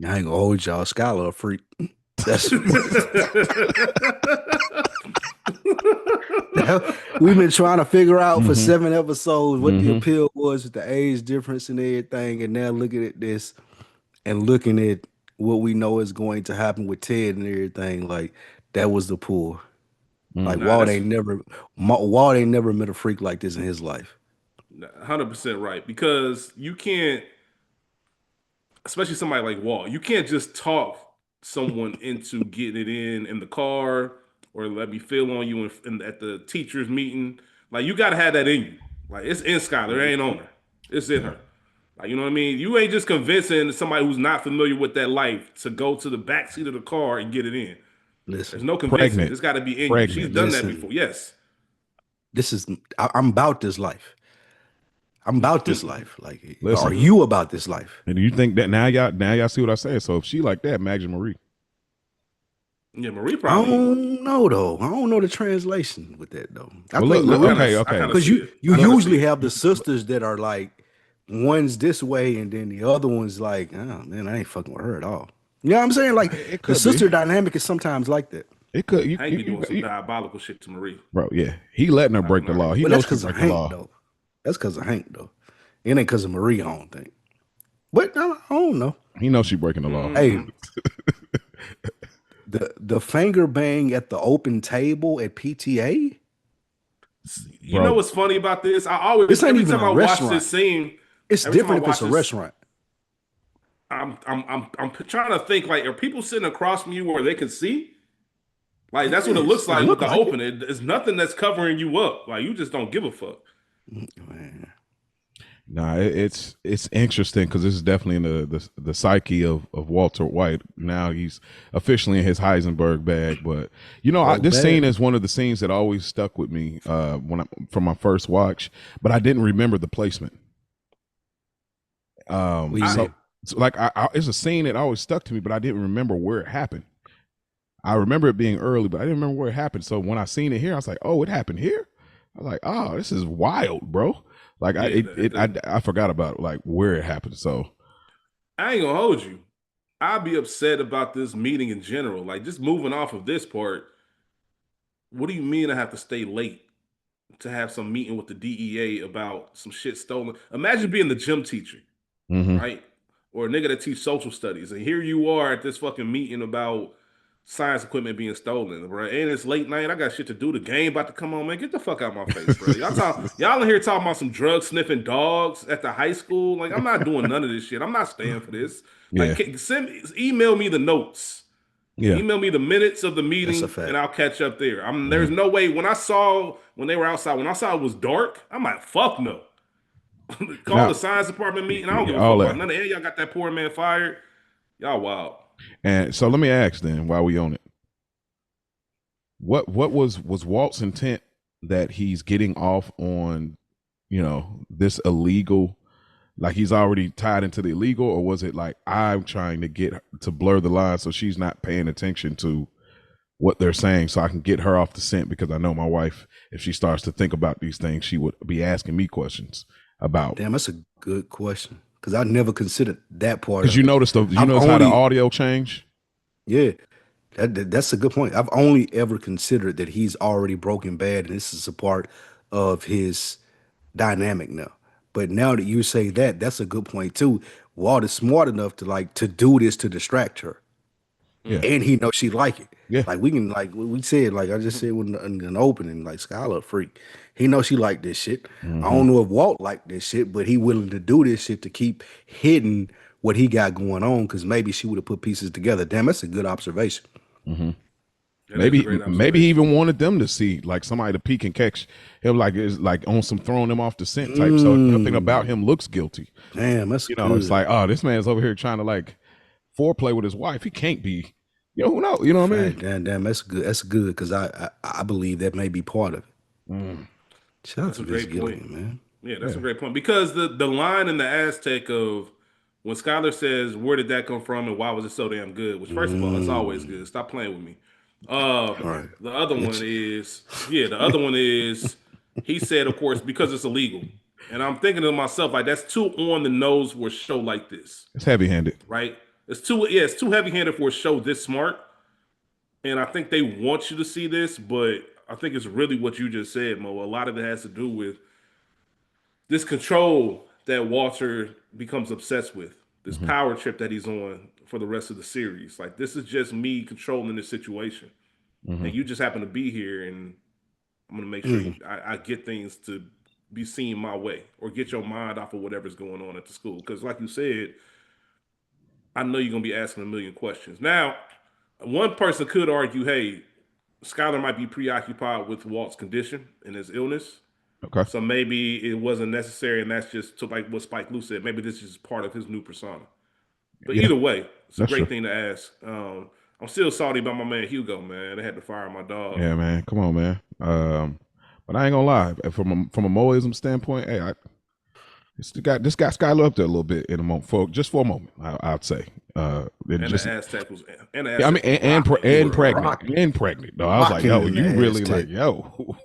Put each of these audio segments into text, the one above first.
I ain't gonna hold y'all. Skylar a freak. That's we've been trying to figure out for Mm-hmm. 7 episodes what the Mm-hmm. appeal was with the age difference and everything, and now looking at this and looking at what we know is going to happen with Ted and everything, like that was the pull. Like Mm. Nah, that's Walt ain't never met a freak like this in his life. 100% right because you can't, especially somebody like Walt, you can't just talk someone into getting it in the car or let me feel on you at the teachers meeting. Like you got to have that in you. Like it's in Skylar, it ain't on her. It's in Yeah. her. Like you know what I mean? You ain't just convincing somebody who's not familiar with that life to go to the back seat of the car and get it in. There's Listen, no convincing. Pregnant. It's got to be in you. She's Pregnant. done that listen. before. Yes. This is I'm about this life. I'm about this life. Like, are Listen. you about this life? And you think that now y'all see what I said. So if she like that, imagine Marie. Yeah, Marie I probably is. don't know though. I don't know the translation with that though. I Well, think look, I Marie, kind of okay, I okay. kind of because see you it. you I kind of usually see it. have the sisters that are like one's this way and then the other one's like, oh man, I ain't fucking with her at all. You know what I'm saying? Like It the could be. sister dynamic is sometimes like that. It could. You, Hank you, be you, doing some you diabolical shit to Marie. bro. Yeah, he letting her Not break gonna the law. argue. He But that's knows she because of break the Hank law. though. That's because of Hank though. It ain't because of Marie, I don't think. But I don't know. He knows she breaking the law. Hey, Mm-mm. the finger bang at the open table at PTA. You know Bro, what's funny about this? I always, This ain't every even time a I watch restaurant. this scene, It's every time I different if it's watch a this, restaurant. I'm trying to think like, are people sitting across from you where they can see? Like that's what it looks Yes, it like with look the like open. it. It's nothing that's covering you up. Like you just don't give a fuck. Man. nah, it's interesting because this is definitely in the psyche of Walter White. Now he's officially in his Heisenberg bag. But Broke this scene bad. is one of the scenes that always stuck with me from my first watch. But I didn't remember the placement. What do you I mean? So like it's a scene that always stuck to me, but I didn't remember where it happened. I remember it being early, but I didn't remember where it happened. So when I seen it here, I was like, "Oh, it happened here." I was like, "Oh, this is wild, bro." Like yeah, I forgot about like where it happened. So I ain't gonna hold you. I'd be upset about this meeting in general. Like just moving off of this part. What do you mean I have to stay late to have some meeting with the DEA about some shit stolen? Imagine being the gym teacher, mhm. right? Or a nigga that teach social studies, and here you are at this fucking meeting about science equipment being stolen, bro. And it's late night. I got shit to do. The game about to come on, man. Get the fuck out of my face, bro. Y'all in here talking about some drug sniffing dogs at the high school. Like I'm not doing none of this shit. I'm not staying for this. Like Yeah, email me the notes. yeah. Email me the minutes of the That's a meeting, and fact. I'll catch up there. There's Mhm. no way. When they were outside, when I saw it was dark, I'm like, fuck no. Call the Now, science department meeting. I don't give a all fuck about that. none of y'all got that poor man fired. Y'all wild. And so let me ask then, while we own it, what was Walt's intent that he's getting off on, this illegal, like he's already tied into the illegal, or was it like I'm trying to get to blur the line so she's not paying attention to what they're saying so I can get her off the scent because I know my wife, if she starts to think about these things, she would be asking me questions about. Damn, that's a good question. Because I never considered that part Because of it. you I've notice how the only, audio changed. yeah, that's a good point. I've only ever considered that he's already broken bad, and this is a part of his dynamic now. But now that you say that, that's a good point too. Walt is smart enough to like to do this to distract her, Yeah, Mm-hmm. and he knows she like it. yeah. Like we can, like we said, like I just said in an opening, like Skylar a freak. He knows she like this shit. I Hmm. don't know if Walt like this shit, but he willing to do this shit to keep hidden what he got going on because maybe she would have put pieces together. Damn, that's a good observation. Hmm. That is a Maybe great maybe he observation. even wanted them to see like somebody to peek and catch him, like is like on some throwing him off the scent type. So nothing about Mm, him looks guilty. damn, that's It's good. like, oh, this man's over here trying to like foreplay with his wife. He can't be. Who knows? You know what I mean? Fact, damn, that's good. That's good because I believe that may be part of it. Mm, Shout out That's to a Vince great point. Gilligan, man. Yeah, that's a yeah. great point. Because the line in the Aztec of when Skylar says, "Where did that come from and why was it so damn good?" Which, first of all, it's always Mm, good. Stop playing with me. Uh, all right. the other one It's, is, yeah, the other one is, he said, of course, because it's illegal. And I'm thinking to myself, like, that's too on the nose for a show like this, It's heavy handed. right? It's too heavy-handed for a show this smart. And I think they want you to see this, but I think it's really what you just said, Mo. A lot of it has to do with this control that Walter becomes obsessed with, this Mm-hmm. power trip that he's on for the rest of the series. Like, this is just me controlling this situation. Mm-hmm. And you just happen to be here, and I'm going to make sure I get things to be seen my way or get your mind off of whatever's going on at the school. Because, like you said, I know you're going to be asking a million questions. Now, one person could argue, hey, Skylar might be preoccupied with Walt's condition and his illness. Okay. So maybe it wasn't necessary, and that's just to like what Spike Lee said. Maybe this is part of his new persona. But Yeah, either way, it's a that's great true. thing to ask. I'm still salty about my man Hugo, man. They had to fire my dog. Yeah, man. Come on, man. But I ain't gonna lie. From a Moism standpoint, hey, this got Skylar up there a little bit in a moment for a moment. I'd say. And Just, the Aztec was, and the I mean, Aztec and was rocking. pregnant. Though I was like, yo, Rocking you the really Aztec. like, yo,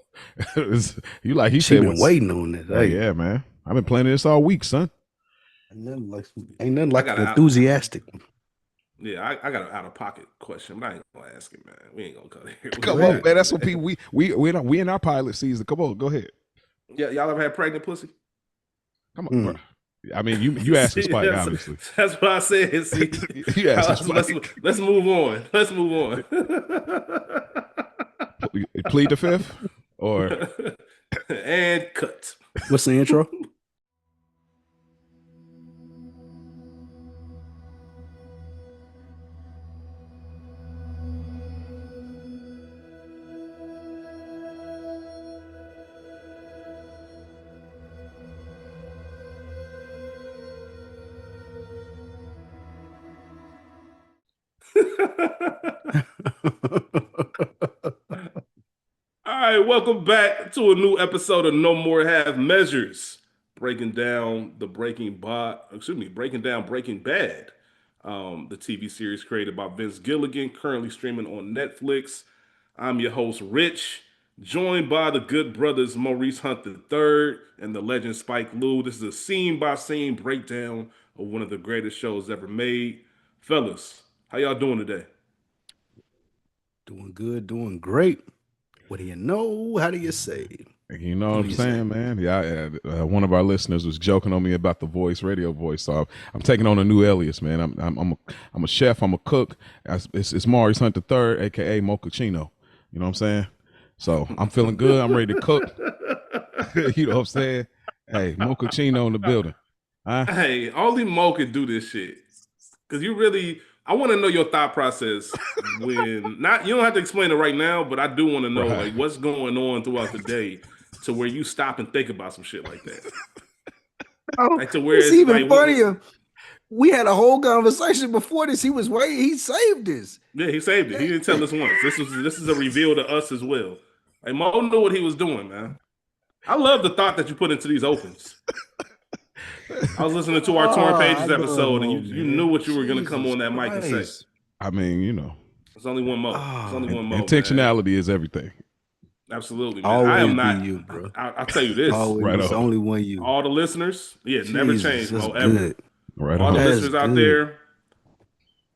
you like he She said, been waiting on this. Oh, yeah, man. I've been planning this all week, son. Ain't nothing like got an a- enthusiastic. Yeah, I got an out of pocket question, but I ain't gonna ask it, man. We ain't gonna cut it here. Come Go on, ahead. man. That's what people we in our pilot season. Come on, go ahead. Yeah, y'all ever had pregnant pussy? Come on, bro. I mean, you asking Spike, that's, obviously. That's what I said. See, You asking Spike. let's move on. Let's move on. Plead the fifth, or And cut. What's the intro? All right, welcome back to a new episode of No More Half Measures, breaking down Breaking down Breaking Bad, the TV series created by Vince Gilligan, currently streaming on Netflix. I'm your host, Rich, joined by the good brothers Maurice Hunt III and the legend Spike Lee. This is a scene-by-scene breakdown of one of the greatest shows ever made. Fellas, how y'all doing today? Doing good, doing great. What do you know? How do you say? you know what I'm saying, man? Yeah, one of our listeners was joking on me about the radio voice. So I'm taking on a new alias, man. I'm a chef. I'm a cook. It's Maurice Hunt III, aka Mochaccino. You know what I'm saying? So I'm feeling good. I'm ready to cook. You know what I'm saying? Hey, Mochaccino in the building. Huh? Hey, only Mo can do this shit. Cause I want to know your thought process when you don't have to explain it right now, but I do want to know like what's going on throughout the day to where you stop and think about some shit like that. Like to where It's even like, funnier. We had a whole conversation before this. He was waiting. He saved this. Yeah, he saved it. He didn't tell us once. This is a reveal to us as well. Like Mo knew what he was doing, man. I love the thought that you put into these opens. I was listening to our Torn Pages episode, and you knew what you were going to come on that mic and say. I mean, you know, There's only one Mo. There's only one Mo. Intentionality man. is everything. Absolutely, man. Always I am not you, bro. I'll tell you this. Always, Right it's on. only one you. All the listeners, never change, Mo, that's ever. good. Right All on. the That's listeners out good. there,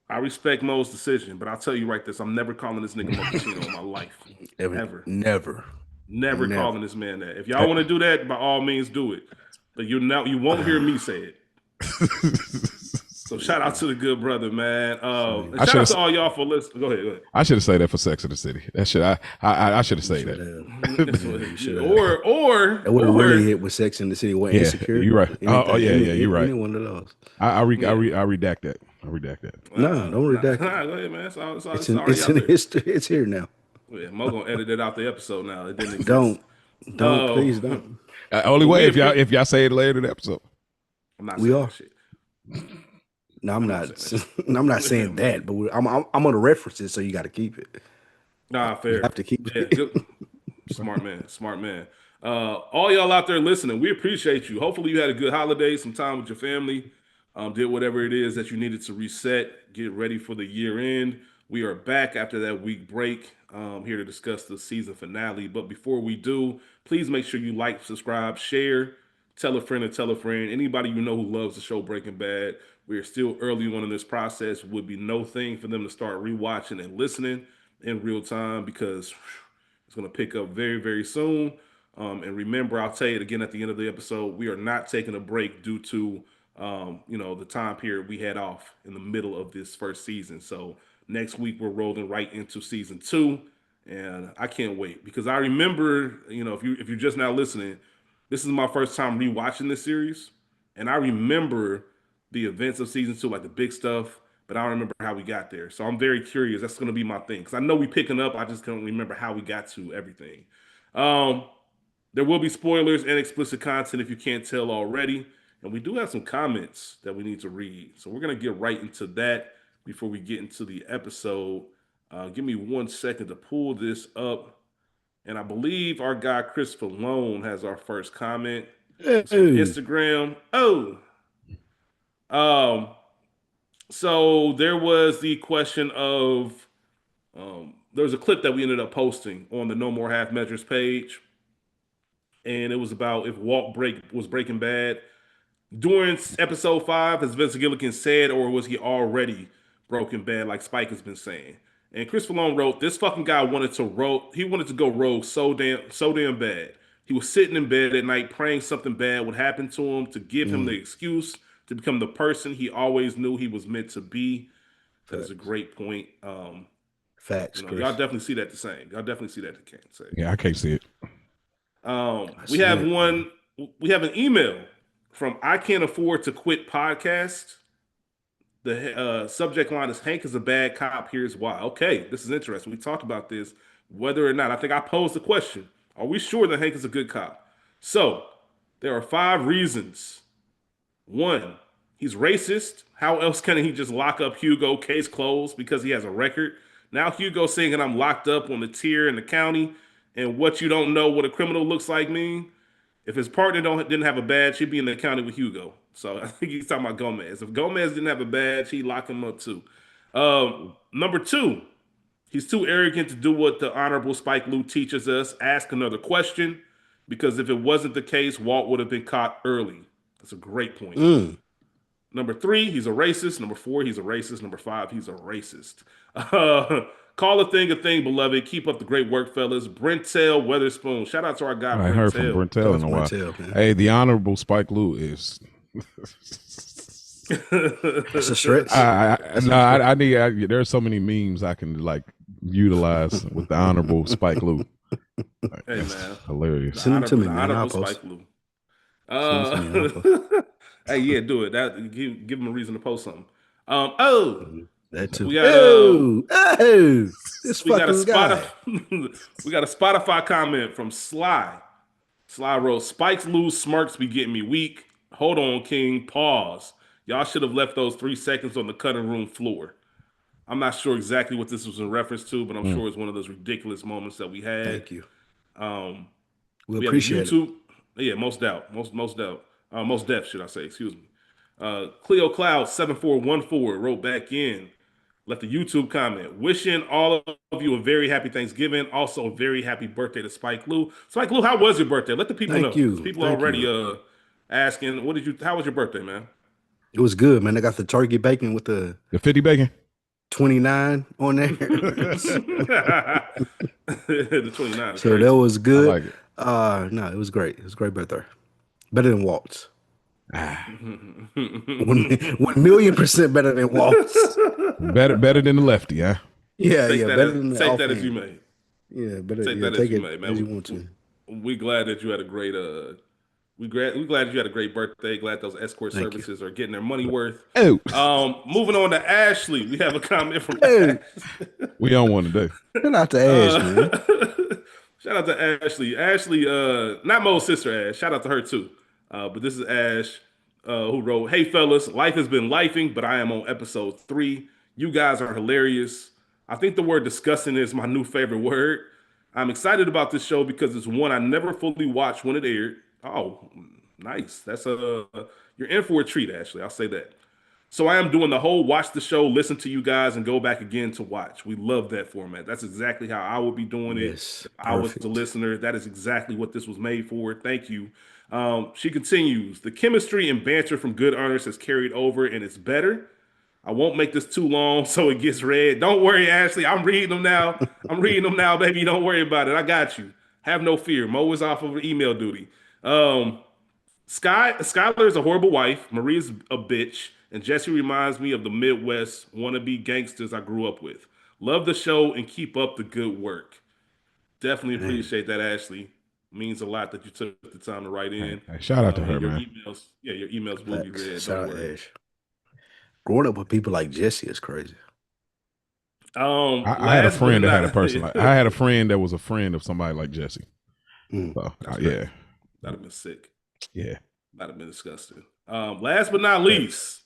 I respect Mo's decision, but I'll tell you right this: I'm never calling this nigga Mochaccino in my life. Ever. Never. Never calling this man that. If y'all want to do that, by all means do it. But you won't hear me say it. So shout out to the good brother, man. And shout out to all y'all for listening. Go ahead. I should have said that for Sex of the City. That shit. I should have said that. Or That would have really hit with Sex in the City. What Yeah, insecure? you're right. Oh, yeah, you're right. Any one of those. I redact that. I redact that. No, don't redact it. Go ahead, man. It's It's already in out there. history. It's here now. Yeah, Mo gonna edit it out the episode now. It didn't exist. Don't, please don't. Only way if y'all say it later in the episode. I'm not We saying are. that shit. No, I'm not. I'm not saying that, but I'm gonna reference it, so you got to keep it. Nah, fair. You have to keep Yeah, it. good. Smart man. All y'all out there listening, we appreciate you. Hopefully you had a good holiday, some time with your family, did whatever it is that you needed to reset, get ready for the year end. We are back after that week break, here to discuss the season finale. But before we do, please make sure you like, subscribe, share tell a friend and tell a friend. Anybody you know who loves the show Breaking Bad, we are still early on in this process. Would be no thing for them to start rewatching and listening in real time because it's going to pick up very, very soon. And remember, I'll tell you it again at the end of the episode, we are not taking a break due to the time period we had off in the middle of this first season. So next week we're rolling right into season 2, and I can't wait because I remember, if you're just now listening, this is my first time rewatching this series, and I remember the events of season 2, like the big stuff, but I don't remember how we got there. So I'm very curious. That's going to be my thing because I know we picking up. I just can't remember how we got to everything. Um, there will be spoilers and explicit content if you can't tell already. And we do have some comments that we need to read. So we're going to get right into that before we get into the episode. Give me 1 second to pull this up. And I believe our guy Christopher Lone has our first comment. It's from Hey. Instagram. Um, so there was the question of there was a clip that we ended up posting on the No More Half Measures page, and it was about if Walt was Breaking Bad during episode 5, as Vince Gilligan said, or was he already Broken Bad, like Spike has been saying? And Chris Malone wrote, "This fucking guy wanted to go rogue so damn bad. He was sitting in bed at night praying something bad would happen to him to give him the excuse to become the person he always knew he was meant to be." That is a great point. Facts, Chris. Y'all definitely see that the same. Y'all definitely see that the same. Yeah, I can't see it. We have an email from I Can't Afford to Quit podcast. The subject line is Hank is a bad cop. Here's why. Okay, this is interesting. We talked about this, whether or not. I think I posed the question. Are we sure that Hank is a good cop? So there are 5 reasons. 1, he's racist. How else can he just lock up Hugo? Case closed because he has a record. Now Hugo's saying I'm locked up on the tier in the county, and what you don't know what a criminal looks like mean. If his partner didn't have a badge, he'd be in the county with Hugo. So I think he's talking about Gomez. If Gomez didn't have a badge, he'd lock him up too. Number 2, he's too arrogant to do what the Honorable Spike Lee teaches us, ask another question, because if it wasn't the case, Walt would have been caught early. That's a great point. Number 3, he's a racist. Number 4, he's a racist. Number 5, he's a racist. Call a thing, beloved. Keep up the great work, fellas. Brentel Weatherspoon. Shout out to our guy, I heard from Brentel in a while. Hey, the Honorable Spike Lee is. That's a stretch. I need. There's so many memes I can utilize with the Honorable Spike Lee. Hey man, hilarious. Send them to me, man. I'll post. Spike Lee. Hey, yeah, do it. That give him a reason to post something. That too. We got, this we got a fucking guy. we got a Spotify comment from Sly. Sly wrote, "Spike's loose smirks be getting me weak. Hold on, King. Pause. Y'all should have left those 3 seconds on the cutting room floor." I'm not sure exactly what this was in reference to, but I'm sure it's one of those ridiculous moments that we had. Thank you. We appreciate YouTube. Yeah, most doubt. Most deaf, should I say, excuse me. Cleo Cloud 7414 wrote back in, left a YouTube comment, wishing all of you a very happy Thanksgiving. Also, a very happy birthday to Spike Lee. Spike Lee, how was your birthday? Let the people know. Thank you. People Thank already you. Asking, how was your birthday, man? It was good, man. I got the turkey bacon with the 50 bacon. 29 on there. The 29. So that was good. I like it. No, it was great. It was a great birthday. Better than Walt's. 1,000,000% better than Walt's. Better than the lefty, huh? Yeah, Take yeah. that Better as, than the take that offhand. as you may. Yeah, better Take yeah, that take as you it may, man. as you want to. We glad that you had a great we glad you had a great birthday. Glad those escort Thank services are getting their money worth. Oh, Moving on to Ashley. We have a comment from Hey. we on one today. Shout out to Ash, man. Shout out to Ashley. Ashley, not Mo's sister Ash. Shout out to her too. But this is Ash who wrote, "Hey fellas, life has been lifing, but I am on episode 3. You guys are hilarious. I think the word disgusting is my new favorite word. I'm excited about this show because it's one I never fully watched when it aired." Oh, nice. That's you're in for a treat, Ashley. I'll say that. "So I am doing the whole watch the show, listen to you guys, and go back again to watch. We love that format. That's exactly how I would be doing it. Yes, If I was perfect. the listener. That is exactly what this was made for. Thank you. She continues, the chemistry and banter from Good Earners has carried over and it's better. I won't make this too long so it gets read. Don't worry, Ashley. I'm reading them now. I'm reading them now, baby. Don't worry about it. I got you. Have no fear. Mo is off of email duty. Skylar is a horrible wife. Maria's a bitch. And Jesse reminds me of the Midwest wannabe gangsters I grew up with. Love the show and keep up the good work. Definitely appreciate that, Ashley. Means a lot that you took the time to write in. Hey, shout out to her, your man. emails, your emails will be read. Shout Don't out worry. Ash. Growing up with people like Jesse is crazy. I had a friend that had a person like I had a friend that was a friend of somebody like Jesse. So yeah, that'd have been sick. Yeah, that'd have been disgusting. Last but not least,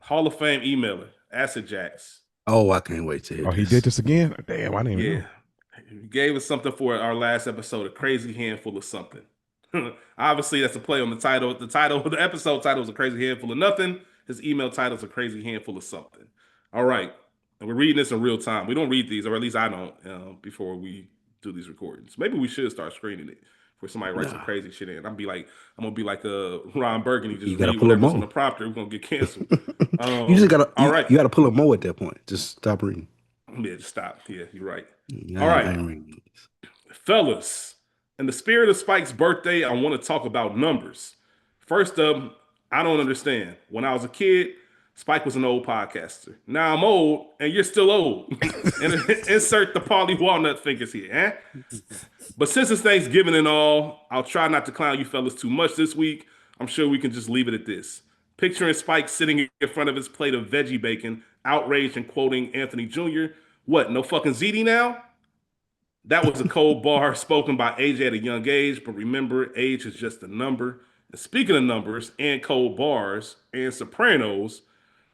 Hall of Fame emailer Acid Jax. Oh, I can't wait to hear. Oh, he did this again. Damn, I didn't even know. He gave us something for our last episode, a crazy handful of something. Obviously, that's a play on the title. The title of the episode title is a crazy handful of nothing. His email title is a crazy handful of something. All right. And we're reading this in real time. We don't read these, or at least I don't, before we do these recordings. Maybe we should start screening it before somebody writes some crazy shit in. I'm gonna be like Ron Burgundy, just read whatever's on the prompter. We're gonna get canceled. You just gotta you gotta pull a Mo at that point. Just stop reading. Yeah, just stop. Yeah, you're right. All right. Fellas, in the spirit of Spike's birthday, I want to talk about numbers. First up, I don't understand. When I was a kid, Spike was an old podcaster. Now I'm old, and you're still old. And insert the Paulie Walnut fingers here, eh? But since it's Thanksgiving and all, I'll try not to clown you fellas too much this week. I'm sure we can just leave it at this. Picturing Spike sitting in front of his plate of veggie bacon, outraged and quoting Anthony Jr. What, no fucking ZD now? That was a cold bar spoken by AJ at a young age, but remember, age is just a number. And speaking of numbers and cold bars and Sopranos,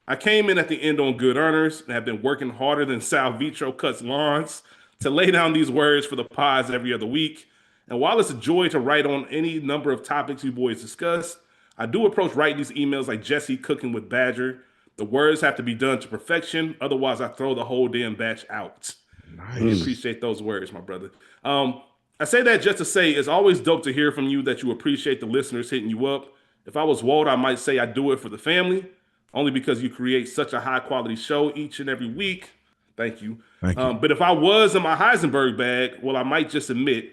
I came in at the end on Good Earners and have been working harder than Sal Vitro cuts lawns to lay down these words for the pods every other week. And while it's a joy to write on any number of topics you boys discuss, I do approach writing these emails like Jesse cooking with Badger. The words have to be done to perfection. Otherwise, I throw the whole damn batch out. Nice. I appreciate those words, my brother. I say that just to say it's always dope to hear from you that you appreciate the listeners hitting you up. If I was Walt, I might say I do it for the family, only because you create such a high quality show each and every week. Thank you. Thank you. But if I was in my Heisenberg bag, well, I might just admit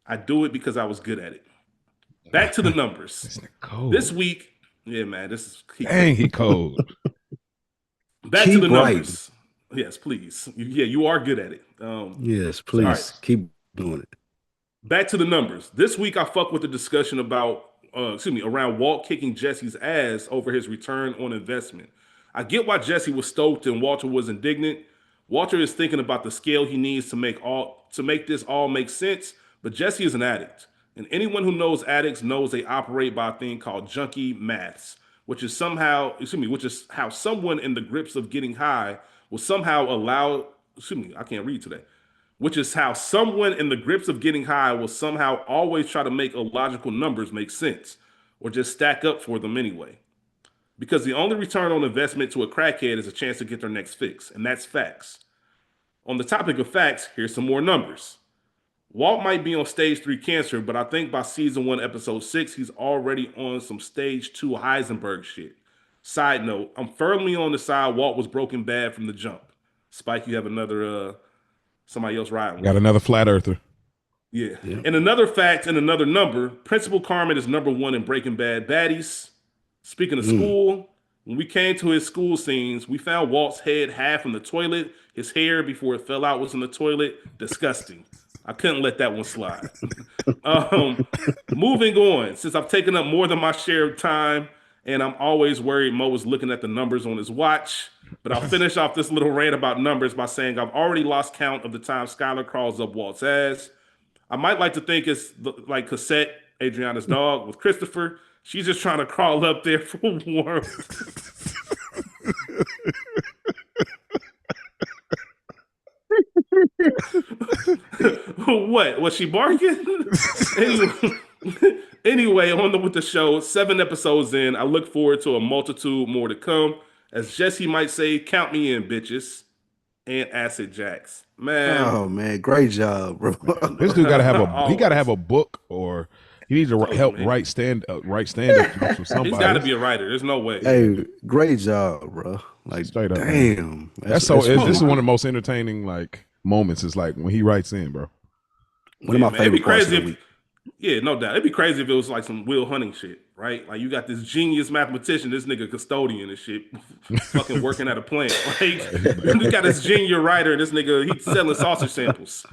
I do it because I was good at it. Back to the numbers. This week, yeah, man, this is he cold. Back to the numbers. Yes, please. Yeah, you are good at it. Yes, please. Right. Keep doing it. Back to the numbers. This week, I fuck with the discussion about, around Walt kicking Jesse's ass over his return on investment. I get why Jesse was stoked and Walter was indignant. Walter is thinking about the scale he needs to make this all make sense, but Jesse is an addict. And anyone who knows addicts knows they operate by a thing called junkie maths, which is how someone in the grips of getting high will somehow which is how someone in the grips of getting high will somehow always try to make illogical numbers make sense or just stack up for them anyway. Because the only return on investment to a crackhead is a chance to get their next fix, and that's facts. On the topic of facts, here's some more numbers. Walt might be on stage 3 cancer, but I think by season 1, episode 6, he's already on some stage 2 Heisenberg shit. Side note, I'm firmly on the side Walt was broken bad from the jump. Spike, you have another somebody else riding. Got another flat earther. Yeah. And another fact and another number, Principal Carmen is number 1 in Breaking Bad baddies. Speaking of school, when we came to his school scenes, we found Walt's head half in the toilet. His hair before it fell out was in the toilet. Disgusting. I couldn't let that one slide. Moving on, since I've taken up more than my share of time, and I'm always worried Mo is looking at the numbers on his watch, but I'll finish off this little rant about numbers by saying I've already lost count of the time Skylar crawls up Walt's ass. I might like to think it's like Cassette, Adriana's dog, with Christopher. She's just trying to crawl up there for warmth. What? Was she barking? Anyway, on with the show. 7 episodes in. I look forward to a multitude more to come. As Jesse might say, count me in, bitches. And Acid Jax. Man. Oh man, great job, bro. This dude gotta have a book or He needs to Told you, help man. write stand-up jokes for somebody. He's got to be a writer. There's no way. Hey, great job, bro. Like, Straight up, man. damn. That's so. This is smart. one of the most entertaining like moments. Is like when he writes in, bro. one of my man, it'd be favorite parts of crazy the if, week. yeah, no doubt. It'd be crazy if it was like some Will Hunting shit, right? Like you got this genius mathematician, this nigga custodian and shit, fucking working at a plant. Like you got this junior writer, and this nigga he's selling sausage samples.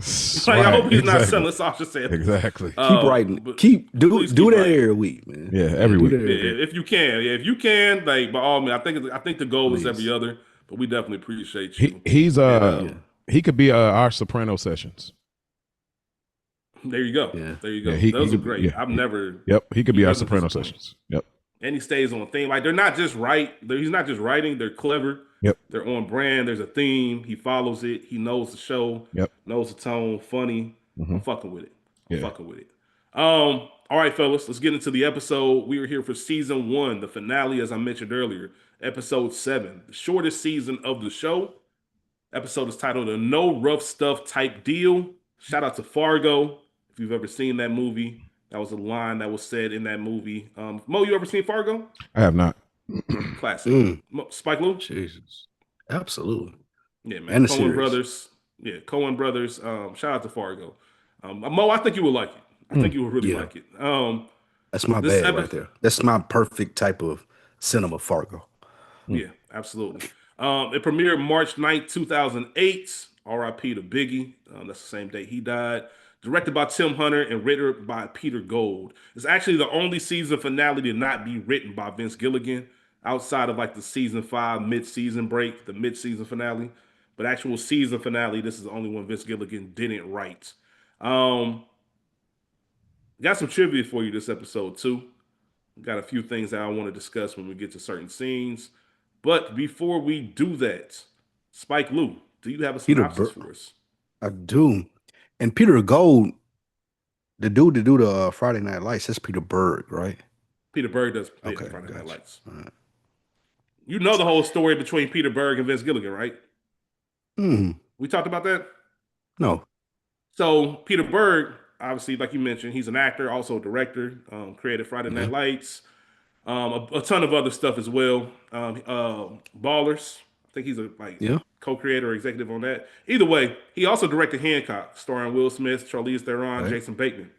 Like I hope he's not selling sausage samples. Exactly. Keep writing. but Keep do please do keep that writing. every week, man. Yeah, every do week. that every Yeah, week. if you can, like by all means, I think the goal is every Please. other, but we definitely appreciate you. He's Yeah. he could be our Soprano sessions. There you go. Yeah. There you go. Yeah, he Those are could- great. yeah, I've never. Yep, he could be our never Soprano disappointed. sessions. Yep. And he stays on theme. Like they're not just he's not just writing. They're clever. Yep. They're on brand. There's a theme. He follows it. He knows the show. Yep. Knows the tone. Funny. Mhm. I'm fucking with it. I'm Yeah. fucking with it. All right, fellas. Let's get into the episode. We were here for season 1, the finale, as I mentioned earlier, episode 7, the shortest season of the show. Episode is titled "A No Rough Stuff Type Deal." Shout out to Fargo. If you've ever seen that movie, that was a line that was said in that movie. Mo, you ever seen Fargo? I have not. Classic. Mm, Spike Lee? Jesus. Absolutely. Yeah, man. And the Coen series. Brothers. Yeah, Coen Brothers. Shout out to Fargo. Mo, I think you would like it. I think you would really Yeah. like it. That's my This bag epi- right there. That's my perfect type of cinema, Fargo. Yeah, absolutely. It premiered March 9th, 2008. RIP to Biggie. That's the same day he died. Directed by Tim Hunter and written by Peter Gold. It's actually the only season finale to not be written by Vince Gilligan outside of like the season 5 mid-season break, the mid-season finale. But actual season finale, this is the only one Vince Gilligan didn't write. Got some trivia for you this episode too. Got a few things that I want to discuss when we get to certain scenes. But before we do that, Spike Lou, do you have a Peter synopsis Bur- for us? I do. And Peter Gold, the dude to do the Friday Night Lights, that's Peter Berg, right? Peter Berg does Okay, Friday Night gotcha. Lights. All right. You know the whole story between Peter Berg and Vince Gilligan, right? We talked about that. No. So Peter Berg, obviously, like you mentioned, he's an actor, also a director, created Friday Night Lights, a ton of other stuff as well. Ballers, I think he's a Yeah. co-creator or executive on that. Either way, he also directed Hancock, starring Will Smith, Charlize Theron, Right. Jason Bateman.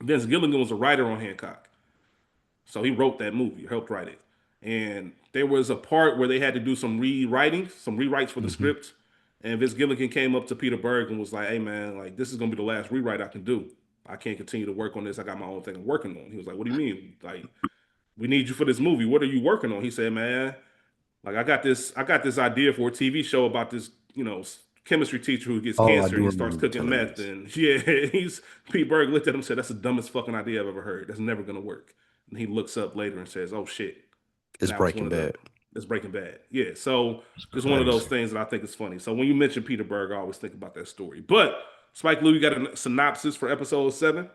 Vince Gilligan was a writer on Hancock, so he wrote that movie, or helped write it. And there was a part where they had to do some rewrites for the script. And Vince Gilligan came up to Peter Berg and was like, "Hey man, like this is gonna be the last rewrite I can do. I can't continue to work on this. I got my own thing I'm working on." He was like, "What do you mean? Like, we need you for this movie. What are you working on?" He said, "Man, like I got this idea for a TV show about this, chemistry teacher who gets Oh, I cancer do and he starts remember cooking telling meth." this. And yeah, Pete Berg looked at him and said, "That's the dumbest fucking idea I've ever heard. That's never gonna work." And he looks up later and says, "Oh shit. It's Now Breaking one of the- Bad. It's Breaking Bad." Yeah, so it's one of those things that I think is funny. So when you mention Peter Berg, I always think about that story. But Spike Lee, you got a synopsis for episode 7?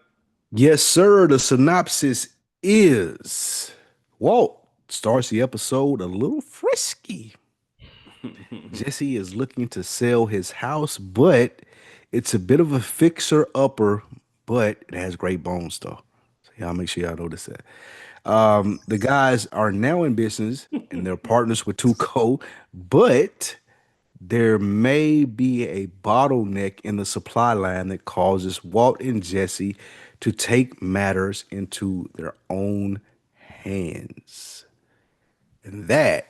Yes, sir. The synopsis is Walt starts the episode a little frisky. Jesse is looking to sell his house, but it's a bit of a fixer-upper, but it has great bones, though. So y'all make sure y'all notice that. The guys are now in business and they're partners with Tuco, but there may be a bottleneck in the supply line that causes Walt and Jesse to take matters into their own hands. And that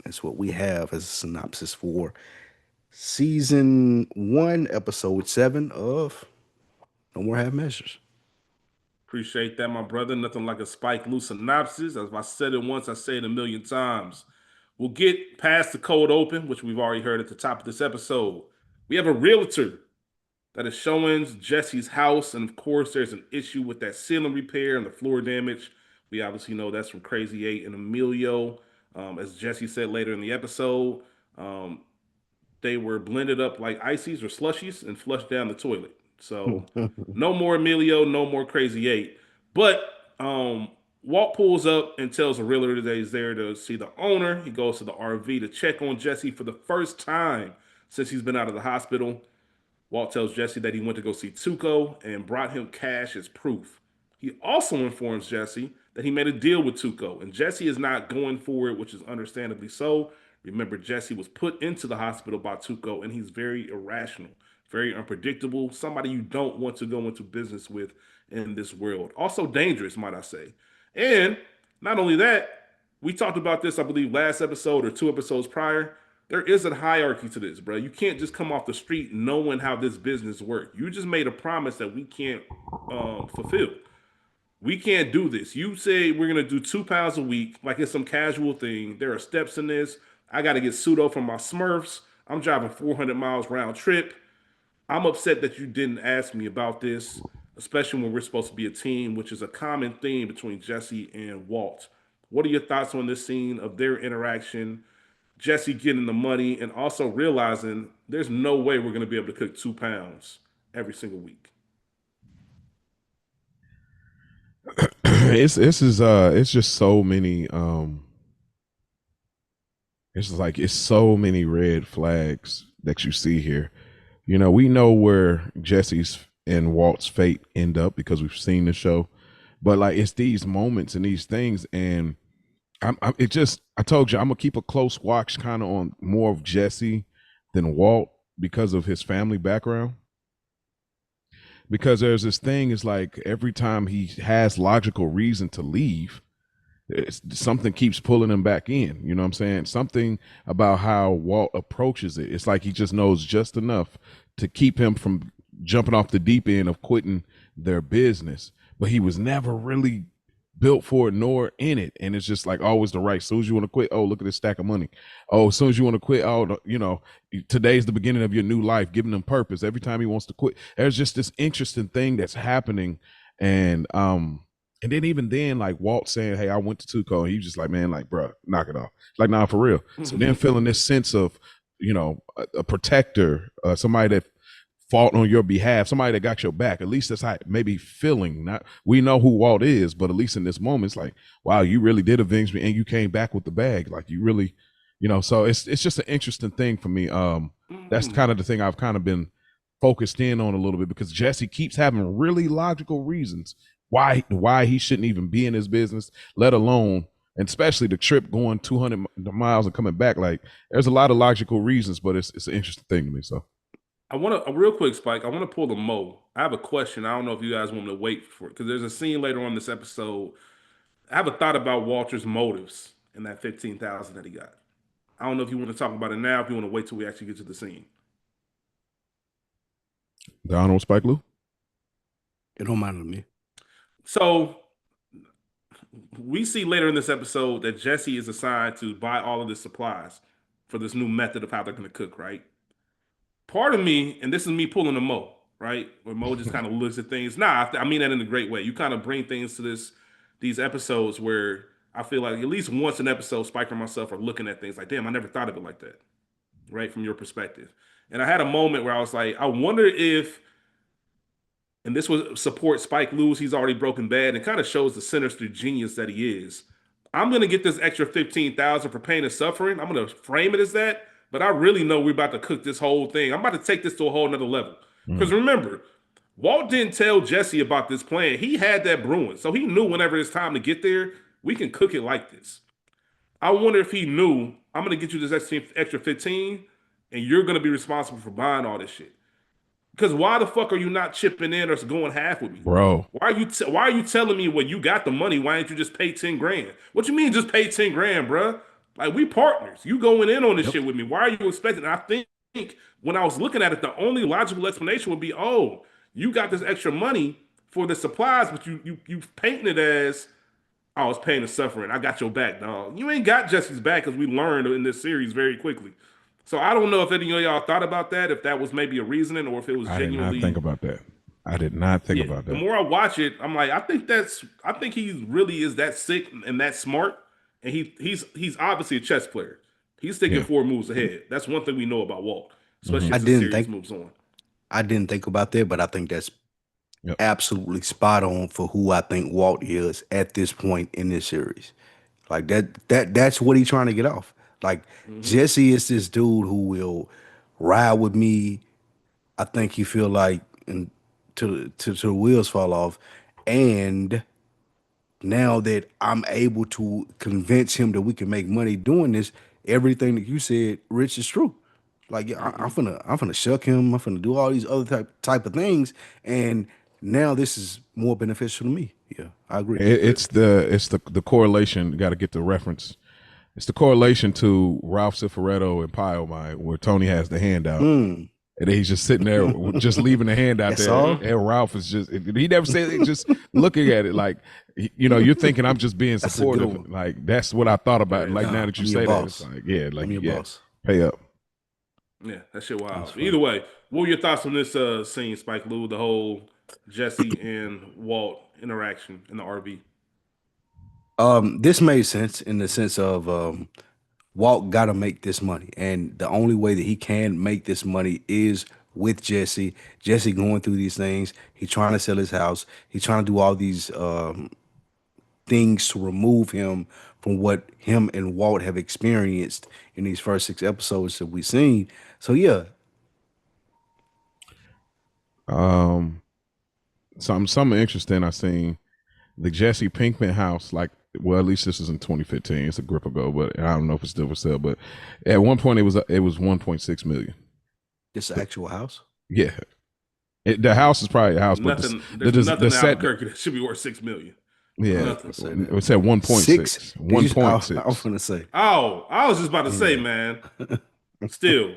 is what we have as a synopsis for season 1, episode 7 of No More Half Measures. Appreciate that, my brother. Nothing like a Spike Lee synopsis. As I said it once, I say it a million times. We'll get past the cold open, which we've already heard at the top of this episode. We have a realtor that is showing Jesse's house, and of course, there's an issue with that ceiling repair and the floor damage. We obviously know that's from Crazy 8 and Emilio. As Jesse said later in the episode, they were blended up like ices or slushies and flushed down the toilet. So no more Emilio, no more Crazy 8. But Walt pulls up and tells a realtor that he's there to see the owner. He goes to the RV to check on Jesse for the first time since he's been out of the hospital. Walt tells Jesse that he went to go see Tuco and brought him cash as proof. He also informs Jesse that he made a deal with Tuco, and Jesse is not going for it, which is understandably so. Remember, Jesse was put into the hospital by Tuco, and he's very irrational, very unpredictable, somebody you don't want to go into business with in this world. Also dangerous, might I say. And not only that, we talked about this, I believe, last episode or 2 episodes prior. There is a hierarchy to this, bro. You can't just come off the street knowing how this business works. You just made a promise that we can't fulfill. We can't do this. You say we're gonna do £2 a week, like it's some casual thing. There are steps in this. I got to get pseudo from my Smurfs. I'm driving 400 miles round trip. I'm upset that you didn't ask me about this, especially when we're supposed to be a team, which is a common theme between Jesse and Walt. What are your thoughts on this scene of their interaction? Jesse getting the money and also realizing there's no way we're going to be able to cook £2 every single week. It's just so many it's so many red flags that you see here. You know, we know where Jesse's and Walt's fate end up because we've seen the show, but like it's these moments and these things, and I told you I'm gonna keep a close watch kind of on more of Jesse than Walt because of his family background. Because there's this thing is like every time he has logical reason to leave, something keeps pulling him back in. You know what I'm saying? Something about how Walt approaches it. It's like he just knows just enough to keep him from jumping off the deep end of quitting their business. But he was never really built for it nor in it. And it's just like always the right. As soon as you want to quit, oh, look at this stack of money. Oh, as soon as you want to quit, oh, you know, today's the beginning of your new life, giving them purpose. Every time he wants to quit, there's just this interesting thing that's happening. And then even then, like Walt saying, "Hey, I went to Tuco," and he was just like, "Man, like, bro, knock it off." Like, nah, for real. So then feeling this sense of, you know, a protector, somebody that fought on your behalf, somebody that got your back. At least that's how maybe feeling. Not we know who Walt is, but at least in this moment, it's like, wow, you really did avenge me, and you came back with the bag. Like you really, you know. So it's just an interesting thing for me. That's kind of the thing I've kind of been focused in on a little bit because Jesse keeps having really logical reasons why he shouldn't even be in his business, let alone, and especially the trip going 200 miles and coming back. Like there's a lot of logical reasons, but it's an interesting thing to me. So I want to, a real quick, Spike. I want to pull the Mo. I have a question. I don't know if you guys want me to wait for it because there's a scene later on this episode. I have a thought about Walter's motives in that 15,000 that he got. I don't know if you want to talk about it now. If you want to wait till we actually get to the scene. the Honorable Spike Lou. It don't matter to me. So we see later in this episode that Jesse is assigned to buy all of the supplies for this new method of how they're going to cook, right? Part of me, and this is me pulling a Mo, right? Where Mo just kind of looks at things. Nah, I mean that in a great way. You kind of bring things to these episodes where I feel like at least once an episode, Spike and myself are looking at things like, damn, I never thought of it like that, right? From your perspective. And I had a moment where I was like, I wonder if, and this would support Spike Lewis. He's already broken bad and kind of shows the sinister genius that he is. I'm gonna get this extra 15,000 for pain and suffering. I'm gonna frame it as that, but I really know we're about to cook this whole thing. I'm about to take this to a whole nother level. Because remember, Walt didn't tell Jesse about this plan. He had that brewing, so he knew whenever it's time to get there, we can cook it like this. I wonder if he knew I'm gonna get you this extra 15, and you're gonna be responsible for buying all this shit. Because why the fuck are you not chipping in or going half with me, Bro? Why are you telling me when you got the money? Why didn't you just pay 10 grand? What you mean just pay 10 grand, bruh? Like we partners. You going in on this shit with me. Why are you expecting? I think when I was looking at it, the only logical explanation would be, oh, you got this extra money for the supplies, but you painting it as, oh, it's pain and suffering. I got your back, dog. You ain't got Jesse's back, as we learned in this series very quickly. So I don't know if any of y'all thought about that, if that was maybe a reasoning, or if it was I did genuinely. not think about that. I did not think about The that. more I watch it, I'm like, I think he really is that sick and that smart, and he's obviously a chess player. He's thinking Yeah. 4 moves ahead. That's one thing we know about Walt, especially I as the didn't series think- moves on. I didn't think about that, but I think that's Yep. absolutely spot on for who I think Walt is at this point in this series. Like that's what he's trying to get off. Like Jesse is this dude who will ride with me. I think he feel like and to the wheels fall off. And now that I'm able to convince him that we can make money doing this, everything that you said, Rich, is true. Like yeah, I'm finna shuck him. I'm finna do all these other type of things, and now this is more beneficial to me. Yeah, I agree. It's the correlation. You got to get the reference. It's the correlation to Ralph Cifaretto and Pyomai, where Tony has the handout, and then he's just sitting there, just leaving the hand out That's there, all? and Ralph is just—he never said it, just looking at it like, you're thinking I'm just being That's a good supportive. one. Like that's what I thought about. Yeah, Like Nah, now that you I'm your say that, it's boss. like, yeah, like I'm your yeah, boss. pay up. Yeah, that shit wild. That's funny. Either way, what were your thoughts on this scene, Spike Lou? The whole Jesse and Walt interaction in the RV. This made sense in the sense of Walt got to make this money, and the only way that he can make this money is with Jesse. Jesse going through these things. He trying to sell his house. He trying to do all these things to remove him from what him and Walt have experienced in these first 6 episodes that we've seen. So yeah, Um, something interesting I seen the Jesse Pinkman house. Like, well, at least this is in 2015. It's a grip ago, but I don't know if it's still for sale. But at one point, it was 1.6 million. this actual house. Yeah, the house is probably a house, but Nothing. the, There's the, nothing the in set, Albuquerque that should be worth $6 million. yeah, Nothing. Say that. it said 1.6. Six. Did you- I was 1.6. gonna say. Oh, I was just about to say, man. Still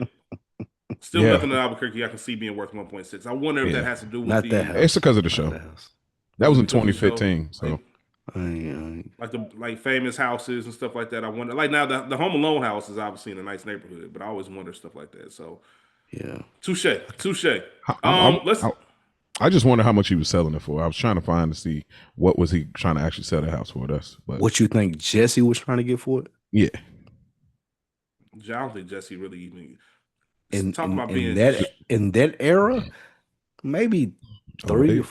Yeah. nothing in Albuquerque I can see being worth 1.6. I wonder if Yeah. that has to do with Not the that house. It's because of the Not show. that house. That was in because of the show. 2015. So Like the famous houses and stuff like that. I wonder. Like now, the Home Alone house is obviously in a nice neighborhood, but I always wonder stuff like that. So Yeah. touche. Let's. I just wonder how much he was selling it for. I was trying to find to see what was he trying to actually sell the house for. But What you think Jesse was trying to get for it? yeah, I don't think Jesse really even. In, Talk in, about in being that era, maybe Oh, hey.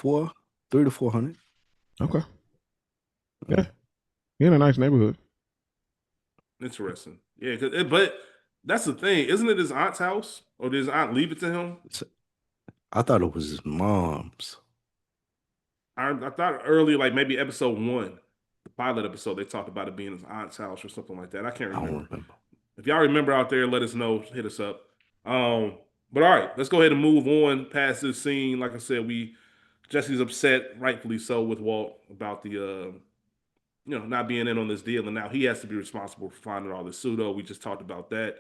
3 to 400. Okay. Yeah. He in a nice neighborhood. interesting. Yeah, but that's the thing, isn't it? His aunt's house, or did his aunt leave it to him? I thought it was his mom's. I thought early, like maybe episode 1, the pilot episode, they talked about it being his aunt's house or something like that. I can't I don't remember. remember. If y'all remember out there, let us know. Hit us up. But all right, let's go ahead and move on past this scene. Like I said, Jesse's upset, rightfully so, with Walt about the not being in on this deal, and now he has to be responsible for finding all this pseudo. We just talked about that.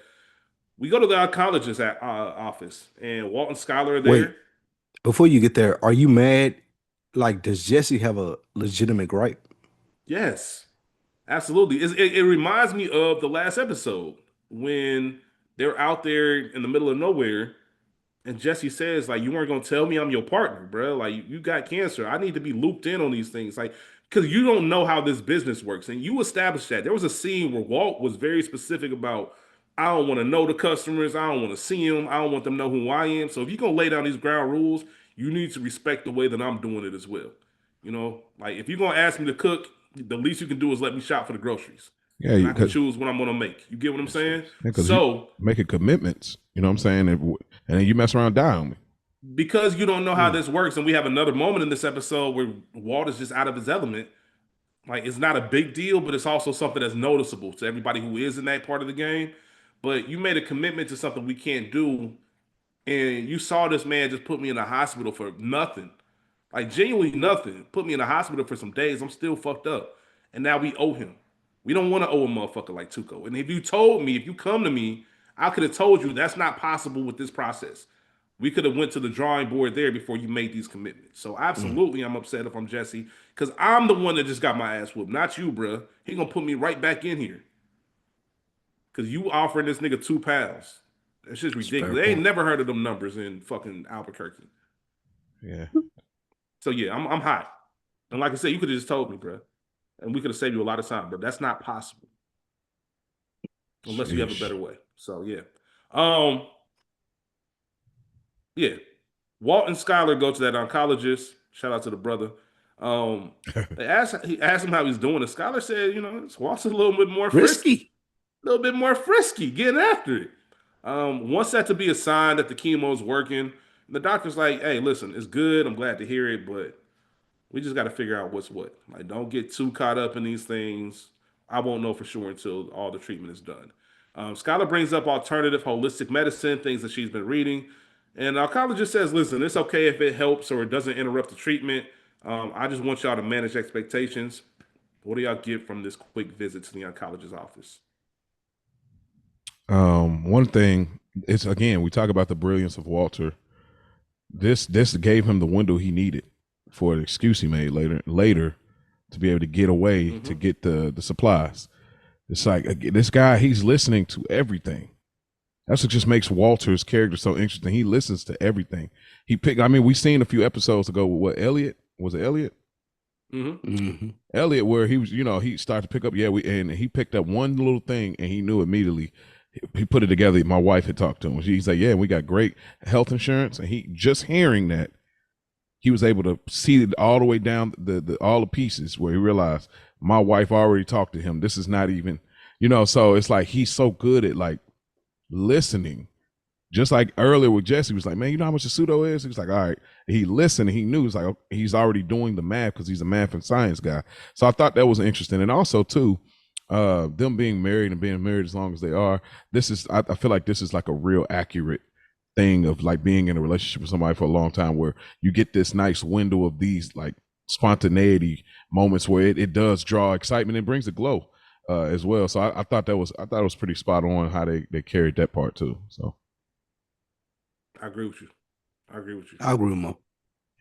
We go to the oncologist's office, and Walt and Skylar are there. Wait. Before you get there, are you mad? Like, does Jesse have a legitimate gripe? Yes, absolutely. It reminds me of the last episode when they're out there in the middle of nowhere, and Jesse says, like, you weren't gonna tell me I'm your partner, bro. Like, you got cancer. I need to be looped in on these things, like, because you don't know how this business works, and you established that. There was a scene where Walt was very specific about, I don't want to know the customers. I don't want to see them. I don't want them to know who I am. So if you're gonna lay down these ground rules, you need to respect the way that I'm doing it as well. Like if you're gonna ask me to cook, the least you can do is let me shop for the groceries. Yeah, And I can choose what I'm gonna make. You get what I'm saying? So making commitments, you know what I'm saying? And then you mess around and die on me. because you don't know how this works, and we have another moment in this episode where Walt is just out of his element. Like it's not a big deal, but it's also something that's noticeable to everybody who is in that part of the game. But you made a commitment to something we can't do, and you saw this man just put me in a hospital for nothing. Like genuinely nothing. Put me in a hospital for some days. I'm still fucked up. And now we owe him. We don't want to owe a motherfucker like Tuco. And if you come to me, I could have told you that's not possible with this process. We could have went to the drawing board there before you made these commitments. So absolutely, I'm upset if I'm Jesse because I'm the one that just got my ass whooped, not you, bruh. He gonna put me right back in here because you offering this nigga £2. That's just ridiculous. They ain't never heard of them numbers in fucking Albuquerque. Yeah. So yeah, I'm hot. And like I said, you could have just told me, bro. And we could have saved you a lot of time, but that's not possible. Unless you have a better way. So yeah. Yeah. Walt and Skylar go to that oncologist. Shout out to the brother. He asked him how he's doing, and Skylar said, Walt's a little bit more frisky. A little bit more frisky, getting after it. Wants that to be a sign that the chemo's working. The doctor's like, hey, listen, it's good. I'm glad to hear it, but We just got to figure out what's what. Like, don't get too caught up in these things. I won't know for sure until all the treatment is done. Skylar brings up alternative holistic medicine, things that she's been reading. And our oncologist says, listen, it's okay if it helps or it doesn't interrupt the treatment. I just want y'all to manage expectations. What do y'all get from this quick visit to the oncologist's office? One thing is, again, we talk about the brilliance of Walter. This gave him the window he needed for an excuse he made later to be able to get away to get the supplies. It's like, this guy, he's listening to everything. That's what just makes Walter's character so interesting. He listens to everything. We seen a few episodes ago with what, Elliot? Was it Elliot? Elliot, where he was, he started to pick up, and he picked up one little thing and he knew immediately. He put it together. My wife had talked to him. He's like, yeah, we got great health insurance. And he, just hearing that, he was able to see it all the way down all the pieces where he realized my wife already talked to him. This is not even, so it's like, he's so good at like listening. Just like earlier with Jesse, he was like, man, you know how much a pseudo is? He was like, all right. He listened and he knew. He's like, he's already doing the math because he's a math and science guy. So I thought that was interesting. And also too, them being married and being married as long as they are, I feel like this is like a real accurate thing of like being in a relationship with somebody for a long time, where you get this nice window of these like spontaneity moments where it does draw excitement and brings a glow as well. So I thought it was pretty spot on how they carried that part too. So I agree with you. I agree with Mo.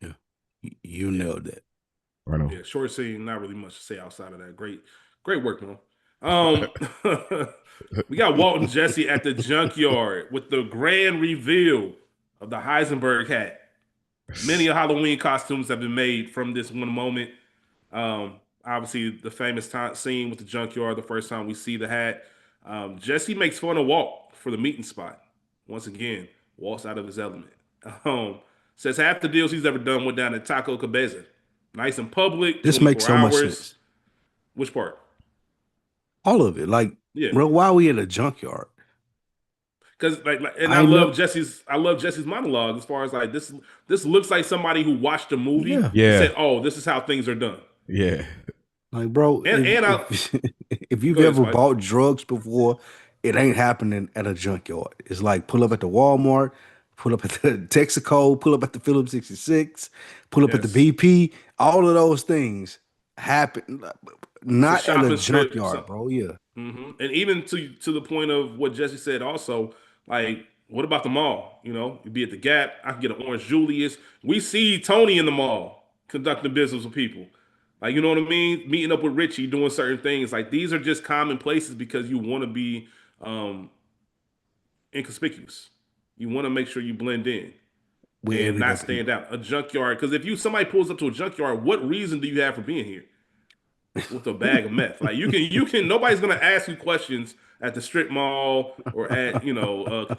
Yeah, you nailed that. Right on. Yeah, short scene, not really much to say outside of that. Great work, Mo. We got Walt and Jesse at the junkyard with the grand reveal of the Heisenberg hat. Many Halloween costumes have been made from this one moment. Obviously, the famous scene with the junkyard, the first time we see the hat. Jesse makes fun of Walt for the meeting spot. Once again, Walt's out of his element. Says half the deals he's ever done went down at Taco Cabeza. Nice and public. This makes so much sense. Which part? All of it. Like, bro, why are we in a junkyard? Because I love Jesse's monologue as far as like this looks like somebody who watched a movie and said, oh, this is how things are done. Yeah. Like, bro, if you've ever bought drugs before, it ain't happening at a junkyard. It's like pull up at the Walmart, pull up at the Texaco, pull up at the Phillips 66, pull up at the BP. All of those things happen, not at a junkyard, bro. Yeah. Mm-hmm. And even to the point of what Jesse said also, like, what about the mall? You'd be at the Gap. I can get an Orange Julius. We see Tony in the mall conducting business with people. Like, you know what I mean? Meeting up with Richie, doing certain things. Like, these are just common places because you want to be inconspicuous. You want to make sure you blend in and not stand out. A junkyard, because if somebody pulls up to a junkyard, what reason do you have for being here with a bag of meth? Like, you can. Nobody's gonna ask you questions at the strip mall or at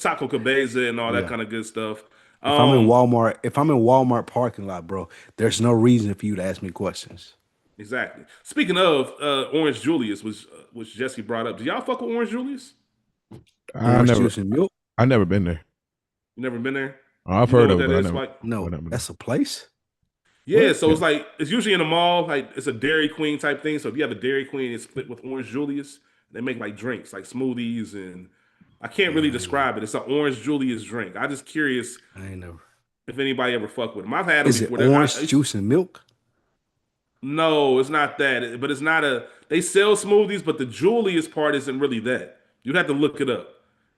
Taco Cabeza and all that kind of good stuff. If I'm in Walmart parking lot, bro, there's no reason for you to ask me questions. Exactly. Speaking of Orange Julius, which Jesse brought up, do y'all fuck with Orange Julius? I never been there. You never been there? I've heard of it. No, that's a place. Yeah, so it's usually in a mall, like it's a Dairy Queen type thing. So if you have a Dairy Queen, it's split with Orange Julius. They make like drinks, like smoothies, and I can't really describe it. It's an Orange Julius drink. I'm just curious if anybody ever fucked with them. I've had them before. Is it orange juice and milk? No, it's not that. But it's not they sell smoothies, but the Julius part isn't really that. You'd have to look it up.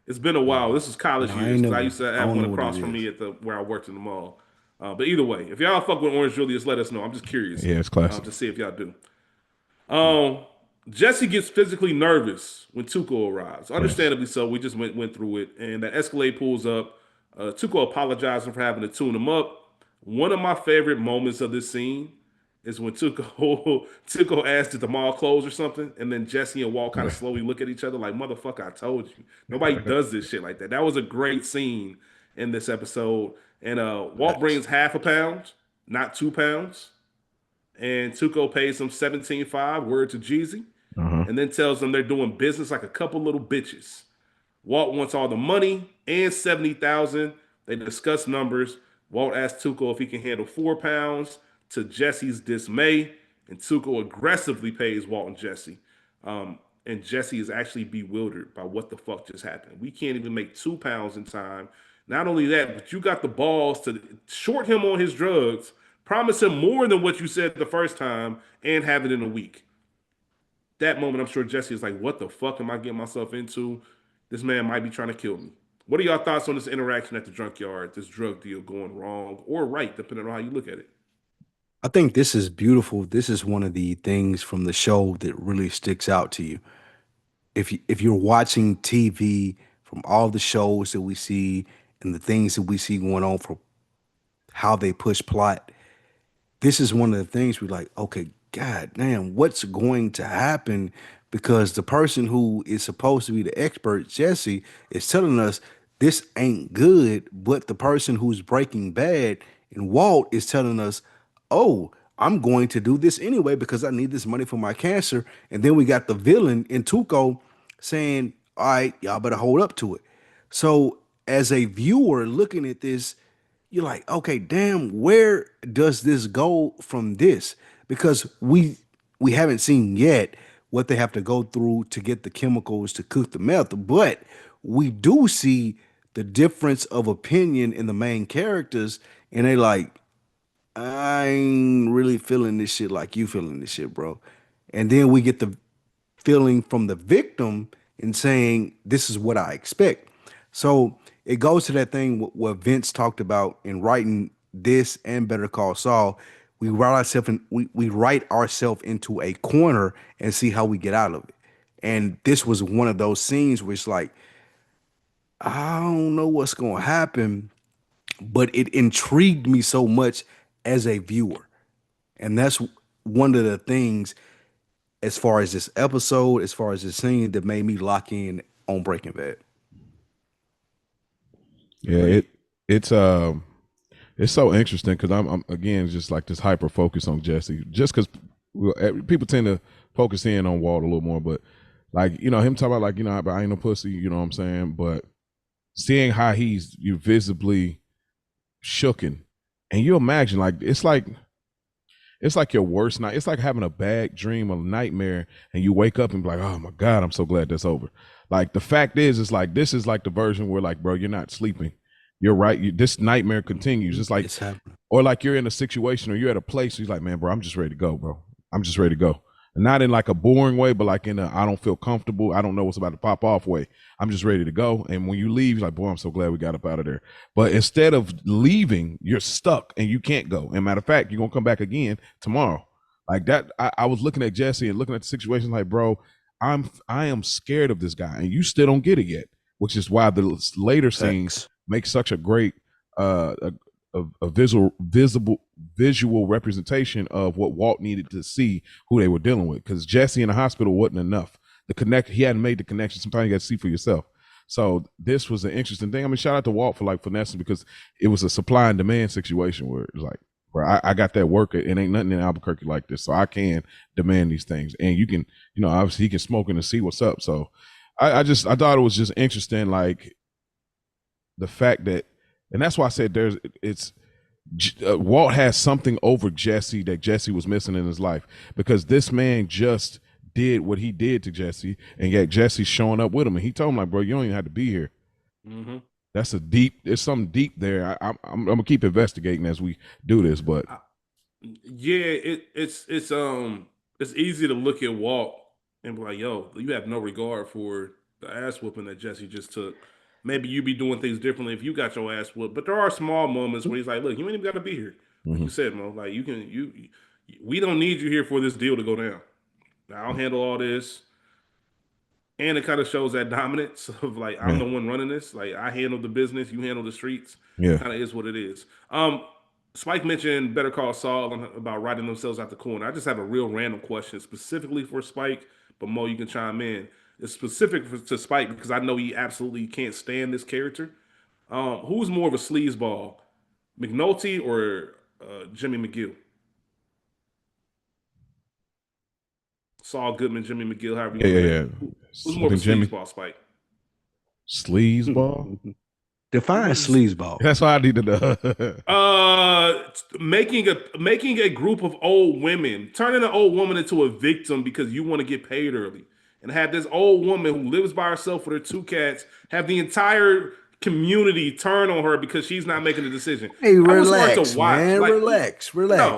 It's been a while. This is college years. I used to have one across from me where I worked in the mall. But either way, if y'all fuck with Orange Julius, let us know. I'm just curious. Yeah, it's classic. To see if y'all do. Jesse gets physically nervous when Tuco arrives. Understandably so. We just went through it. And that Escalade pulls up. Tuco apologizing for having to tune him up. One of my favorite moments of this scene is when Tuco asked, did the mall close or something? And then Jesse and Walt kind of slowly look at each other like, motherfucker, I told you. Nobody does this shit like that. That was a great scene in this episode. And Walt brings half a pound, not 2 pounds. And Tuco pays him $17.5, word to Jeezy. And then tells them they're doing business like a couple little bitches. Walt wants all the money and $70,000. They discuss numbers. Walt asks Tuco if he can handle 4 pounds. To Jesse's dismay, and Tuco aggressively pays Walt and Jesse. And Jesse is actually bewildered by what the fuck just happened. We can't even make 2 pounds in time. Not only that, but you got the balls to short him on his drugs, promise him more than what you said the first time, and have it in a week. That moment, I'm sure Jesse is like, what the fuck am I getting myself into? This man might be trying to kill me. What are y'all thoughts on this interaction at the junkyard, this drug deal going wrong or right, depending on how you look at it? I think this is beautiful. This is one of the things from the show that really sticks out to you. If you're watching TV, from all the shows that we see and the things that we see going on, for how they push plot, this is one of the things we're like, okay, god damn, what's going to happen? Because the person who is supposed to be the expert, Jesse, is telling us this ain't good, but the person who's Breaking Bad and Walt is telling us, oh, I'm going to do this anyway because I need this money for my cancer. And then we got the villain in Tuco saying, all right, y'all better hold up to it. So as a viewer looking at this, you're like, okay, damn, where does this go from this? Because we haven't seen yet what they have to go through to get the chemicals to cook the meth, but we do see the difference of opinion in the main characters, and they like, I ain't really feeling this shit like you feeling this shit, bro. And then we get the feeling from the victim and saying, this is what I expect. So it goes to that thing what Vince talked about in writing this and Better Call Saul. We write ourselves into a corner and see how we get out of it. And this was one of those scenes where it's like, I don't know what's gonna happen, but it intrigued me so much as a viewer. And that's one of the things, as far as this episode, as far as this scene, that made me lock in on Breaking Bad. Yeah, it's so interesting because I'm again just like this hyper focus on Jesse, just because people tend to focus in on Walt a little more, but like him talking about like I ain't no pussy, you know what I'm saying? But seeing how he's you visibly shooken, and you imagine like it's like your worst night. It's like having a bad dream, a nightmare, and you wake up and be like, oh my God, I'm so glad that's over. Like the fact is, it's like this is like the version where like, bro, you're not sleeping. You're right. This nightmare continues. It's like, It's happening. or like you're in a situation or you're at a place. He's like, man, bro, I'm just ready to go, bro. I'm just ready to go. And not in like a boring way, but like in a I don't feel comfortable. I don't know what's about to pop off way. I'm just ready to go. And when you leave, you're like, boy, I'm so glad we got up out of there. But instead of leaving, you're stuck and you can't go. And matter of fact, you're gonna come back again tomorrow. Like that. I was looking at Jesse and looking at the situation like, bro, I am scared of this guy, and you still don't get it yet. Which is why the later scenes Facts. make such a great a visual representation of what Walt needed to see who they were dealing with. Because Jesse in the hospital wasn't enough. He hadn't made the connection. Sometimes you got to see for yourself. So this was an interesting thing. I mean, shout out to Walt for like finessing, because it was a supply and demand situation where it was like, where I got that work. It ain't nothing in Albuquerque like this, so I can demand these things. And you can, obviously he can smoke in and see what's up. So I thought it was just interesting, like the fact that, and that's why I said Walt has something over Jesse that Jesse was missing in his life, because this man just did what he did to Jesse, and yet Jesse's showing up with him, and he told him like, bro, you don't even have to be here. Mm-hmm. There's something deep there. I'm gonna keep investigating as we do this, but yeah, it's easy to look at Walt and be like, yo, you have no regard for the ass whooping that Jesse just took. Maybe you be doing things differently if you got your ass whooped. But there are small moments where he's like, look, you ain't even got to be here. Like you said, Mo, like we don't need you here for this deal to go down. I'll handle all this. And it kind of shows that dominance of like, I'm the one running this. Like I handle the business, you handle the streets. Yeah. Kind of is what it is. Spike mentioned Better Call Saul about writing themselves out the corner. I just have a real random question specifically for Spike, but Mo, you can chime in. It's specific to Spike because I know he absolutely can't stand this character. Who's more of a sleazeball, McNulty or Jimmy McGill? Saul Goodman, Jimmy McGill, however you yeah. Who's more of a sleazeball, Spike? Sleazeball? Define sleazeball. That's why I need to know. Making a group of old women, turning an old woman into a victim because you want to get paid early, and have this old woman who lives by herself with her 2 cats have the entire community turn on her because she's not making a decision. Hey, That was hard relax, to watch. man. Like, relax.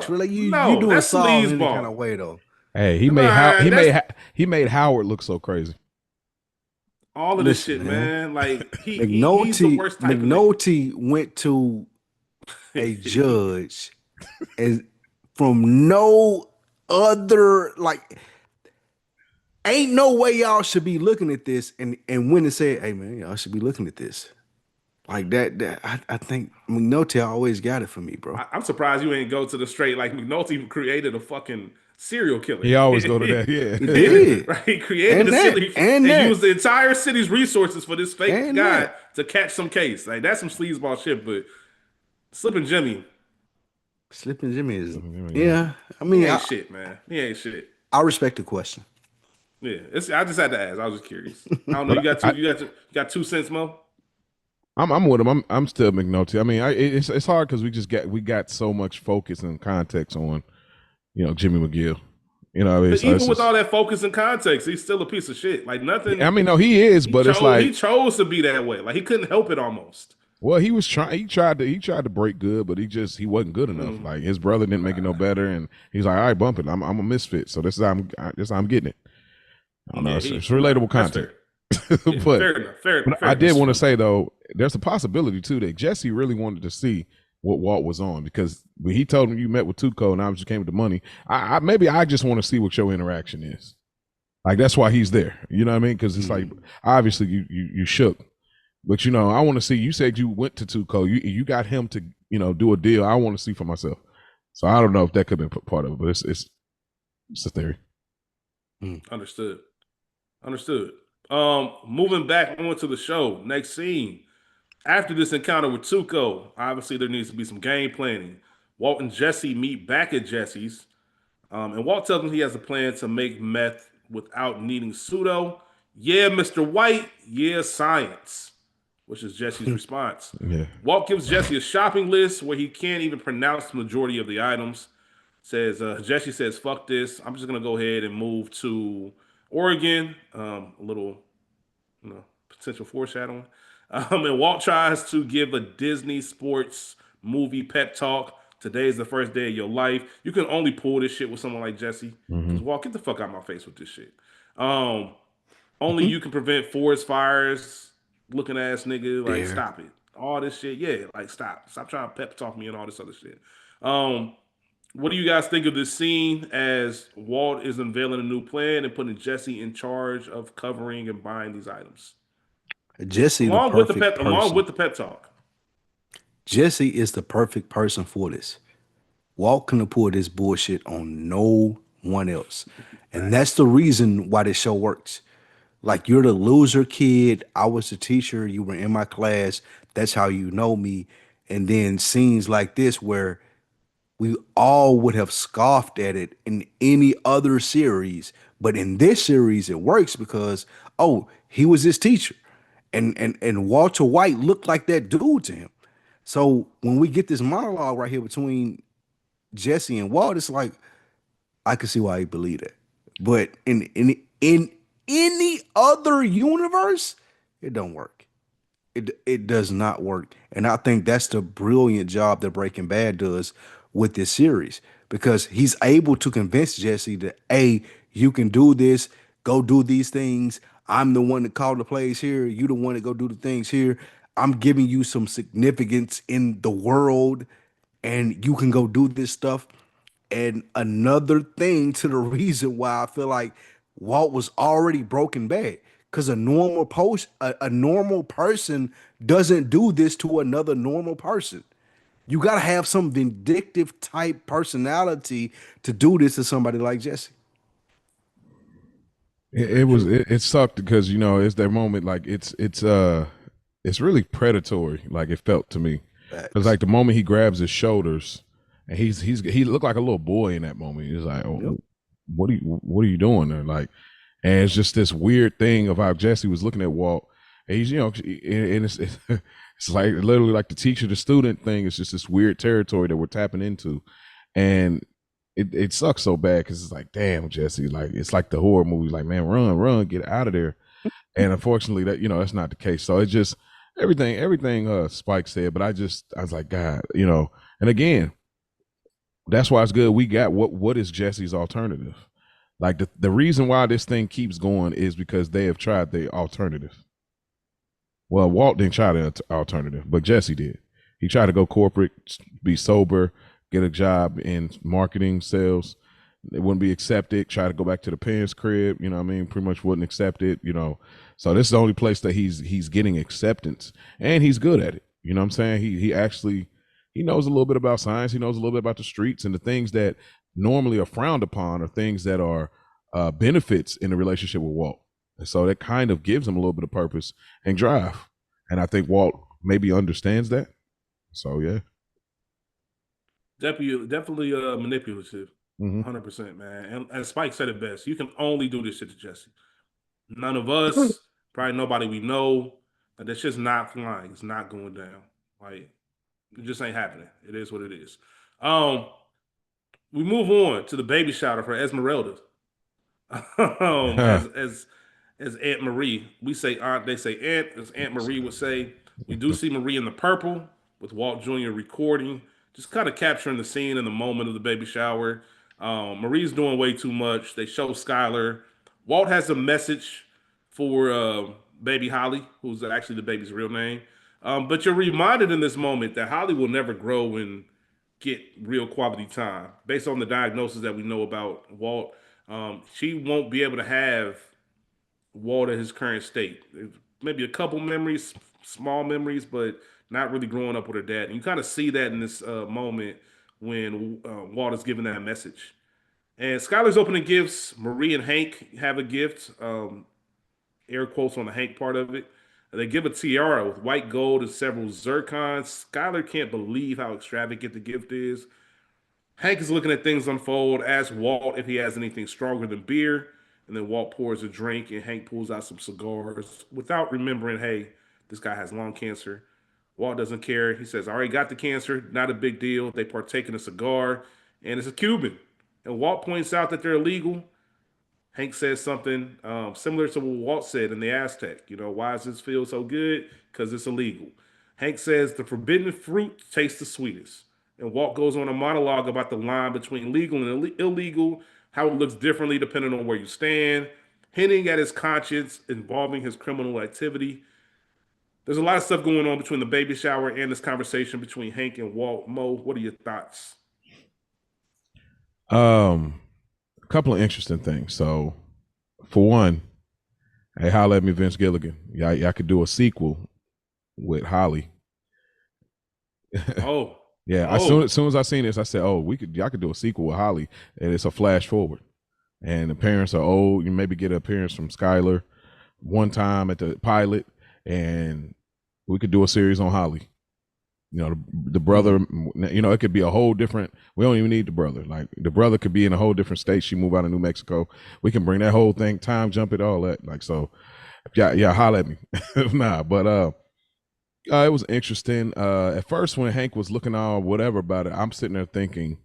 no, You no, doing that's Saul in any sleazeball. kind of way though. Hey, he made Howard look so crazy. All of this Listen, shit, man. man. Like he's the worst type of nigga. McNulty went to a judge and from no other like ain't no way y'all should be looking at this and went and said, hey man, y'all should be looking at this. Like that I think McNulty always got it for me, bro. I'm surprised you ain't go to the straight. Like McNulty created a fucking serial killer. He always go to that, yeah. He did. Right, he created And the that, city and that. used the entire city's resources for this fake And guy that. to catch some case. Like that's some sleazeball shit. But Slippin' Jimmy, Slipping Jimmy is Jimmy, yeah. I mean, he ain't shit, man. He ain't shit. I respect the question. Yeah, I just had to ask. I was just curious. I don't know. You got 2 cents, Mo. I'm with him. I'm still McNulty. I mean, it's hard because we got so much focus and context on, Jimmy McGill. But even with all that focus and context, he's still a piece of shit. Like nothing. I mean, no, he is, but it's like he chose to be that way. Like he couldn't help it almost. Well, he was trying. He tried to break good, but he wasn't good enough. Like his brother didn't make it no better, and he's like, all right, bump it. I'm a misfit, so this is how I'm getting it. I don't know. It's relatable content. Yeah, but fair enough. I did want to say though, there's a possibility too that Jesse really wanted to see what Walt was on because when he told him you met with Tuco and I just came with the money. Maybe I just want to see what your interaction is. Like that's why he's there. You know what I mean? Because it's like obviously you shook, but I want to see. You said you went to Tuco. You got him to do a deal. I want to see for myself. So I don't know if that could have been part of it, but it's a theory. Understood. Moving back on to the show. Next scene. After this encounter with Tuco, obviously there needs to be some game planning. Walt and Jesse meet back at Jesse's. And Walt tells him he has a plan to make meth without needing pseudo. Yeah, Mr. White. Yeah, science. Which is Jesse's response. Yeah. Walt gives Jesse a shopping list where he can't even pronounce the majority of the items. Jesse says, fuck this. I'm just going to go ahead and move to Oregon. A little, potential foreshadowing. And Walt tries to give a Disney sports movie pep talk. Today's the first day of your life. You can only pull this shit with someone like Jesse. Because Walt, get the fuck out of my face with this shit. Only you can prevent forest fires. Looking ass nigga. Like, stop it. All this shit. Yeah, like, stop. Stop trying to pep talk me and all this other shit. What do you guys think of this scene as Walt is unveiling a new plan and putting Jesse in charge of covering and buying these items? Jesse, along with the pep talk. Jesse is the perfect person for this. Walt couldn't pull this bullshit on no one else. And that's the reason why this show works. Like, you're the loser kid. I was the teacher. You were in my class. That's how you know me. And then scenes like this where we all would have scoffed at it in any other series. But in this series, it works because, he was his teacher. And Walter White looked like that dude to him. So when we get this monologue right here between Jesse and Walt, it's like, I can see why he believed it. But in any other universe, it don't work. It does not work. And I think that's the brilliant job that Breaking Bad does with this series, because he's able to convince Jesse that, hey, you can do this, go do these things. I'm the one that called the plays here. You the one that go do the things here. I'm giving you some significance in the world and you can go do this stuff. And another thing to the reason why I feel like Walt was already Broken Bad, because a normal person doesn't do this to another normal person. You got to have some vindictive type personality to do this to somebody like Jesse. It sucked because it's that moment, like it's really predatory, like it felt to me. Because like the moment he grabs his shoulders and he looked like a little boy in that moment. He's like, what are you doing there? Like, and it's just this weird thing of how Jesse was looking at Walt, And he's, and it's like literally like the teacher to student thing. It's just this weird territory that we're tapping into, and it sucks so bad because it's like, damn, Jesse, like it's like the horror movies, like, man, run, get out of there. And unfortunately, that's not the case. So it's just everything Spike said, but I was like, God, and again, that's why it's good. We got what is Jesse's alternative? Like the reason why this thing keeps going is because they have tried the alternative. Well, Walt didn't try the alternative, but Jesse did. He tried to go corporate, be sober, get a job in marketing, sales. It wouldn't be accepted. Try to go back to the parents' crib. You know what I mean? Pretty much wouldn't accept it. So this is the only place that he's getting acceptance, and he's good at it. You know what I'm saying? He actually he knows a little bit about science. He knows a little bit about the streets, and the things that normally are frowned upon are things that are benefits in the relationship with Walt. And so that kind of gives him a little bit of purpose and drive. And I think Walt maybe understands that. So yeah, Definitely manipulative. mm-hmm. 100%, man. And Spike said it best. You can only do this shit to Jesse. None of us, probably nobody we know, that's just not flying. It's not going down. Like, it just ain't happening. It is what it is. We move on to the baby shower for Esmeralda. As Aunt Marie, we say aunt, they say aunt, as Aunt Marie would say. We do see Marie in the purple with Walt Jr. recording, just kind of capturing the scene in the moment of the baby shower. Marie's doing way too much. They show Skylar. Walt has a message for baby Holly, who's actually the baby's real name. But you're reminded in this moment that Holly will never grow and get real quality time. Based on the diagnosis that we know about Walt, she won't be able to have Walt at his current state. Maybe a couple memories, small memories, but not really growing up with her dad. And you kind of see that in this moment when Walt is giving that message. And Skylar's opening gifts. Marie and Hank have a gift. Air quotes on the Hank part of it. They give a tiara with white gold and several zircons. Skylar can't believe how extravagant the gift is. Hank is looking at things unfold, asks Walt if he has anything stronger than beer, and then Walt pours a drink and Hank pulls out some cigars without remembering, hey, this guy has lung cancer. Walt doesn't care. He says, I already got the cancer, not a big deal. They partake in a cigar, and it's a Cuban. And Walt points out that they're illegal. Hank says something similar to what Walt said in the Aztec. Why does this feel so good? Because it's illegal. Hank says the forbidden fruit tastes the sweetest. And Walt goes on a monologue about the line between legal and illegal, how it looks differently depending on where you stand, hinting at his conscience involving his criminal activity. There's a lot of stuff going on between the baby shower and this conversation between Hank and Walt. Mo, what are your thoughts? A couple of interesting things. So, for one, hey, holla at me, Vince Gilligan. Y'all could do a sequel with Holly. Oh. Yeah, as soon as I seen this, I said, "Oh, y'all could do a sequel with Holly, and it's a flash forward, and the parents are old. You maybe get an appearance from Skylar one time at the pilot, and we could do a series on Holly. The brother, it could be a whole different. We don't even need the brother. Like the brother could be in a whole different state. She moved out of New Mexico. We can bring that whole thing, time jump it, all that. Like so, yeah, holla at me. Nah, but it was interesting. At first, when Hank was looking all whatever about it, I'm sitting there thinking,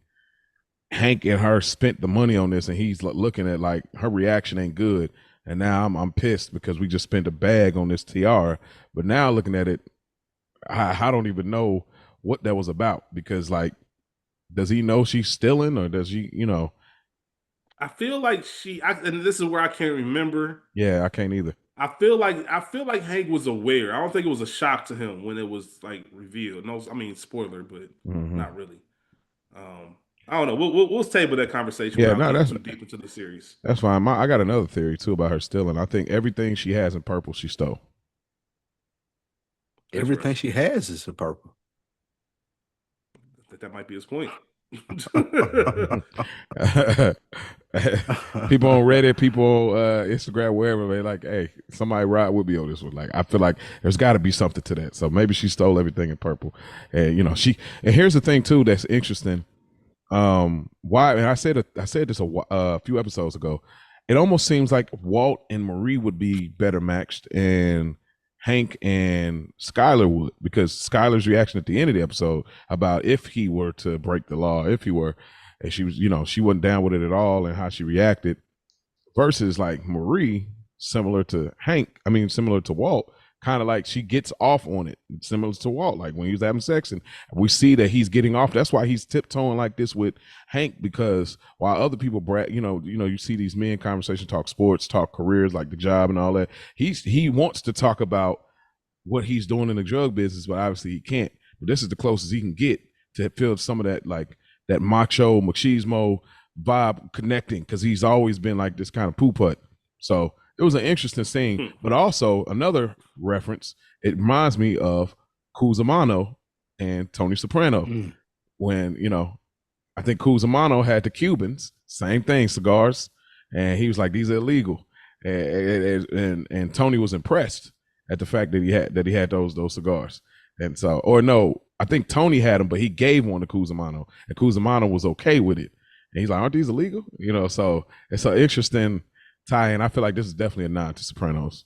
Hank and her spent the money on this, and he's looking at like her reaction ain't good, and now I'm pissed because we just spent a bag on this tiara. But now looking at it, I don't even know what that was about because like, does he know she's stealing or does he? I feel like and this is where I can't remember. Yeah, I can't either. I feel like Hank was aware. I don't think it was a shock to him when it was like revealed. No, I mean spoiler, but not really. I don't know. We'll table that conversation. Yeah, no, that's too deep into the series. That's fine. I got another theory too about her stealing. I think everything she has in purple, she stole. Everything she has is in purple. That might be his point. People on Reddit, people Instagram, wherever, they like, hey, somebody ride with me on this one. Like, I feel like there's got to be something to that. So maybe she stole everything in purple, and And here's the thing too that's interesting. Why? And I said this a few episodes ago. It almost seems like Walt and Marie would be better matched, and Hank and Skylar would, because Skylar's reaction at the end of the episode about if he were to break the law, if he were, and she was, she wasn't down with it at all, and how she reacted, versus like Marie, similar to similar to Walt, kind of like she gets off on it, similar to Walt, like when he was having sex, and we see that he's getting off. That's why he's tiptoeing like this with Hank, because while other people you see these men conversation, talk sports, talk careers, like the job and all that, he wants to talk about what he's doing in the drug business, but obviously he can't. But this is the closest he can get to feel some of that, like that macho machismo vibe connecting, because he's always been like this kind of poo putt. So it was an interesting scene, but also another reference. It reminds me of Cusimano and Tony Soprano when I think Cusimano had the Cubans, same thing, cigars, and he was like, "These are illegal," and Tony was impressed at the fact that he had those cigars, and so, or no, I think Tony had them, but he gave one to Cusimano, and Cusimano was okay with it. And he's like, "Aren't these illegal?" So it's an interesting tie-in. I feel like this is definitely a nod to Sopranos.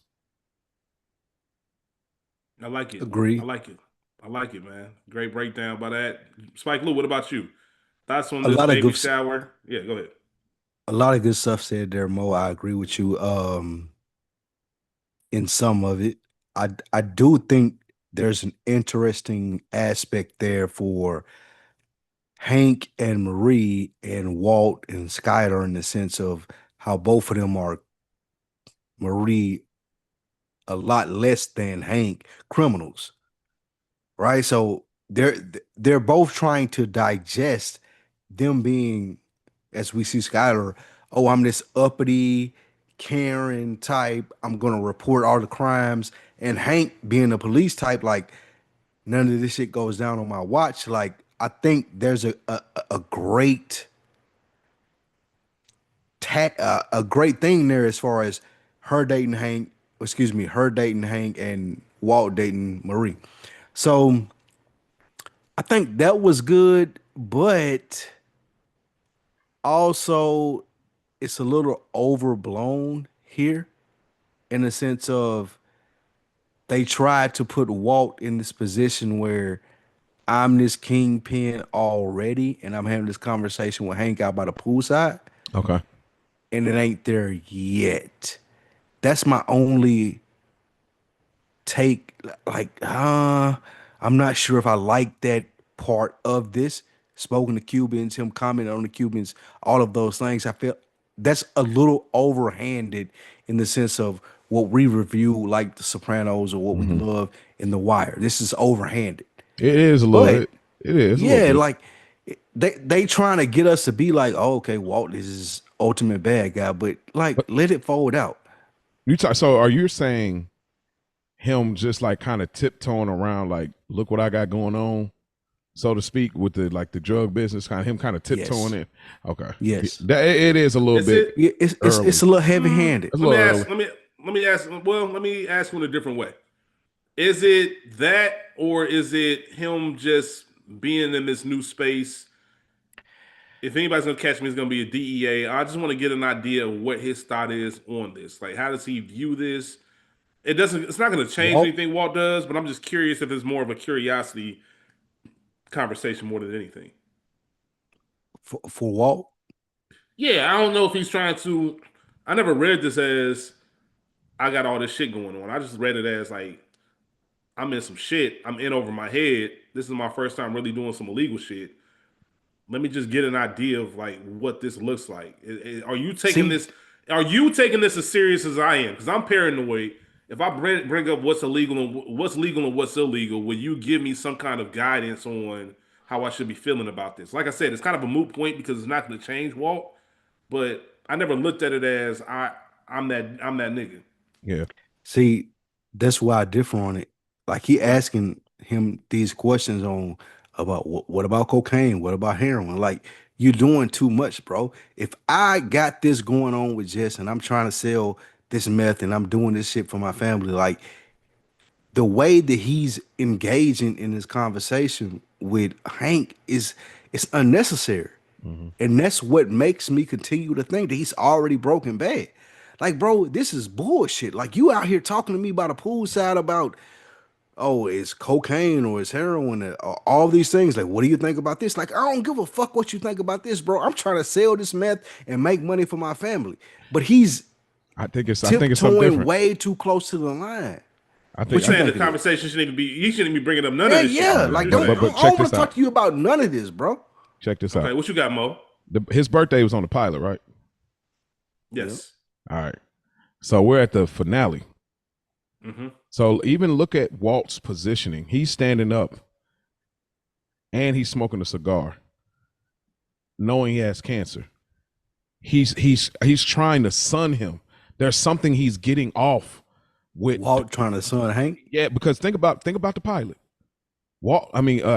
I like it. Agree. I like it, man. Great breakdown by that. Spike Lou, what about you? Thoughts on this baby shower? Yeah, go ahead. A lot of good stuff said there, Mo. I agree with you in some of it. I do think there's an interesting aspect there for Hank and Marie and Walt and Skyler, in the sense of how both of them are, Marie a lot less than Hank, criminals, right? So they're both trying to digest them being, as we see Skyler, oh, I'm this uppity Karen type, I'm gonna report all the crimes, and Hank being a police type, like, none of this shit goes down on my watch. Like, I think there's a great a great thing there as far as her dating Hank and Walt dating Marie. So I think that was good, but also it's a little overblown here, in the sense of they tried to put Walt in this position where I'm this kingpin already, and I'm having this conversation with Hank out by the poolside, Okay. and it ain't there yet. That's my only take. Like, I'm not sure if I like that part of this. Spoken to Cubans, him commenting on the Cubans, all of those things. I feel that's a little overhanded, in the sense of what we review, like The Sopranos, or what we love in The Wire. This is overhanded. It is a little But bit. It is. yeah, like they trying to get us to be like, oh, okay, Walt is his ultimate bad guy, but like, let it fold out. So are you saying him just like kind of tiptoeing around, like, look what I got going on, so to speak, with the drug business, him kind of tiptoeing in? Okay. Yes. It is a little bit. Yeah, it's a little heavy handed. Let me ask you in a different way. Is it that, or is it him just being in this new space? If anybody's gonna catch me, it's gonna be a DEA. I just want to get an idea of what his thought is on this. Like, how does he view this? It's not gonna change anything Walt does, but I'm just curious if it's more of a curiosity conversation more than anything. For Walt? Yeah, I don't know if he's trying to. I never read this as I got all this shit going on. I just read it as like, I'm in some shit. I'm in over my head. This is my first time really doing some illegal shit. Let me just get an idea of like what this looks like. Are you taking this? Are you taking this as serious as I am? Because I'm paranoid. If I bring up what's illegal and what's legal and what's illegal, will you give me some kind of guidance on how I should be feeling about this? Like I said, it's kind of a moot point because it's not going to change Walt. But I never looked at it as I'm that nigga. Yeah. See, that's why I differ on it. Like, he asking him these questions on about what about cocaine? What about heroin? Like, you're doing too much, bro. If I got this going on with Jess and I'm trying to sell this meth and I'm doing this shit for my family, like, the way that he's engaging in this conversation with Hank it's unnecessary. And that's what makes me continue to think that he's already broken bad. Like, bro, this is bullshit. Like, you out here talking to me about a poolside about, oh, it's cocaine or it's heroin or all these things. Like, what do you think about this? Like, I don't give a fuck what you think about this, bro. I'm trying to sell this meth and make money for my family. But he's I think it's something tiptoeing different. way too close to the line. I You're think you saying the think it is? conversation shouldn't even be. You shouldn't be bringing up none Yeah, of this shit. yeah. That's what Like, you're don't, saying. but I check don't want this to talk out. to you about none of this, bro. Check this Okay, out. what you got, Mo? His birthday was on the pilot, right? Yes. All right. So we're at the finale. Mm-hmm. So even look at Walt's positioning. He's standing up and he's smoking a cigar, knowing he has cancer. He's trying to sun him. There's something he's getting off with. Walt trying to son Hank. Yeah, because think about the pilot.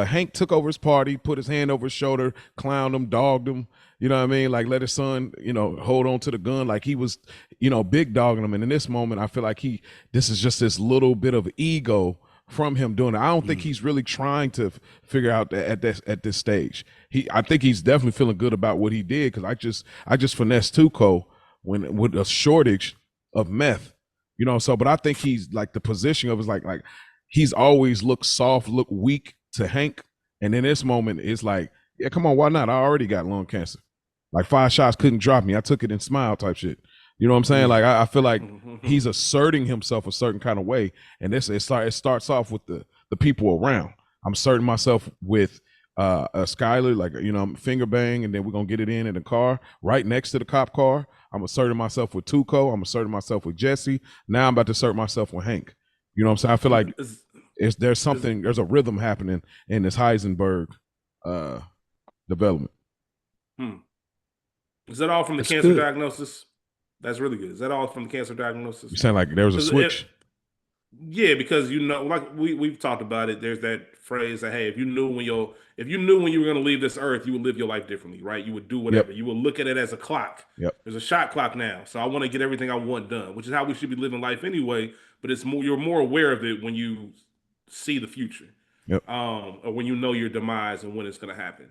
Hank took over his party, put his hand over his shoulder, clowned him, dogged him. You know what I mean? Like let his son, hold on to the gun like he was, big dogging him. And in this moment, I feel like this is just this little bit of ego from him doing it. I don't think he's really trying to figure out that at this stage. I think he's definitely feeling good about what he did because I just finessed Tuco with a shortage of meth. But I think he's like the position of is like he's always looked soft, looked weak to Hank. And in this moment, it's like, yeah, come on, why not? I already got lung cancer. Like 5 shots couldn't drop me. I took it and smile type shit. You know what I'm saying? Like I feel like he's asserting himself a certain kind of way. And it starts off with the people around. I'm asserting myself with Skyler, like, I'm finger bang, and then we're gonna get it in the car right next to the cop car. I'm asserting myself with Tuco. I'm asserting myself with Jesse. Now I'm about to assert myself with Hank. You know what I'm saying? I feel like there's a rhythm happening in this Heisenberg development. Is that all from the That's cancer good. diagnosis? That's really good. Is that all from the cancer diagnosis? You sound like there was a switch. Yeah, because like we've talked about it. There's that phrase that, hey, if you knew when you were going to leave this earth, you would live your life differently, right? You would do whatever. Yep. You would look at it as a clock. Yep. There's a shot clock now, so I want to get everything I want done, which is how we should be living life anyway. But you're more aware of it when you see the future, Yep. or when you know your demise and when it's going to happen.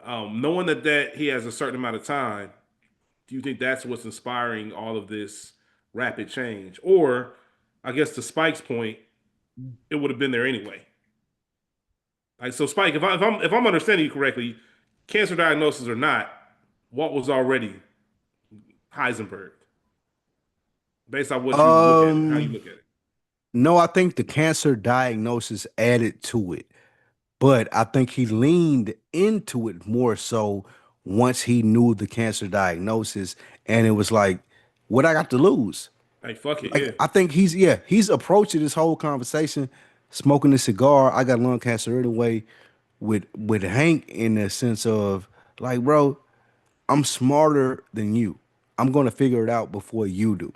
Knowing that he has a certain amount of time, do you think that's what's inspiring all of this rapid change, or I guess to Spike's point, it would have been there anyway. Like, so Spike, if I'm understanding you correctly, cancer diagnosis or not, what was already Heisenberg, based on what you look at, how you look at it. No, I think the cancer diagnosis added to it, but I think he leaned into it more so once he knew the cancer diagnosis, and it was like, what I got to lose? Like, fuck it, Like, yeah. I think he's approaching this whole conversation, smoking a cigar. I got lung cancer anyway, with Hank in the sense of like, bro, I'm smarter than you. I'm gonna figure it out before you do.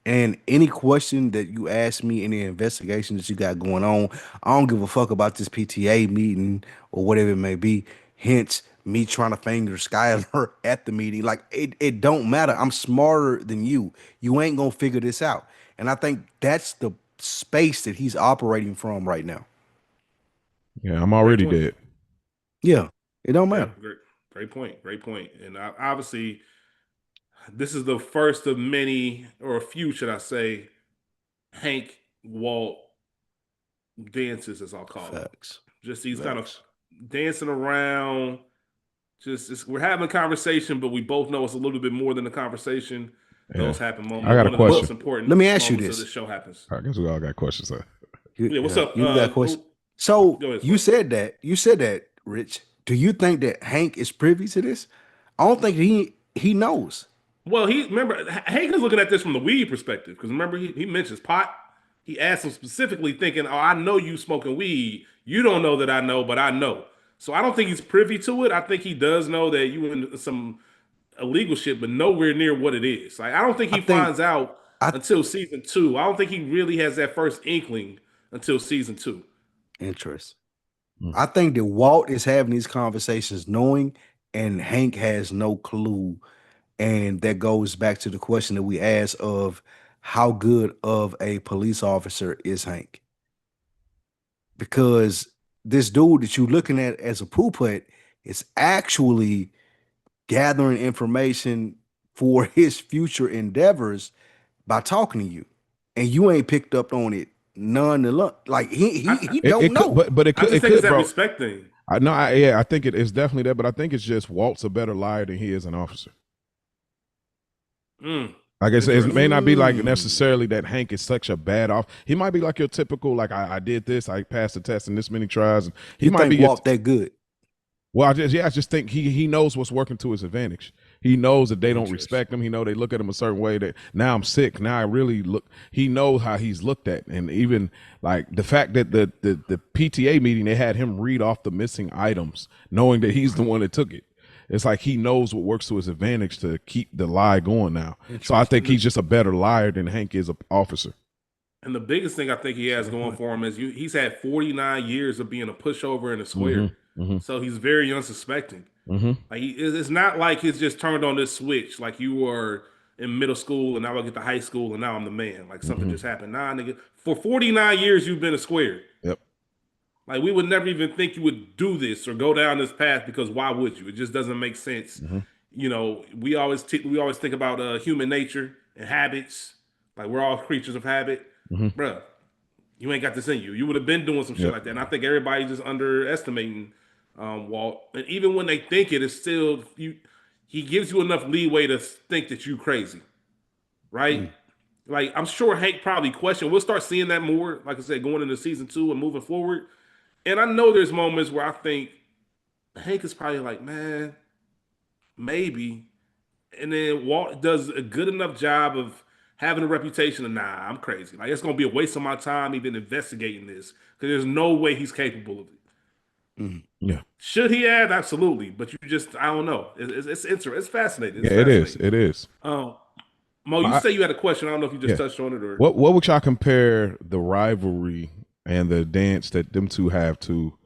And any question that you ask me, any investigation that you got going on, I don't give a fuck about this PTA meeting or whatever it may be. Hence, me trying to finger Skylar at the meeting. Like, it don't matter. I'm smarter than you. You ain't gonna figure this out. And I think that's the space that he's operating from right now. Yeah, I'm already dead. Yeah, it don't Yeah, matter. great point. And obviously, this is the first of many, or a few, should I say, Hank Walt dances, as I'll call it. Facts. Just these kind of Facts. dancing around. We're having a conversation, but we both know it's a little bit more than a conversation. Yeah. Those happen moments. I got a One of the question. most important Let me ask you moments this. of the show happens. I guess we all got questions. Yeah, what's up? You got a question? So go ahead, you Spike. said that, Rich. Do you think that Hank is privy to this? I don't think he knows. Well, remember Hank is looking at this from the weed perspective, because remember he mentions pot. He asked him specifically, thinking, "Oh, I know you smoking weed. You don't know that I know, but I know." So I don't think he's privy to it. I think he does know that you in some illegal shit, but nowhere near what it is. Like, I don't think he finds out until season 2. I don't think he really has that first inkling until season 2. Interest. I think that Walt is having these conversations knowing, and Hank has no clue. And that goes back to the question that we asked of how good of a police officer is Hank? Because this dude that you're looking at as a puppet is actually gathering information for his future endeavors, by talking to you, and you ain't picked up on it none the luck. Like he I don't It could, know. but it I could, just it think it's could, that bro. respect thing. I know, yeah, I think it is definitely that, but I think it's just Walt's a better liar than he is an officer. Mm, Like it may not be like Mm. necessarily that Hank is such a bad off. He might be like your typical, like I did this, I passed the test in this many tries. And he You might think be your, Walt that good? well, I just think he knows what's working to his advantage. He knows that they don't respect him. He know they look at him a certain way. That now I'm sick. Now I really look. He knows how he's looked at, and even like the fact that the PTA meeting they had him read off the missing items, knowing that he's the one that took it. It's like he knows what works to his advantage to keep the lie going now. So I think he's just a better liar than Hank is an officer. And the biggest thing I think he has going for him is he's had 49 years of being a pushover in a square. So he's very unsuspecting. Like it's not like he's just turned on this switch like you were in middle school and now I get to high school and now I'm the man. Like something just happened. Nah, nigga. For 49 years you've been a square. Yep. Like we would never even think you would do this or go down this path because why would you? It just doesn't make sense. You know, we always think about human nature and habits. Like we're all creatures of habit. Bruh, you ain't got this in you. You would have been doing some shit like that. And I think everybody's just underestimating Walt. And even when they think it's still he gives you enough leeway to think that you crazy. Right? Like I'm sure Hank probably questioned. We'll start seeing that more, like I said, going into season 2 and moving forward. And I know there's moments where I think Hank is probably like, man, maybe. And then Walt does a good enough job of having a reputation of, nah, I'm crazy. Like, it's going to be a waste of my time even investigating this because there's no way he's capable of it. Yeah. Should he have? Absolutely. But you just, I don't know. It's interesting. It's fascinating. It's Yeah, it is. fascinating. It is. Mo, you say you had a question. I don't know if you just touched on it or. What would y'all compare the rivalry and the dance that them two have to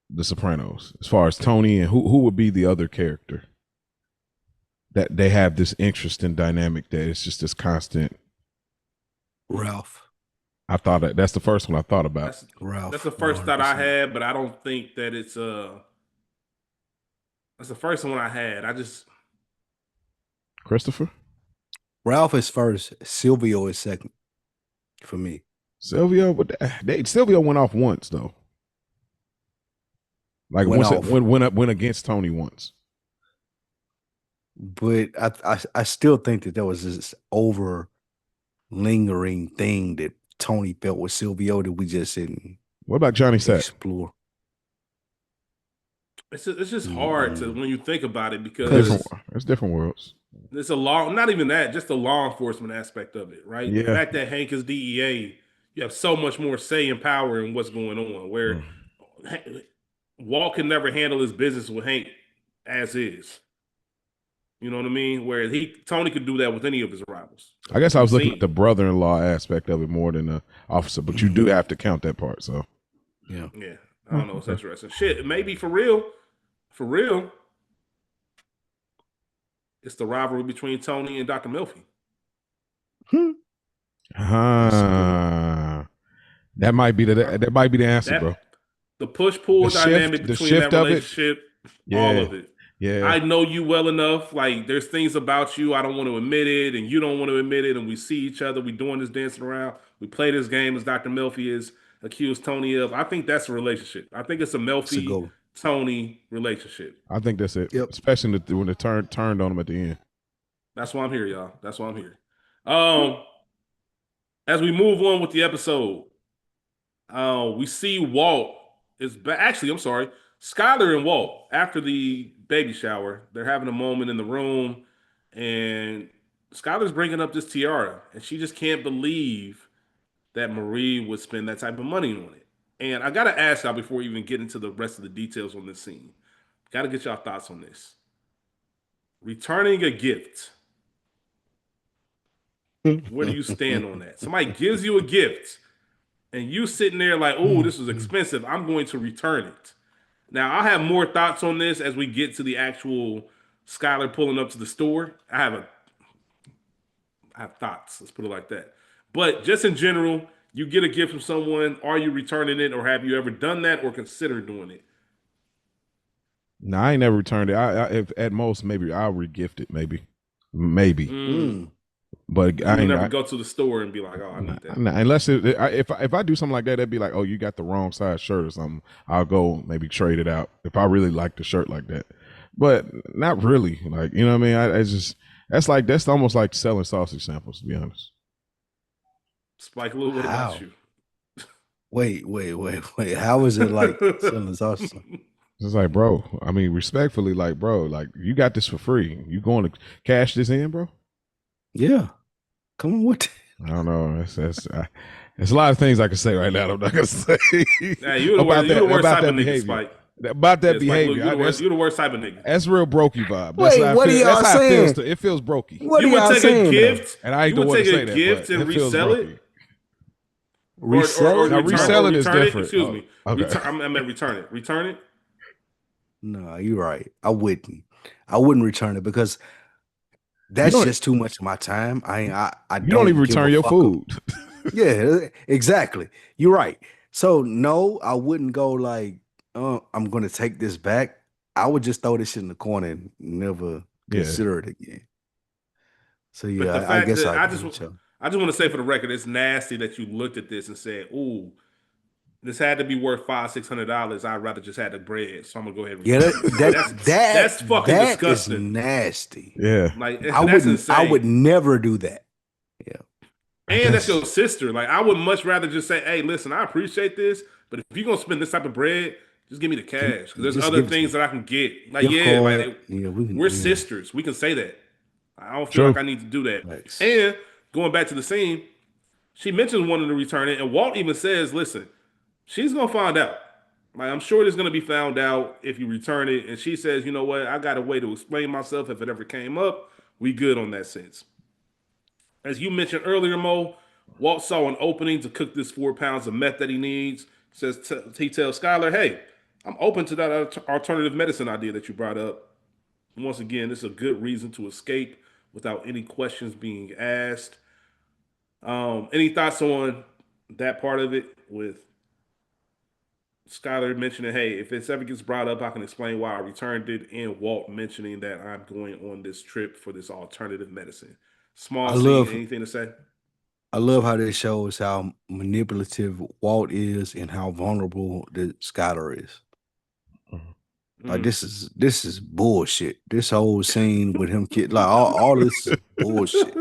The Sopranos, as far as Tony and who would be the other character that they have this interesting dynamic that it's just this constant. Ralph. I thought that's the first one I thought about. Ralph. That's the first thought I 100%. had, but I don't think that it's that's the first one I had. I just Christopher? Ralph is first. Silvio is second for me. Silvio, but Silvio went off once though. Like Went once off. went against Tony once. But I still think that there was this over lingering thing that Tony felt with Silvio that we just didn't What about Johnny Sack? explore. it's just hard to when you think about it because It's different worlds. it's a law, not even that, just the law enforcement aspect of it, right? Yeah. The fact that Hank is DEA, you have so much more say and power in what's going on. Where Walt can never handle his business with Hank as is. You know what I mean? Where Tony could do that with any of his rivals. I guess I was looking See? at the brother-in-law aspect of it more than the officer, but you do have to count that part. So Yeah. Yeah, I don't know. It's interesting. Shit, maybe for real, it's the rivalry between Tony and Dr. Melfi. that might be the answer, bro. The push-pull The shift- dynamic the between shift that of it? relationship, Yeah. all of it. Yeah. I know you well enough. Like, there's things about you I don't want to admit it, and you don't want to admit it, and we see each other. We doing this dancing around. We play this game as Dr. Melfi is accused Tony of. I think that's a relationship. I think it's a Melfi Tony relationship. I think that's it. Yep. Especially when it turned on him at the end. That's why I'm here, y'all. That's why I'm here. As we move on with the episode, we see Walt is back. Actually, I'm sorry. Skyler and Walt, after the baby shower, they're having a moment in the room, and Skyler's bringing up this tiara, and she just can't believe that Marie would spend that type of money on it. And I gotta ask y'all before we even get into the rest of the details on this scene. Gotta get y'all thoughts on this. Returning a gift. Where do you stand on that? Somebody gives you a gift, and you sitting there like, "Oh, this is expensive. I'm going to return it." Now, I'll have more thoughts on this as we get to the actual Skyler pulling up to the store. I have thoughts. Let's put it like that. But just in general, you get a gift from someone. Are you returning it, or have you ever done that, or considered doing it? No, I ain't never returned it. If at most, maybe I'll regift it. Maybe. Mm. But You I would ain't. never go to the store and be like, "Oh, I need that." Unless if I do something like that, they'd be like, oh, you got the wrong size shirt or something. I'll go maybe trade it out if I really like the shirt like that. But not really. Like, you know what I mean? I just that's almost like selling sausage samples, to be honest. Spike Lou, what about How? you? Wait. How is it like selling sausage? It's like, bro, I mean, respectfully, like, bro, like you got this for free. You going to cash this in, bro? Yeah. Come on, what? I don't know. There's a lot of things I can say right now. I'm not gonna say Hey, you the worst type of nigga, Spike. About that Yeah, Spike Lou, behavior. you the worst type of nigga. That's real brokey vibe. Wait, what are y'all That's how it feels. saying? It feels brokey. What are You would y'all take a saying? though? gift, And I ain't you the would one to take say a that, gift but and it feels resell brokey. it. Resell Or it? Now, reselling is return it. different. Excuse me. Oh, okay. I meant return it. Return it. No, you're right. I wouldn't return it because that's don't- just too much of my time. I You don't even give a return your fuck food. Yeah, exactly. You're right. So no, I wouldn't go like, I'm gonna take this back. I would just throw this shit in the corner and never Yeah. consider it again. So But the yeah, I fact guess that I I just agree with you. want to say for the record, it's nasty that you looked at this and said, "Ooh, this had to be worth $500-600. I'd rather just have the bread." So I'm gonna go ahead and Yeah, that's fucking that is disgusting. nasty. Yeah. Like I that's wouldn't. insane. I would never do that. Yeah. And that's your sister. Like I would much rather just say, "Hey, listen, I appreciate this, but if you're gonna spend this type of bread, just give me the cash because there's Just other give it to things me. that I can get." Like Gift yeah, card. like Yeah, we can. we're Yeah. sisters. We can say that. I don't feel True. like I need to do that. Thanks. And going back to the scene, she mentions wanting to return it, and Walt even says, "Listen, she's gonna find out. Like I'm sure it's gonna be found out if you return it." And she says, "You know what? I got a way to explain myself if it ever came up. We good on that sense." As you mentioned earlier, Mo, Walt saw an opening to cook this 4 pounds of meth that he needs. He tells Skylar, "Hey, I'm open to that alternative medicine idea that you brought up." Once again, this is a good reason to escape without any questions being asked. Any thoughts on that part of it with Skylar mentioning, "Hey, if this ever gets brought up, I can explain why I returned it," and Walt mentioning that I'm going on this trip for this alternative medicine. Small I scene, love. anything to say? I love how this shows how manipulative Walt is and how vulnerable the Skylar is. Like this is bullshit. This whole scene with him kid, like all this is bullshit.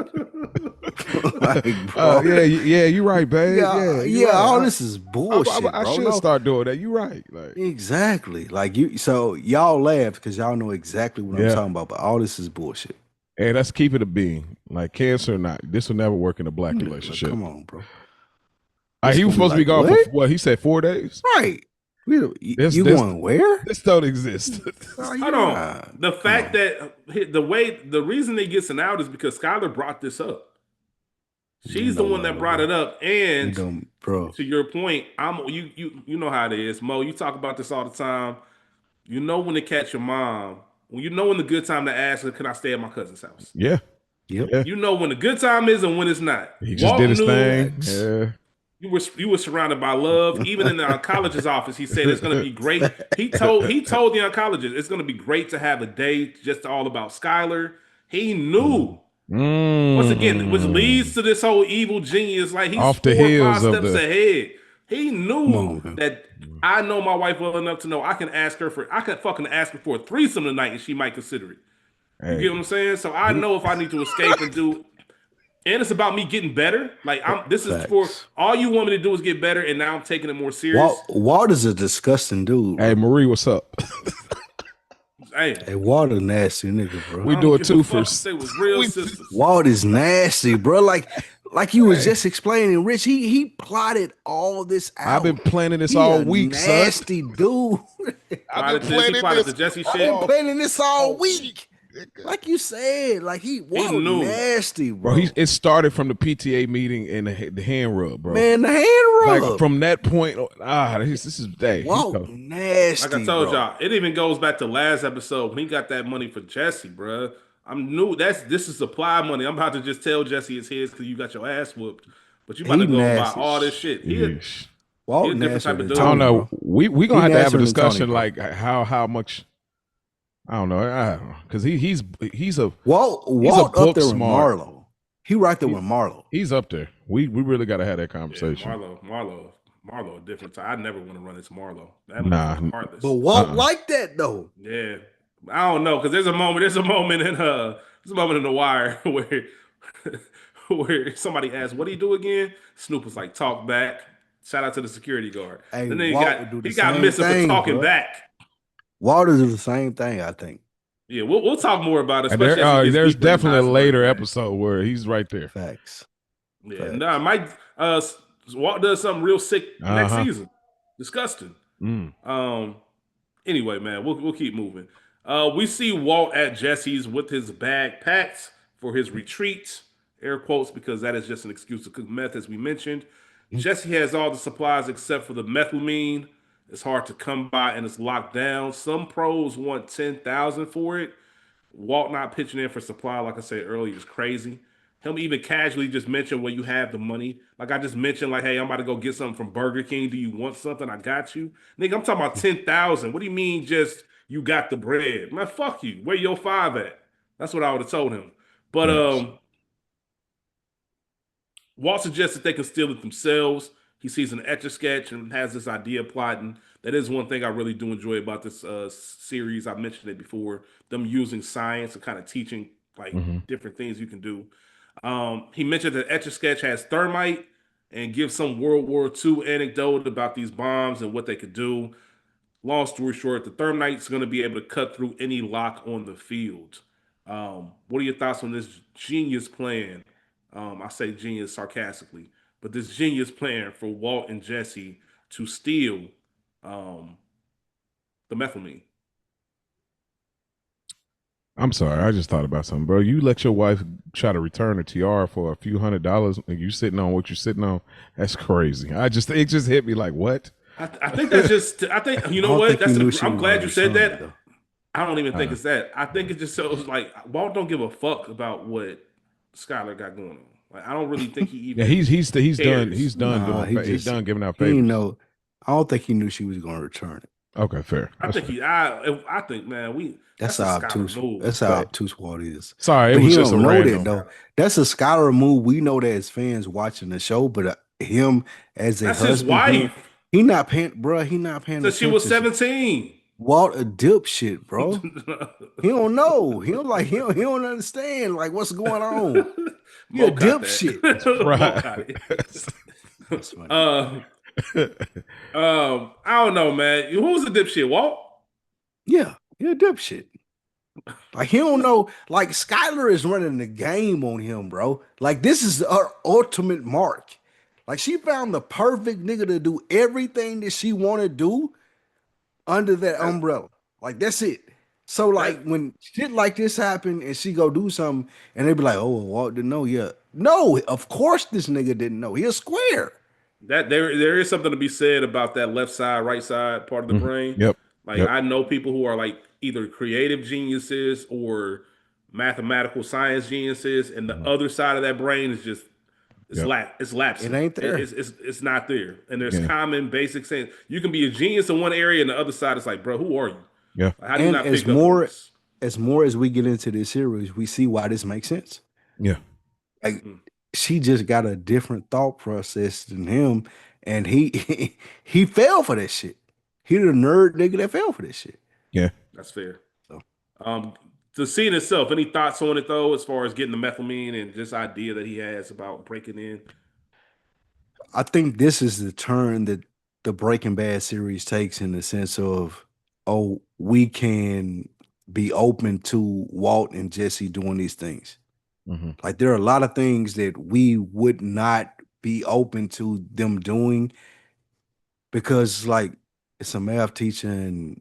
Like, bro, Yeah, you're right, babe. yeah, you're right. all this is bullshit, I bro. should No, start doing that. You're right. Like, exactly. Like you, so y'all laugh because y'all know exactly what I'm Yeah. talking about. But all this is bullshit. hey, let's keep it a being. Like, cancer or not, this will never work in a black Like, relationship. come on, bro. He was It's gonna supposed to be be gone like, for what? He said 4 days. Right. You This- going where? This don't exist. Oh, Hold on. The fact that the reason they gets an out is because Skylar brought this up. She's the one that brought it up, and bro. to your point, you know how it is, Mo. You talk about this all the time. You know when to catch your mom. When you know when the good time to ask her, "Can I stay at my cousin's house?" Yeah. Yep. Yeah. You know when the good time is and when it's not. He just Walt did his knew thing. Yeah. You were surrounded by love. Even in the oncologist's office, he said it's going to be great. He told the oncologist it's going to be great to have a day just all about Skylar. He knew. Once again, which leads to this whole evil genius. Like he's Off the 4 or 5 heels of steps the- ahead. He knew on, that I know my wife well enough to know I can fucking ask her for a threesome tonight and she might consider it. You Hey. get what I'm saying? So I know if I need to escape and do. And it's about me getting better. Like this is for all you want me to do is get better, and now I'm taking it more serious. Walt is a disgusting dude. Hey, Marie, what's up? Hey, Walt a nasty nigga, bro. We I do don't it give too a fuck for- if they was real sisters. Walt is nasty, bro. Like you was just explaining, Rich. He plotted all this out. I've been planning this He all a week, son. nasty dude. Plotted this, he plotted the Jesse I've shit. been planning this all week. Like you said, like Walt knew. nasty, bro. Bro, it started from the PTA meeting and the hand rub, bro. Man, the hand rub. Like from that point, this is day. Walt nasty. Like I told bro. y'all, it even goes back to last episode when he got that money for Jesse, bruh. This is supply money. I'm about to just tell Jesse it's his because you got your ass whooped. But you about to go and buy nasty. all this shit. Walt he a different nasty type of than dude. I don't Tony, know. bro. We gonna have to have a nastier than Tony, discussion bro. like how much. I don't know because he's a Walt he's a up book there with smart. Marlo. He right there with Marlo. He's up there. We really got to have that Yeah, conversation. Marlo, a different time. I never want to run into Marlo. That Nah. motherfucker heartless. But Walt like that though. Yeah, I don't know because there's a moment in The Wire where where somebody asked, "What do you do again?" Snoop was like, "Talk back." Shout out to the security guard. Hey, And then Walt would do the he got same missing for thing, talking bro. back. Walt do the same thing, I think. Yeah, we'll talk more about it. And Especially as he gets there's deeper into definitely a Heisenberg, later man. episode where he's right there. Facts. Yeah, Facts. nah, Mike Walt does something real sick next Uh-huh. season. Disgusting. Mm. Anyway, man, we'll keep moving. We see Walt at Jesse's with his bag packed for his retreat, air quotes, because that is just an excuse to cook meth, as we mentioned. Jesse has all the supplies except for the methylamine. It's hard to come by and it's locked down. Some pros want 10,000 for it. Walt not pitching in for supply, like I said earlier, is crazy. Him even casually just mention where you have the money. Like I just mentioned, like, hey, I'm about to go get something from Burger King. Do you want something? I got you. Nigga, I'm talking about 10,000. What do you mean just you got the bread? Man, fuck you. Where your 5 at? That's what I would have told him. But Thanks. Walt suggests that they can steal it themselves. He sees an Etch-a-Sketch and has this idea plotting. That is one thing I really do enjoy about this series. I've mentioned it before. Them using science and kind of teaching like different things you can do. He mentioned that Etch-a-Sketch has thermite and gives some World War II anecdote about these bombs and what they could do. Long story short, the thermite's going to be able to cut through any lock on the field. What are your thoughts on this genius plan? I say genius sarcastically, but this genius plan for Walt and Jesse to steal the methylamine. I'm sorry. I just thought about something, bro. You let your wife try to return a tiara for a few $100 and you sitting on what you're sitting on. That's crazy. It just hit me like, what? I think that's just. I think you know I don't what. think he That's. knew she I'm was glad gonna you said return that. it, though. I don't even think it's that. I think it just shows like Walt don't give a fuck about what Skylar got going on. Like I don't really think he even. Yeah, he's done. cares. He's done Nah, doing. He's done giving out He didn't favors. know. I don't think he knew she was gonna return it. Okay, fair. I That's think fair. I think man, that's That's a how Skylar obtuse. move. That's how Right. obtuse Walt is. Sorry, it But was he just a don't know random. that though. That's a scholar move. We know that as fans watching the show, but him as a That's his husband, wife. he not paying, bro. He not paying Since she was attention. 17. Walt a dipshit, bro. He don't know. He don't understand like what's going on. He a Mo got dipshit. that. Mo Right. got it. That's funny. I don't know, man. Who was the dipshit? Walt? Yeah, he a dipshit. Like he don't know. Like Skylar is running the game on him, bro. Like this is her ultimate mark. Like she found the perfect nigga to do everything that she want to do under that umbrella. Like that's it. So like when shit like this happen and she go do something and they be like, oh, Walt didn't know yet. No, of course this nigga didn't know. He a square. That there is something to be said about that left side, right side part of the brain. Yep. Like Yep. I know people who are like either creative geniuses or mathematical science geniuses, and the other side of that brain is just it's lapsing. It ain't there. It's not there. And there's Yeah. common basic sense. You can be a genius in one area, and the other side is like, bro, who are you? Yeah. Like, how do you And not as pick up on this? more as we get into this series, we see why this makes sense. Yeah. Like she just got a different thought process than him, and he he fell for that shit. He the nerd nigga that fell for this shit. Yeah. That's fair. So. The scene itself, any thoughts on it though, as far as getting the methylamine and this idea that he has about breaking in? I think this is the turn that the Breaking Bad series takes in the sense of, oh, we can be open to Walt and Jesse doing these things. Like there are a lot of things that we would not be open to them doing because like it's a math teacher and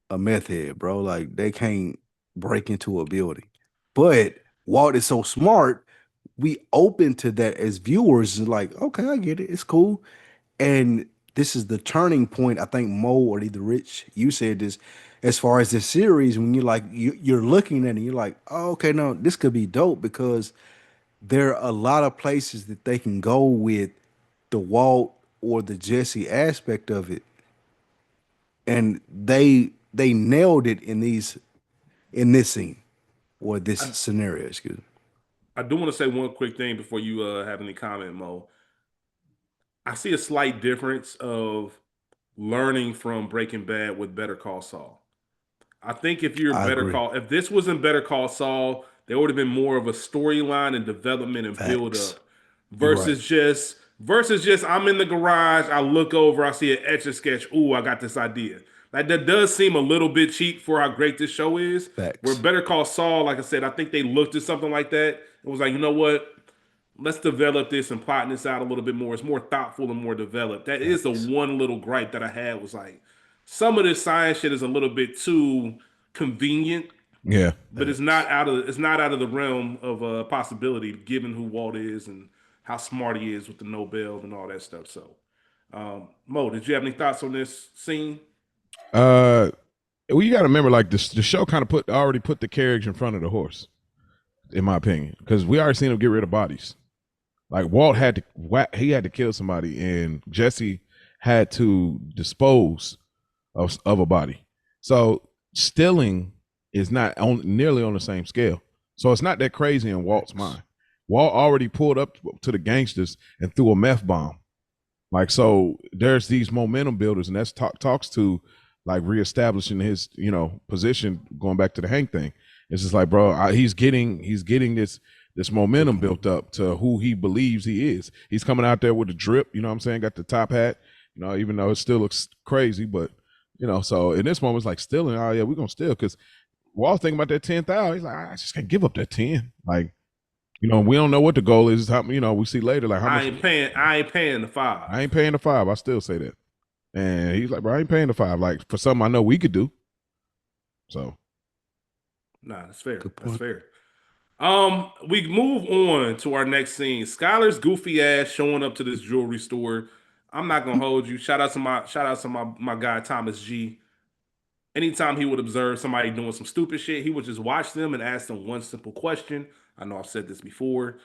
a meth head, bro. Like they can't break into a building. But Walt is so smart, we open to that as viewers. Like, okay, I get it. It's cool. And this is the turning point. I think Mo or either Rich, you said this as far as this series, when you're like, you're looking at it, you're like, oh, okay, no, this could be dope because there are a lot of places that they can go with the Walt or the Jesse aspect of it. And they nailed it in this scene or this scenario, excuse me. I do want to say one quick thing before you have any comment, Mo. I see a slight difference of learning from Breaking Bad with Better Call Saul. I think I agree. If this was in Better Call Saul, there would have been more of a storyline and development and build Facts. up You're right. versus just I'm in the garage, I look over, I see an etch a sketch. Ooh, I got this idea. Like that does seem a little bit cheap for how great this show is. Where Facts. Better Call Saul, like I said, I think they looked at something like that and was like, you know what? Let's develop this and plotting this out a little bit more. It's more thoughtful and more developed. That is the Facts. one little gripe that I had was like some of this science shit is a little bit too convenient, Yeah. but Facts. it's not out of the realm of possibility given who Walt is and how smart he is with the Nobel and all that stuff. So, Mo, did you have any thoughts on this scene? Well, you got to remember, like the show kind of already put the carriage in front of the horse, in my opinion, because we already seen him get rid of bodies. Like Walt had he had to kill somebody, and Jesse had to dispose of a body. So stealing is not nearly on the same scale. So it's not that crazy in Walt's mind. Walt already pulled up to the gangsters and threw a meth bomb. Like, so there's these momentum builders, and that's talks to like reestablishing his, position, going back to the Hank thing. It's just like, bro, he's getting this momentum built up to who he believes he is. He's coming out there with the drip, you know what I'm saying? Got the top hat, even though it still looks crazy, but so in this moment it's like stealing. Oh yeah, we're gonna steal because Walt's thinking about that 10,000. He's like, I just can't give up that 10. Like, we don't know what the goal is. How we see later, like how much I ain't paying the five. I ain't paying the 5. I still say that. And he's like, bro, I ain't paying the 5. Like for something I know we could do. So Nah, that's fair. Good That's point. fair. We move on to our next scene. Skylar's goofy ass showing up to this jewelry store. I'm not gonna hold you. Shout out to my guy Thomas G. Anytime he would observe somebody doing some stupid shit, he would just watch them and ask them one simple question. I know I've said this before.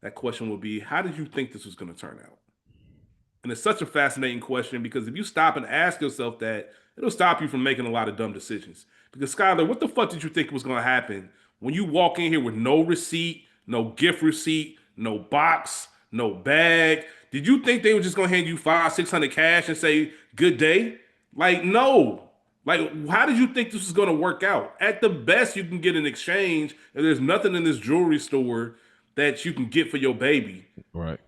That question would be, how did you think this was gonna turn out? And it's such a fascinating question because if you stop and ask yourself that, it'll stop you from making a lot of dumb decisions. Because Skylar, what the fuck did you think was going to happen when you walk in here with no receipt, no gift receipt, no box, no bag? Did you think they were just going to hand you 500-600 cash and say good day? Like, no. Like, how did you think this was going to work out? At the best, you can get an exchange, and there's nothing in this jewelry store that you can get for your baby. right.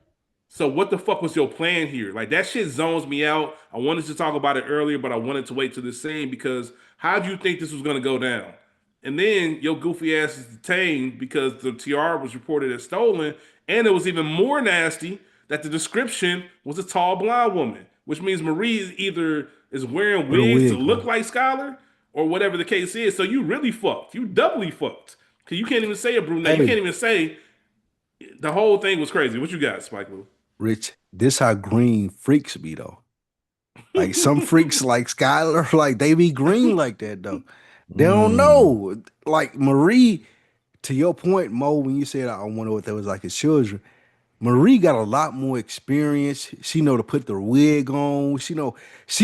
So what the fuck was your plan here? Like that shit zones me out. I wanted to talk about it earlier, but I wanted to wait to this scene because how do you think this was gonna go down? And then your goofy ass is detained because the tiara was reported as stolen, and it was even more nasty that the description was a tall blonde woman, which means Marie either is wearing With a wigs to wig look on. like Skylar or whatever the case is. So you really fucked. You doubly fucked. Cause you can't even say a brunette. You can't Hey, even say the whole thing was crazy. What you got, Spike Lee? Rich, this how green freaks be though. Like some freaks like Skylar, like they be green like that though. They don't Mm, know. Like Marie, to your point, Mo, when you said I wonder what that was like his children. Marie got a lot more experience. She know to put the wig on. She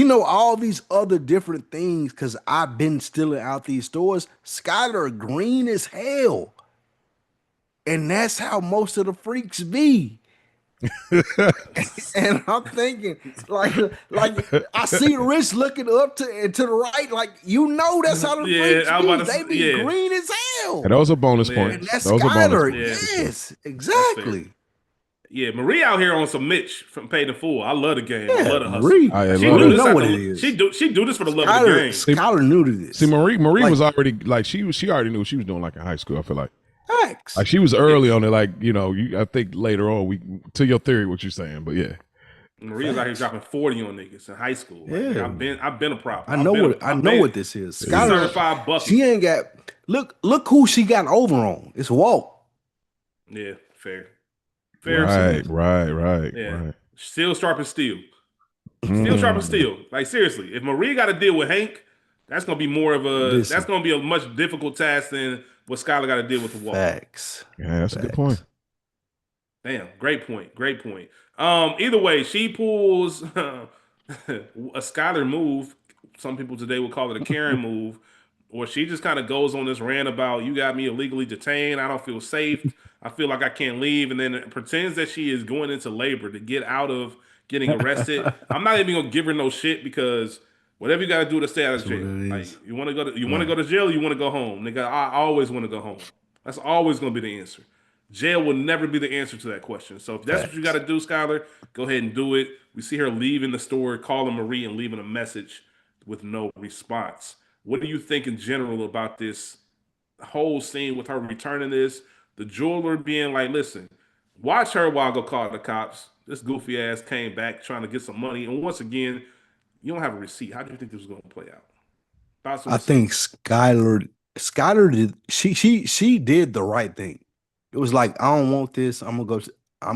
know all these other different things because I've been stealing out these stores. Skylar green as hell. And that's how most of the freaks be. And I'm thinking, like I see Rich looking up to and to the right, like that's how the Yeah, freaks I was be. about to They say, be yeah, green as and hell. those are bonus yeah, And points. that's Those are bonus Skylar. points yeah. for sure. Yes, That's fair. exactly. Yeah, Marie out here on some Mitch from Paid in Full. I love the game. I Yeah, love the hustle. Marie. I Like she love do Marie that. this know at what it the is. she do this for the love of the Skylar, game. Skylar knew to See, this. Marie Like was already like she already knew what she was doing like in high school. I feel like facts. she was Yeah, early on it. Like I think later on we to your theory what you're saying, but yeah, Marie was out here Facts. dropping 40 on niggas in high school. Like nigga, Yeah. I've been a problem. I know what this is. Skylar, certified bucket. she ain't got look who she got over on. It's Walt. Yeah, fair. Fair. right, Absolutely. Yeah. right. Still sharp as steel. Still sharp as Mm. steel. Like seriously, if Marie got to deal with Hank, that's gonna be Listen, a much difficult task than what Skylar got to deal with the Walt. facts. Yeah, that's a good point. Facts. Damn, great point. Great point. Either way, she pulls a Skylar move. Some people today would call it a Karen move, or she just kind of goes on this rant about you got me illegally detained. I don't feel safe. I feel like I can't leave, and then pretends that she is going into labor to get out of getting arrested. I'm not even gonna give her no shit because whatever you gotta do to stay out of That's what jail. it Like is. you want to go to jail, or you want to go home, nigga. I always want to go home. That's always gonna be the answer. Jail will never be the answer to that question. So if that's what you got to do, Skylar, go ahead and do it. We see her leaving the store, calling Marie and leaving a message with no response. What do you think in general about this whole scene with her returning this? The jeweler being like, listen, watch her while I go call the cops. This goofy ass came back trying to get some money. And once again, you don't have a receipt. How do you think this is going to play out? Thoughts on I the scene? think Skylar did she did the right thing. It was like, I don't want this. I'm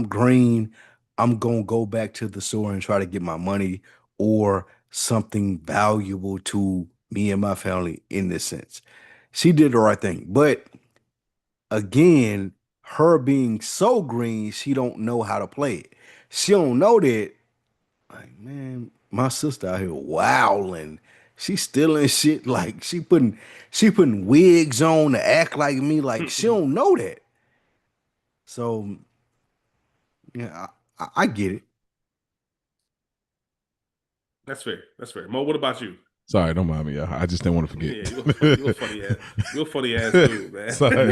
green. I'm gonna go back to the store and try to get my money or something valuable to me and my family in this sense. She did the right thing. But again, her being so green, she don't know how to play it. She don't know that, like, man, my sister out here wilding. She stealing shit, like she putting wigs on to act like me, like she don't know that. So yeah, I get it. That's fair. That's fair. Mo, what about you? Sorry, don't mind me. Y'all. I just didn't want to Yeah, forget. you a funny ass. You a funny ass dude, man. Sorry.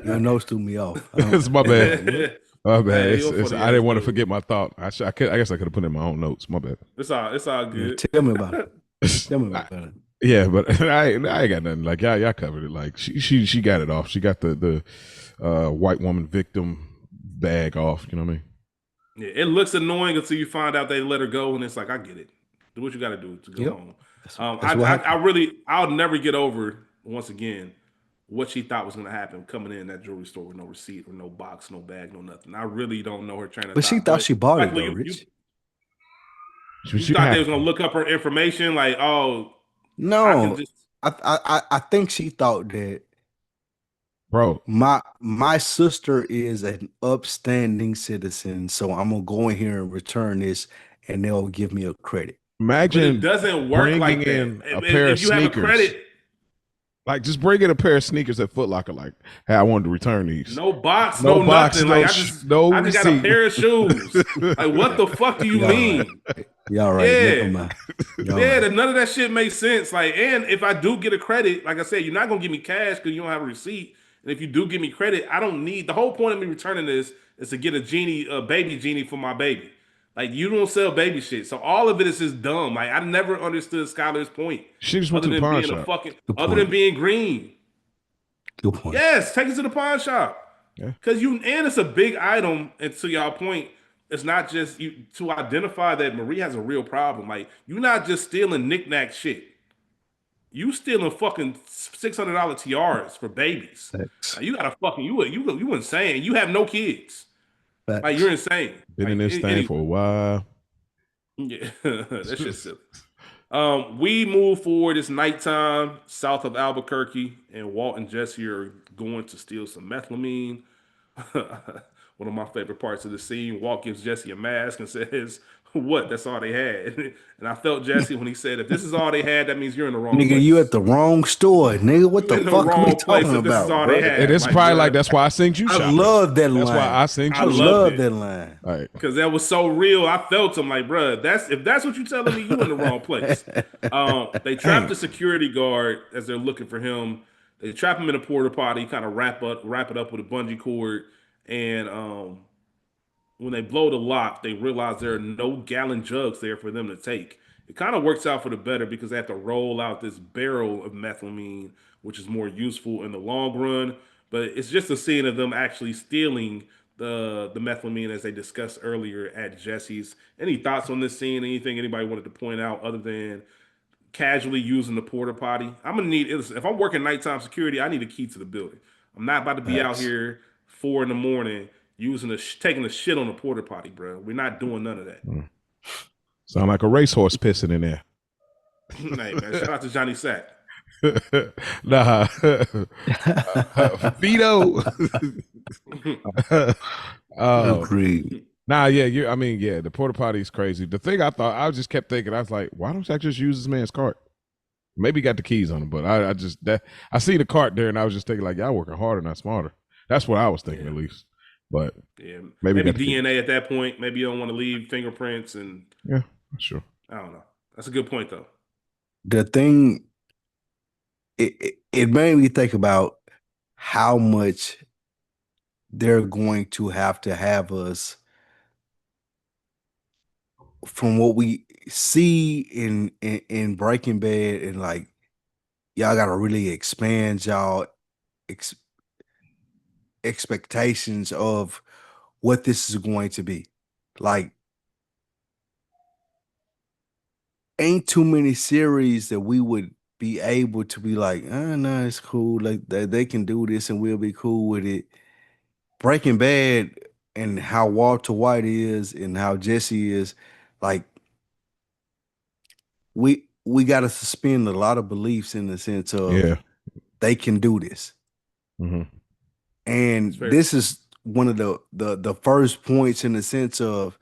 Your nose threw me off. It's my bad. My bad. Hey, you a It's, funny I didn't ass want to dude. forget my thought. I guess I could have put it in my own notes. My bad. It's all Yeah, good. tell me about it. Tell me about it. Yeah, but I ain't got nothing. Like y'all covered it. Like she got it off. She got the white woman victim bag off. You know what I mean? Yeah, it looks annoying until you find out they let her go, and it's like, I get it. Do what you got to do to go Yep. home. That's what happened. I'll never get over once again what she thought was going to happen coming in that jewelry store with no receipt or no box, no bag, no nothing. I really don't know her train of But thought. she thought she bought it Michael, though, Rich. She thought they had was going to look up her information, like, oh, I can No, just. I think she thought that bro. my sister is an upstanding citizen, so I'm gonna go in here and return this, and they'll give me a credit. But Imagine it doesn't work bringing like that. in a If pair of you have a sneakers. credit, Like just bring in a pair of sneakers at Foot Locker. Like, hey, I wanted to return these. no box, No no, box, nothing. no Like I sh- just, no I just got a receipt. pair of shoes. Like what the fuck do you Y'all mean? Y'all right? Yeah. Never mind. Y'all Yeah, right. none of that shit makes sense. Like, and if I do get a credit, like I said, you're not gonna give me cash because you don't have a receipt. And if you do give me credit, I don't need. The whole point of me returning this is to get a baby genie for my baby. Like you don't sell baby shit, so all of it is just dumb. Like I never understood Skylar's point, She just went other to the than pawn being shop. Good other point. than being green. Good point. Yes, take it to the pawn shop. Yeah. Because and it's a big item, and to y'all point, it's not just you to identify that Marie has a real problem. Like you're not just stealing knickknack shit. You stealing fucking $600 tiaras for babies. Facts. Like, you gotta fucking you insane. You have no kids. Facts. Like you're insane. Been in Like, this thing for a while. yeah, that shit's silly. We move forward. It's nighttime south of Albuquerque, and Walt and Jesse are going to steal some methylamine. One of my favorite parts of the scene. Walt gives Jesse a mask and says, "What? That's all they had." And I felt Jesse when he said, "If this is all they had, that means you're in the wrong Nigga, place. you at the wrong store, nigga. What You the in the fuck are wrong we place talking if this is about, all bro? they had." And it's Like, probably bruh, like that's why I sent you I shopping. love that line. That's why I sent I you. I loved love it. that line. All right. because that was so real. I felt him like, bruh, if that's what you're telling me, you in the wrong place. They trap the security guard as they're looking for him. They trap him in a porta potty, kind of wrap it up with a bungee cord, and when they blow the lock, they realize there are no gallon jugs there for them to take. It kind of works out for the better because they have to roll out this barrel of methylamine, which is more useful in the long run. But it's just a scene of them actually stealing the methylamine as they discussed earlier at Jesse's. Any thoughts on this scene? Anything anybody wanted to point out other than casually using the porta potty? I'm gonna need if I'm working nighttime security, I need a key to the building. I'm not about to be out Facts. here 4 a.m. using taking a shit on a porta potty, bro. We're not doing none of that. Sound like a racehorse pissing in there. Hey, man, shout out to Johnny Sack. Nah. Vito. Agreed. Nah, yeah, the porta potty is crazy. The thing I just kept thinking, I was like, why don't I just use this man's cart? Maybe he got the keys on him, but I see the cart there and I was just thinking like, y'all working harder, not smarter. That's what I was thinking at least. But Yeah, maybe maybe got to figure. DNA at that point. Maybe you don't want to leave fingerprints, and Yeah, sure. I don't know. That's a good point though. The thing, it made me think about how much they're going to have us from what we see in Breaking Bad, and like y'all got to really expand y'all ex expectations of what this is going to be. Like, ain't too many series that we would be able to be like, no, it's cool. Like they can do this and we'll be cool with it. Breaking Bad and how Walter White is and how Jesse is, like we got to suspend a lot of beliefs in the sense of Yeah. they can do this. Hmm. And It's very this is one of the first points in the sense of,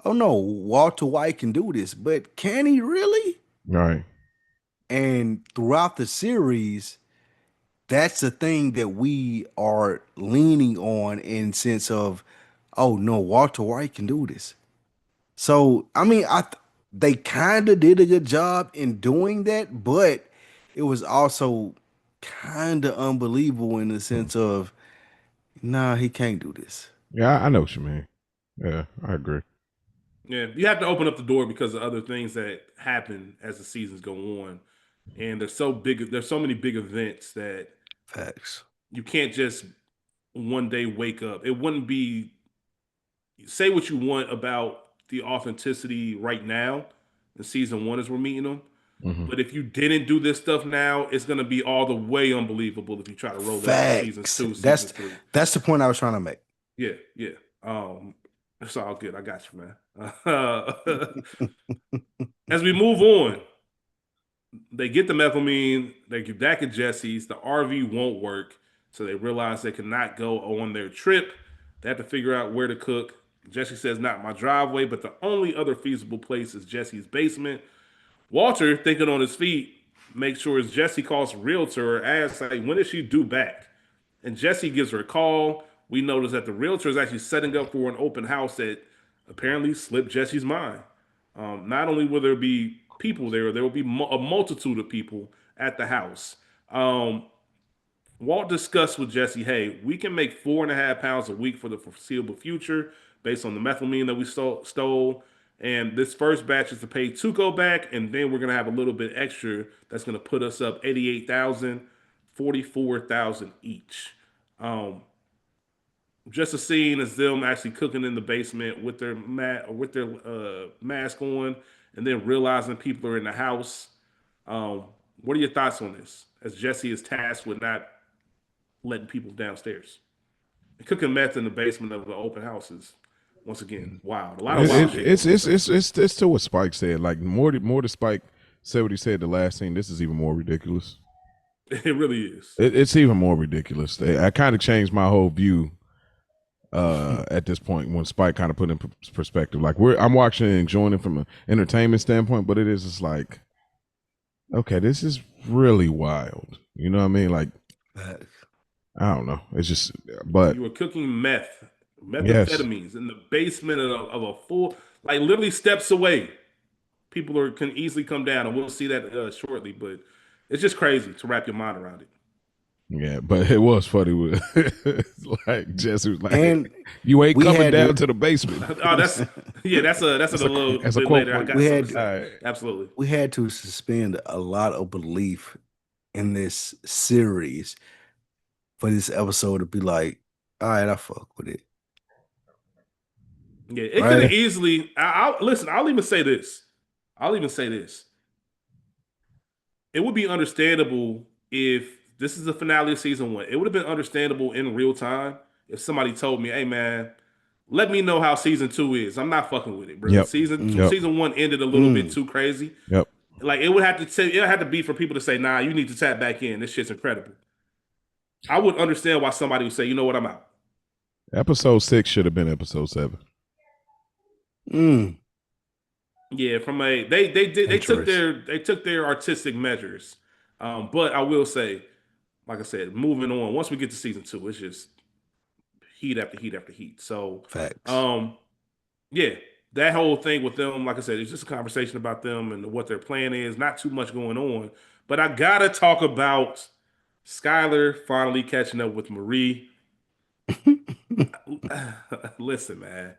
oh no, Walter White can do this, but can he really? Right. And throughout the series, that's the thing that we are leaning on in sense of, oh no, Walter White can do this. So I mean, they kind of did a good job in doing that, but it was also kind of unbelievable in the sense of, nah, he can't do this. Yeah, I know what you mean. Yeah, I agree. Yeah, you have to open up the door because of other things that happen as the seasons go on, and there's so big. There's so many big events that Facts. you can't just one day wake up. It wouldn't be say what you want about the authenticity right now in season one as we're meeting them. Hmm. But if you didn't do this stuff now, it's gonna be all the way unbelievable if you try to roll it out in seasons Facts. two, season three. That's the point I was trying to make. Yeah, yeah. It's all good. I got you, man. As we move on, they get the methylamine, they get back at Jesse's, the RV won't work, so they realize they cannot go on their trip. They have to figure out where to cook. Jesse says, not my driveway, but the only other feasible place is Jesse's basement. Walter, thinking on his feet, makes sure as Jesse calls realtor, asks, like, when is she due back? And Jesse gives her a call. We notice that the realtor is actually setting up for an open house that apparently slipped Jesse's mind. Not only will there be people there will be a multitude of people at the house. Um, Walt discussed with Jesse, hey, we can make 4.5 pounds a week for the foreseeable future based on the methylamine that we stole. And this first batch is to pay Tuco back, and then we're gonna have a little bit extra that's gonna put us up 88,000, 44,000 each. Um, just a scene as them actually cooking in the basement with their mask on, and then realizing people are in the house. Um, what are your thoughts on this? As Jesse is tasked with not letting people downstairs, and cooking meth in the basement of the open house is once again wild. A lot of wild shit It's going on. it's it's it's it's to what Spike said. Like more to Spike said what he said the last scene. This is even more ridiculous. It really is. It's even more ridiculous. I kind of changed my whole view at this point when Spike kind of put in perspective. Like I'm watching and enjoying it from an entertainment standpoint, but it is just like, okay, this is really wild. You know what I mean? Like, Facts. I don't know. It's just, but You were cooking yes, methamphetamines in the basement of a full, like literally steps away. People can easily come down, and we'll see that shortly. But it's just crazy to wrap your mind around it. yeah, but it was funny with like Jesse was like, And "You ain't we coming had down to to the basement." Oh, that's yeah, that's a little That's a bit quote later. I for got we something had to to, say. Absolutely. we had to suspend a lot of belief in this series for this episode to be like, all right, I fuck with it. Yeah, it could have Right? easily. I'll listen. I'll even say this. I'll even say this. It would be understandable if this is the finale of season one. It would have been understandable in real time if somebody told me, "Hey, man, let me know how season two is." I'm not fucking with it, bro. Yep, Season two, yep, season one ended a little bit Mm. too crazy. yep. Like it had to be for people to say, "Nah, you need to tap back in. This shit's incredible." I would understand why somebody would say, "You know what? I'm out." Episode 6 should have been episode 7. Mm. Yeah, from a Interesting. they took their artistic measures, but I will say, like I said, moving on. Once we get to season two, it's just heat after heat after heat. So, Facts. yeah, that whole thing with them, like I said, it's just a conversation about them and what their plan is. Not too much going on, but I gotta talk about Skylar finally catching up with Marie. Listen, man.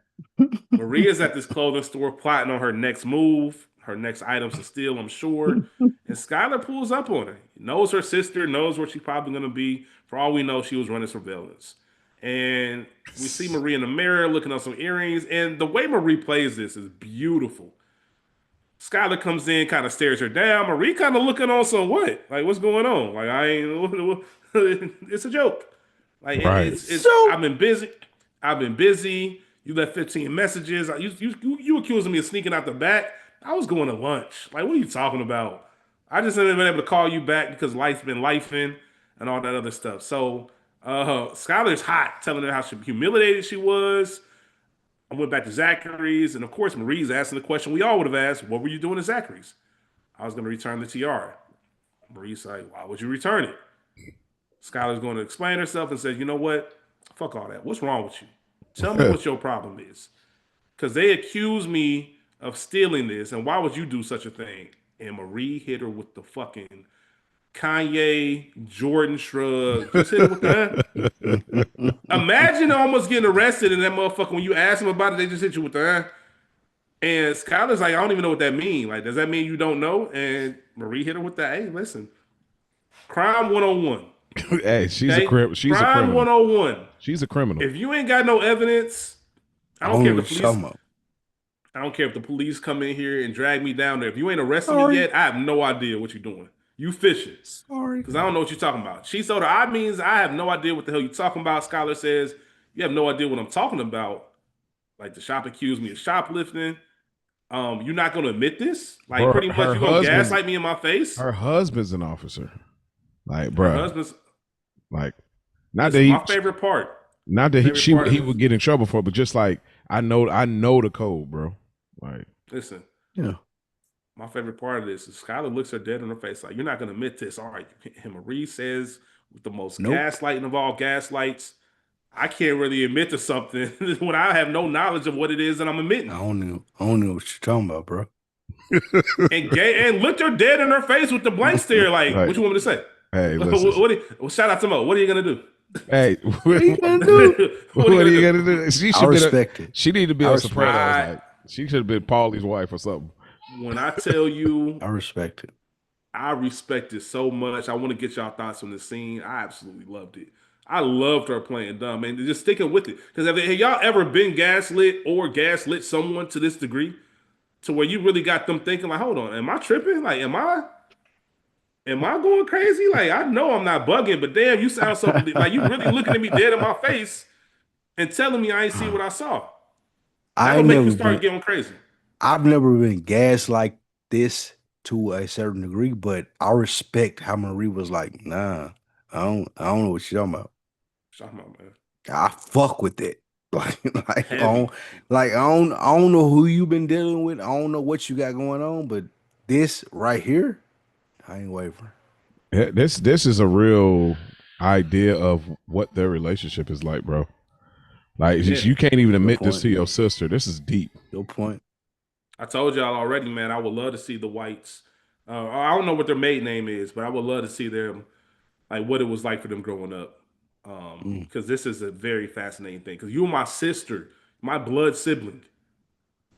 Maria's at this clothing store plotting on her next move, her next items to steal, I'm sure. And Skylar pulls up on her. Knows her sister, knows where she's probably going to be. For all we know, she was running surveillance. And we see Marie in the mirror looking at some earrings. And the way Marie plays this is beautiful. Skylar comes in, kind of stares her down. Marie kind of looking on some what? Like, what's going on? Like, I ain't, it's a joke. Like, Right. it's I've been busy. I've been busy. You left 15 messages. You accusing me of sneaking out the back. I was going to lunch. Like, what are you talking about? I just haven't been able to call you back because life's been lifing and all that other stuff. So, Skylar's hot, telling her how humiliated she was. I went back to Zachary's, and of course, Marie's asking the question we all would have asked: what were you doing at Zachary's? I was going to return the tiara. Marie's like, why would you return it? Skylar's going to explain herself and says, you know what? Fuck all that. What's wrong with you? Tell me what your problem is. Because they accuse me of stealing this, and why would you do such a thing? And Marie hit her with the fucking Kanye Jordan shrug. Just hit her with that. Imagine almost getting arrested and that motherfucker, when you ask them about it, they just hit you with that. And Skylar's like, I don't even know what that means. Like, does that mean you don't know? And Marie hit her with that. Hey, listen, crime 101. Hey, she's Okay? a criminal. She's a Crime criminal. 101. She's a criminal. If you ain't got no evidence, I don't care if the What you police. I don't care if the police come in here and drag me down there. If you ain't arrested me yet, I have no idea what you're doing. You fishing. Sorry. Because I don't know what you're talking about. She told her, I means I have no idea what the hell you're talking about. Skylar says, you have no idea what I'm talking about. Like, the shop accused me of shoplifting. You're not going to admit this? Like, Bro, pretty much her you're going to husband- gaslight me in my face? Her husband's an officer. Like, Her bro, husband's. like, not This that is he, my favorite part. not that he, favorite part of he this. would get in trouble for, it, but just like I know the code, bro. Like, Listen, Yeah. my favorite part of this is Skylar looks her dead in her face like, you're not going to admit this. All right. And Marie says, with the most Nope. gaslighting of all gaslights, I can't really admit to something when I have no knowledge of what it is that I'm admitting. I don't know what you're talking about, bro. And looked her dead in her face with the blank stare. Like, Right. what you want me to say? hey, listen, Shout out to Mo. What are you going to do? hey, What are you gonna do? what are you gonna do? She I should be. respect it. She need to be I on respect Sopranos. it. Like, she should have been Paulie's wife or something. When I tell you, I respect it. I respect it so much. I want to get y'all thoughts on the scene. I absolutely loved it. I loved her playing dumb and just sticking with it. Because have y'all ever been gaslit or gaslit someone to this degree, to where you really got them thinking like, hold on, am I tripping? Like, am I going crazy? Like, I know I'm not bugging, but damn, you sound so like you really looking at me dead in my face and telling me I ain't see what I saw. I That'll make you never start been, getting crazy. I've never been gassed like this to a certain degree, but I respect how Marie was like, nah, I don't know what you're talking about. Shut up, man. I fuck with it. Like, I Heavy. don't, I don't know who you been dealing with. I don't know what you got going on, but this right here, I ain't wavering. Yeah, this is a real idea of what their relationship is like, bro. Like, Yeah. you can't even admit this point. to your sister. This is deep. Your point. I told y'all already, man. I would love to see the Whites. I don't know what their maiden name is, but I would love to see them, like what it was like for them growing up. Because this is a very fascinating thing. Because you're my sister, my blood sibling.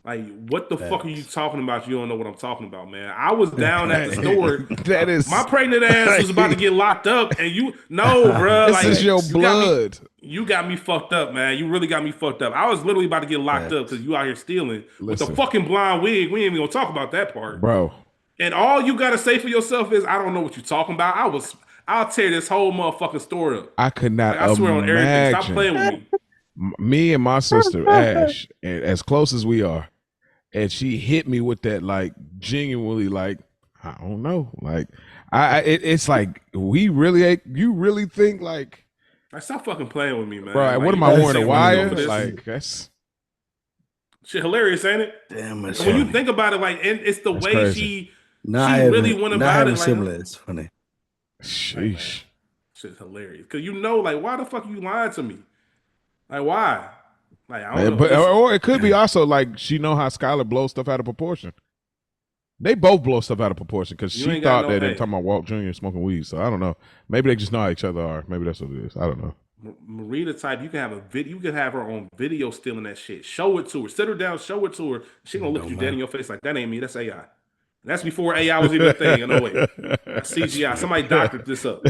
Like, what the fuck are you talking about? You don't know what I'm talking about, man. I was down at the store. That is My pregnant ass was about to get locked up, and you bro. this Like, is your you got me- blood. You got me fucked up, man. You really got me fucked up. I was literally about to get locked up because you out here stealing with Listen. the fucking blonde wig. We ain't even gonna talk about that part. Bro. And all you gotta say for yourself is, I don't know what you're talking about. I'll tear this whole motherfucking store up. I could not Like, I swear on everything. Stop imagine playing with me. me and my sister Ash, and as close as we are, and she hit me with that, like, genuinely, like, I don't know, like, it's like, we really ain't, you really think, like, Like, stop fucking playing with me, man. bro, Like, what am you I gotta wearing, say a one wire? of those. Like, that's Shit hilarious, ain't it? Damn, it's And when you funny. think about it, like, and it's the That's way crazy. Not she really having- went not about having it, like, similar. It's funny. sheesh. shit's hilarious. Cause you know, like, why the fuck are you lying to me? Like why? Like I don't know. But Listen, or it could be also like she know how Skylar blows stuff out of proportion. They both blow stuff out of proportion because you she ain't got thought no. that they were Hey, talking about Walt Jr. smoking weed. So I don't know. Maybe they just know how each other are. Maybe that's what it is. I don't know. Marita type, you can have a video. You can have her on video stealing that shit. Show it to her. Sit her down. Show it to her. She gonna look Don't you dead in matter. your face like that ain't me. That's AI. And that's before AI was even a thing. No way. That's CGI. Somebody doctored this up.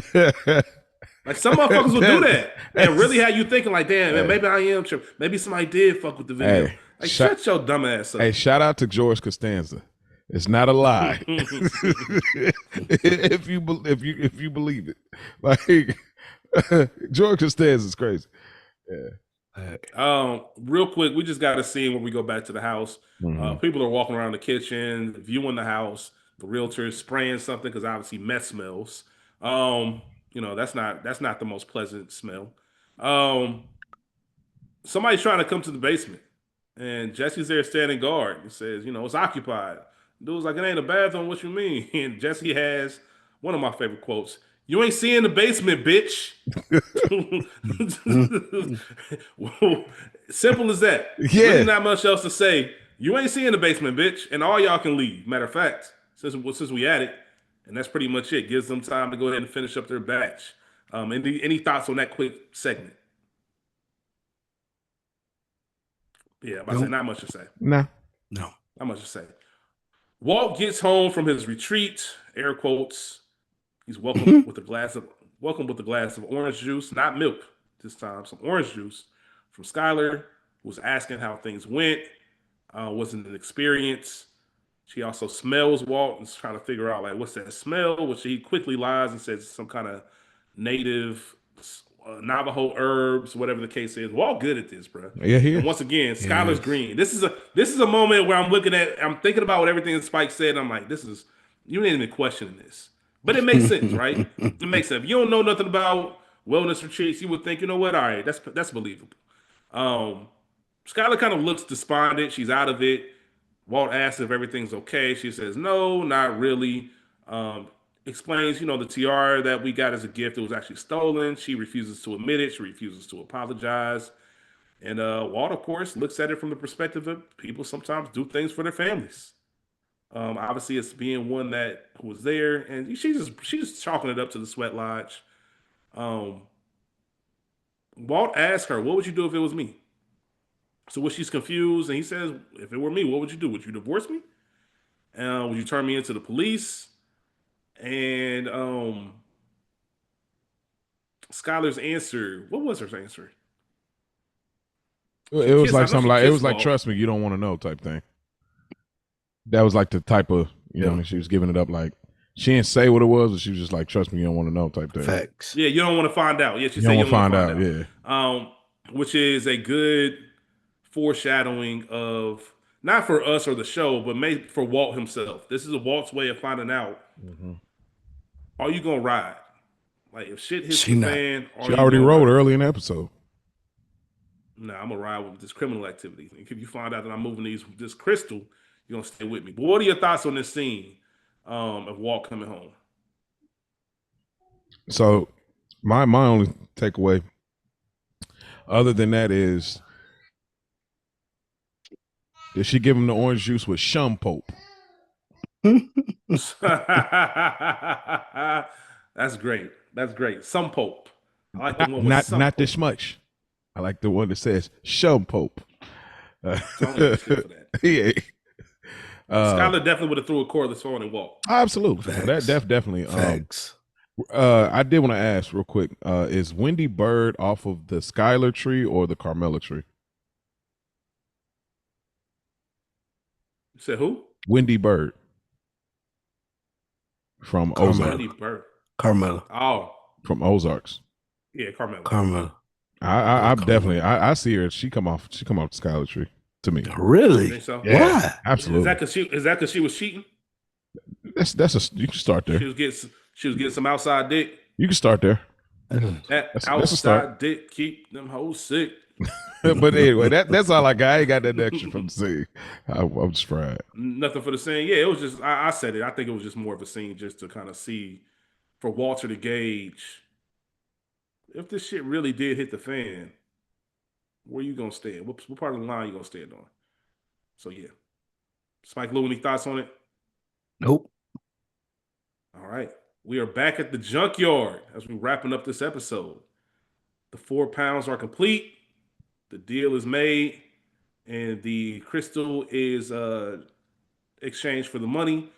Like some motherfuckers will do that and really have you thinking like, damn, man, maybe I am tripping. Maybe somebody did fuck with the video. Hey, Like, shut your dumb ass up. Hey, shout out to George Costanza. It's not a lie. if you believe it, like George Costanza is crazy. Real quick, we just got a scene where we go back to the house. Mhm. People are walking around the kitchen, viewing the house. The realtor is spraying something because obviously meth smells. That's not the most pleasant smell. Somebody's trying to come to the basement, and Jesse's there standing guard. He says, it's occupied. Dude's like, it ain't a bathroom. What you mean? And Jesse has one of my favorite quotes. You ain't seeing the basement, bitch. Simple as that. Yeah. Really not much else to say. You ain't seeing the basement, bitch, and all y'all can leave. Matter of fact, since we at it, and that's pretty much it. Gives them time to go ahead and finish up their batch. Any thoughts on that quick segment? Yeah, I say not much to say. No. No. Not much to say. Walt gets home from his retreat, air quotes. He's welcomed with a glass of orange juice, not milk this time, some orange juice from Skylar, who was asking how things went. Wasn't an experience. She also smells Walt and is trying to figure out like what's that smell, which he quickly lies and says some kind of native Navajo herbs, whatever the case is. Walt good at this, bro. Yeah, he And is. once again, Skylar's green. This is a moment where I'm thinking about what everything that Spike said. And I'm like, you ain't even questioning this. But it makes sense, right? It makes sense. If you don't know nothing about wellness retreats, you would think, you know what? All right, that's believable. Skylar kind of looks despondent. She's out of it. Walt asks if everything's okay. She says, no, not really. Explains, the tiara that we got as a gift, it was actually stolen. She refuses to admit it. She refuses to apologize. And Walt, of course, looks at it from the perspective of people sometimes do things for their families. Obviously, it's being one that was there, and she's just chalking it up to the sweat lodge. Walt asks her, "What would you do if it was me?" So when she's confused, and he says, "If it were me, what would you do? Would you divorce me? Would you turn me into the police?" And Skylar's answer, what was her answer? It was like I know something she like it was kissed like Walt. trust me, you don't want to know type thing. That was like the type of Yeah. she was giving it up like she didn't say what it was, but she was just like trust me, you don't want to know type thing. Facts. Yeah, you don't want to find out. Yeah, she You said don't you want to don't find want to out. find out. Yeah. Which is a good foreshadowing of not for us or the show, but maybe for Walt himself. This is a Walt's way of finding out. Are you gonna ride? Like if shit hits She the not. fan, She already wrote early in the episode. Nah, I'm gonna ride with this criminal activity. If you find out that I'm moving this crystal, you're gonna stay with me. But what are your thoughts on this scene of Walt coming home? So my only takeaway, other than that, is did she give him the orange juice with Shum Pope? That's great. That's great. Some Pope. I like the one with some Not Pope. this much. I like the one that says Shum Pope. I don't give a shit for that. Yeah. Skylar definitely would have threw a cordless phone and walked. Absolutely. Facts. That definitely. Facts. I did want to ask real quick: is Wendy Bird off of the Skylar tree or the Carmela tree? You said who? Wendy Bird from Carmela. Ozark. Wendy Bird. Carmela. Oh, From Ozarks. yeah, Carmelo. Carmela. I definitely I see her. She come off the Skylar tree to me. You Really? think so? Yeah, Why? absolutely. Is that because she was cheating? You can start there. She was getting some outside dick. You can start there. That That's a outside start. dick keep them hoes sick. But anyway, that's all I got. I ain't got that extra from the scene. I'm just fried. Nothing for the scene. Yeah, it was just I said it. I think it was just more of a scene just to kind of see for Walter to gauge if this shit really did hit the fan. where you gonna stand? What part of the line you gonna stand on? So yeah, Spike Lou, any thoughts on it? Nope. All right, we are back at the junkyard as we wrapping up this episode. The 4 pounds are complete. The deal is made, and the crystal is exchanged for the money.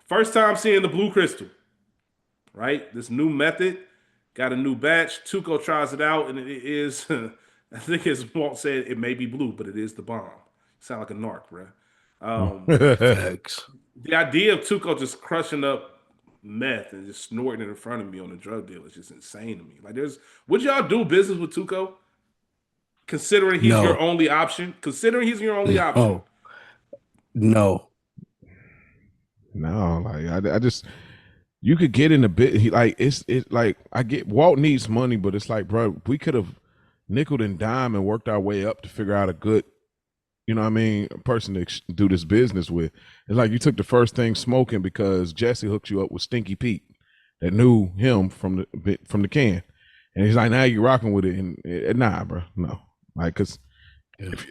First time seeing the blue crystal, right? This new method got a new batch. Tuco tries it out, and it is, I think as Walt said, it may be blue, but it is the bomb. Sound like a narc, bro. Facts. The idea of Tuco just crushing up meth and just snorting it in front of me on a drug deal is just insane to me. Like, would y'all do business with Tuco? Considering he's No. your only option? Considering he's your only option? No. No, like I just you could get in a bit. It's like I get Walt needs money, but it's like, bro, we could have nickel and dime and worked our way up to figure out a good, you know what I mean, a person to do this business with. It's like you took the first thing smoking because Jesse hooked you up with Stinky Pete that knew him from the can, and he's like, now you're rocking with it, and nah, bro, no, like, cause if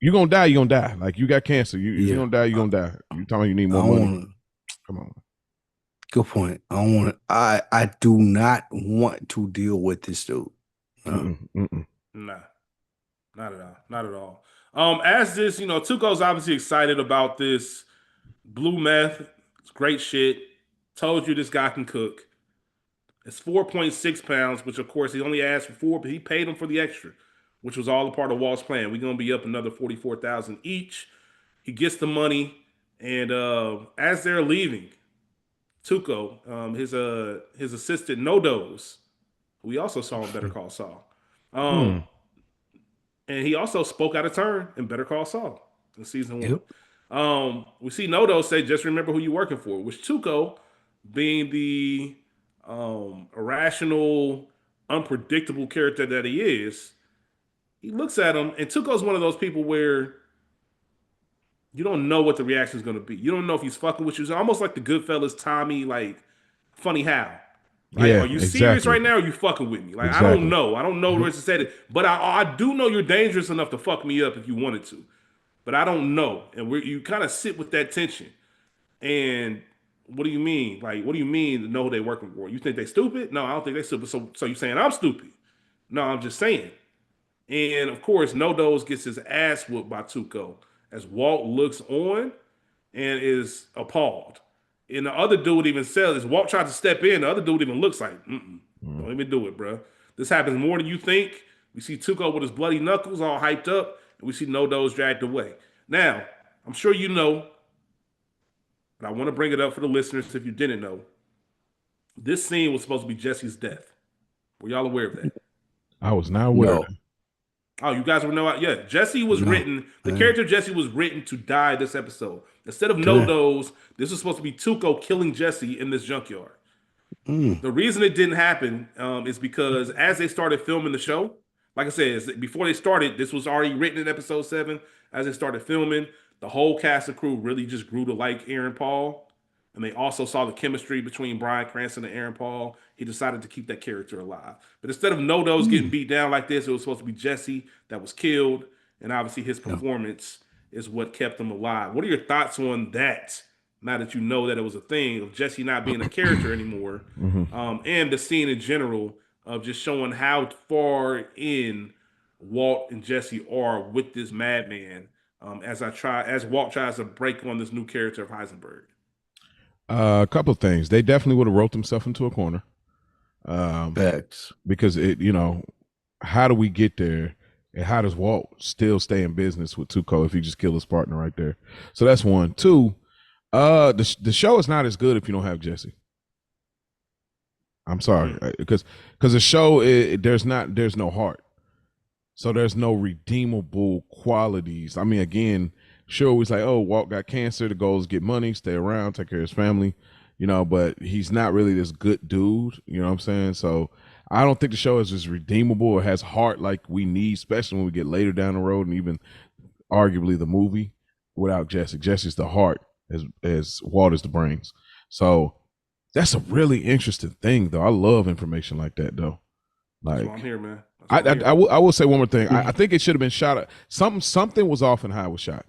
you're gonna die, you're gonna die. Like, you got cancer, you're gonna die, you're gonna die. You talking about you need more money? Come on. Good point. I don't want to. I do not want to deal with this dude. Nah, not at all. Not at all. As this, Tuco's obviously excited about this blue meth. It's great shit. Told you this guy can cook. It's 4.6 pounds, which of course he only asked for 4, but he paid him for the extra, which was all a part of Walt's plan. We're gonna be up another 44,000 each. He gets the money, and as they're leaving, Tuco, his assistant Nodos, we also saw in Better Call Saul. And he also spoke out of turn in Better Call Saul in season 1. Yep. We see Nodos say, just remember who you're working for, which Tuco, being the irrational, unpredictable character that he is, he looks at him, and Tuco's one of those people where you don't know what the reaction is going to be. You don't know if he's fucking with you. It's almost like the Goodfellas Tommy, like, funny how. Like, yeah, are you serious right now, or are you fucking with me? Like, I don't know. I don't know where to say it. But I do know you're dangerous enough to fuck me up if you wanted to. But I don't know. And you kind of sit with that tension. And what do you mean? Like, what do you mean to know who they're working for? You think they stupid? No, I don't think they're stupid. So you're saying I'm stupid? No, I'm just saying. And of course, Nodos gets his ass whooped by Tuco as Walt looks on and is appalled. And the other dude even says, as Walt tries to step in, the other dude even looks like, don't even do it, bro. This happens more than you think. We see Tuco with his bloody knuckles all hyped up, and we see Nodos dragged away. Now, I'm sure you know, but I want to bring it up for the listeners if you didn't know. This scene was supposed to be Jesse's death. Were y'all aware of that? I was not aware. No. Oh, you guys were know? Yeah, Jesse was written. The character Jesse was written to die this episode. Instead of Nodos, this was supposed to be Tuco killing Jesse in this junkyard. The reason it didn't happen is because as they started filming the show, like I said, before they started, this was already written in episode 7. As they started filming, the whole cast and crew really just grew to like Aaron Paul. And they also saw the chemistry between Bryan Cranston and Aaron Paul. He decided to keep that character alive. But instead of Nodos getting beat down like this, it was supposed to be Jesse that was killed. And obviously his performance is what kept him alive. What are your thoughts on that, now that you know that it was a thing, of Jesse not being a character anymore, and the scene in general of just showing how far in Walt and Jesse are with this madman as Walt tries to break on this new character of Heisenberg? A couple of things. They definitely would have wrote themselves into a corner. Facts. Because how do we get there? And how does Walt still stay in business with Tuco if he just killed his partner right there? So that's one. Two, the show is not as good if you don't have Jesse. I'm sorry, because the show there's no heart, so there's no redeemable qualities. I mean, again, sure, we like, oh, Walt got cancer. The goal is get money, stay around, take care of his family, but he's not really this good dude. You know what I'm saying? So I don't think the show is just redeemable or has heart like we need, especially when we get later down the road and even arguably the movie without Jesse. Jesse's the heart as Walt is the brains. So that's a really interesting thing, though. I love information like that, though. Like, That's why I'm here, man. That's what I'm hearing. I will say one more thing. I think it should have been shot at something was off in how it was shot.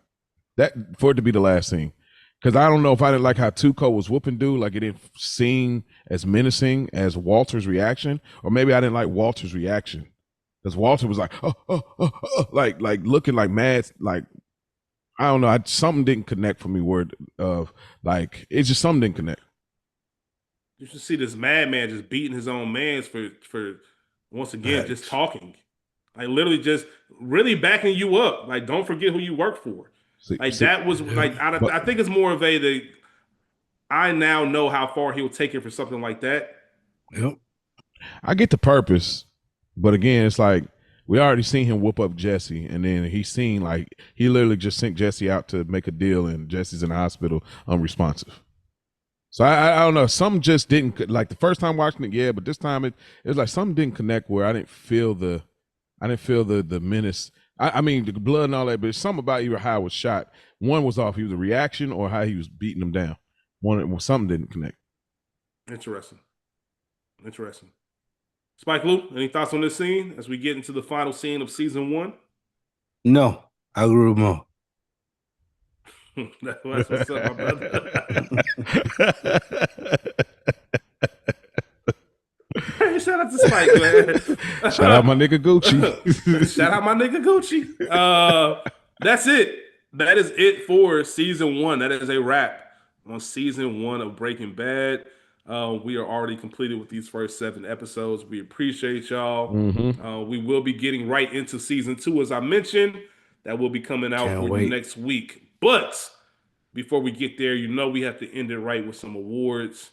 That for it to be the last scene. Because I don't know if I didn't like how Tuco was whooping dude, like it didn't seem as menacing as Walter's reaction, or maybe I didn't like Walter's reaction because Walter was like, like looking like mad, like I don't know, something didn't connect for me. Word of like it's just something didn't connect. You should see this madman just beating his own mans for once again just talking, like literally just really backing you up. Like don't forget who you work for. That was like I think it's more of I now know how far he'll take it for something like that. Yep. I get the purpose, but again, it's like we already seen him whoop up Jesse, and then he seen like he literally just sent Jesse out to make a deal, and Jesse's in the hospital unresponsive. So I don't know. Some just didn't like the first time watching it, yeah, but this time it was like something didn't connect where I didn't feel the menace. I mean the blood and all that, but it's something about either how it was shot. One was off, either the reaction or how he was beating him down. Something didn't connect. Interesting. Spike Lee, any thoughts on this scene as we get into the final scene of season 1? No, I agree with Mo. That's what's up, my brother. Hey, shout out to Spike, man. Shout out my nigga Gucci. Shout out my nigga Gucci. That's it. That is it for season 1. That is a wrap on season 1 of Breaking Bad. We are already completed with these first 7 episodes. We appreciate y'all. We will be getting right into season 2, as I mentioned. That will be coming out for you next week. But before we get there, we have to end it right with some awards.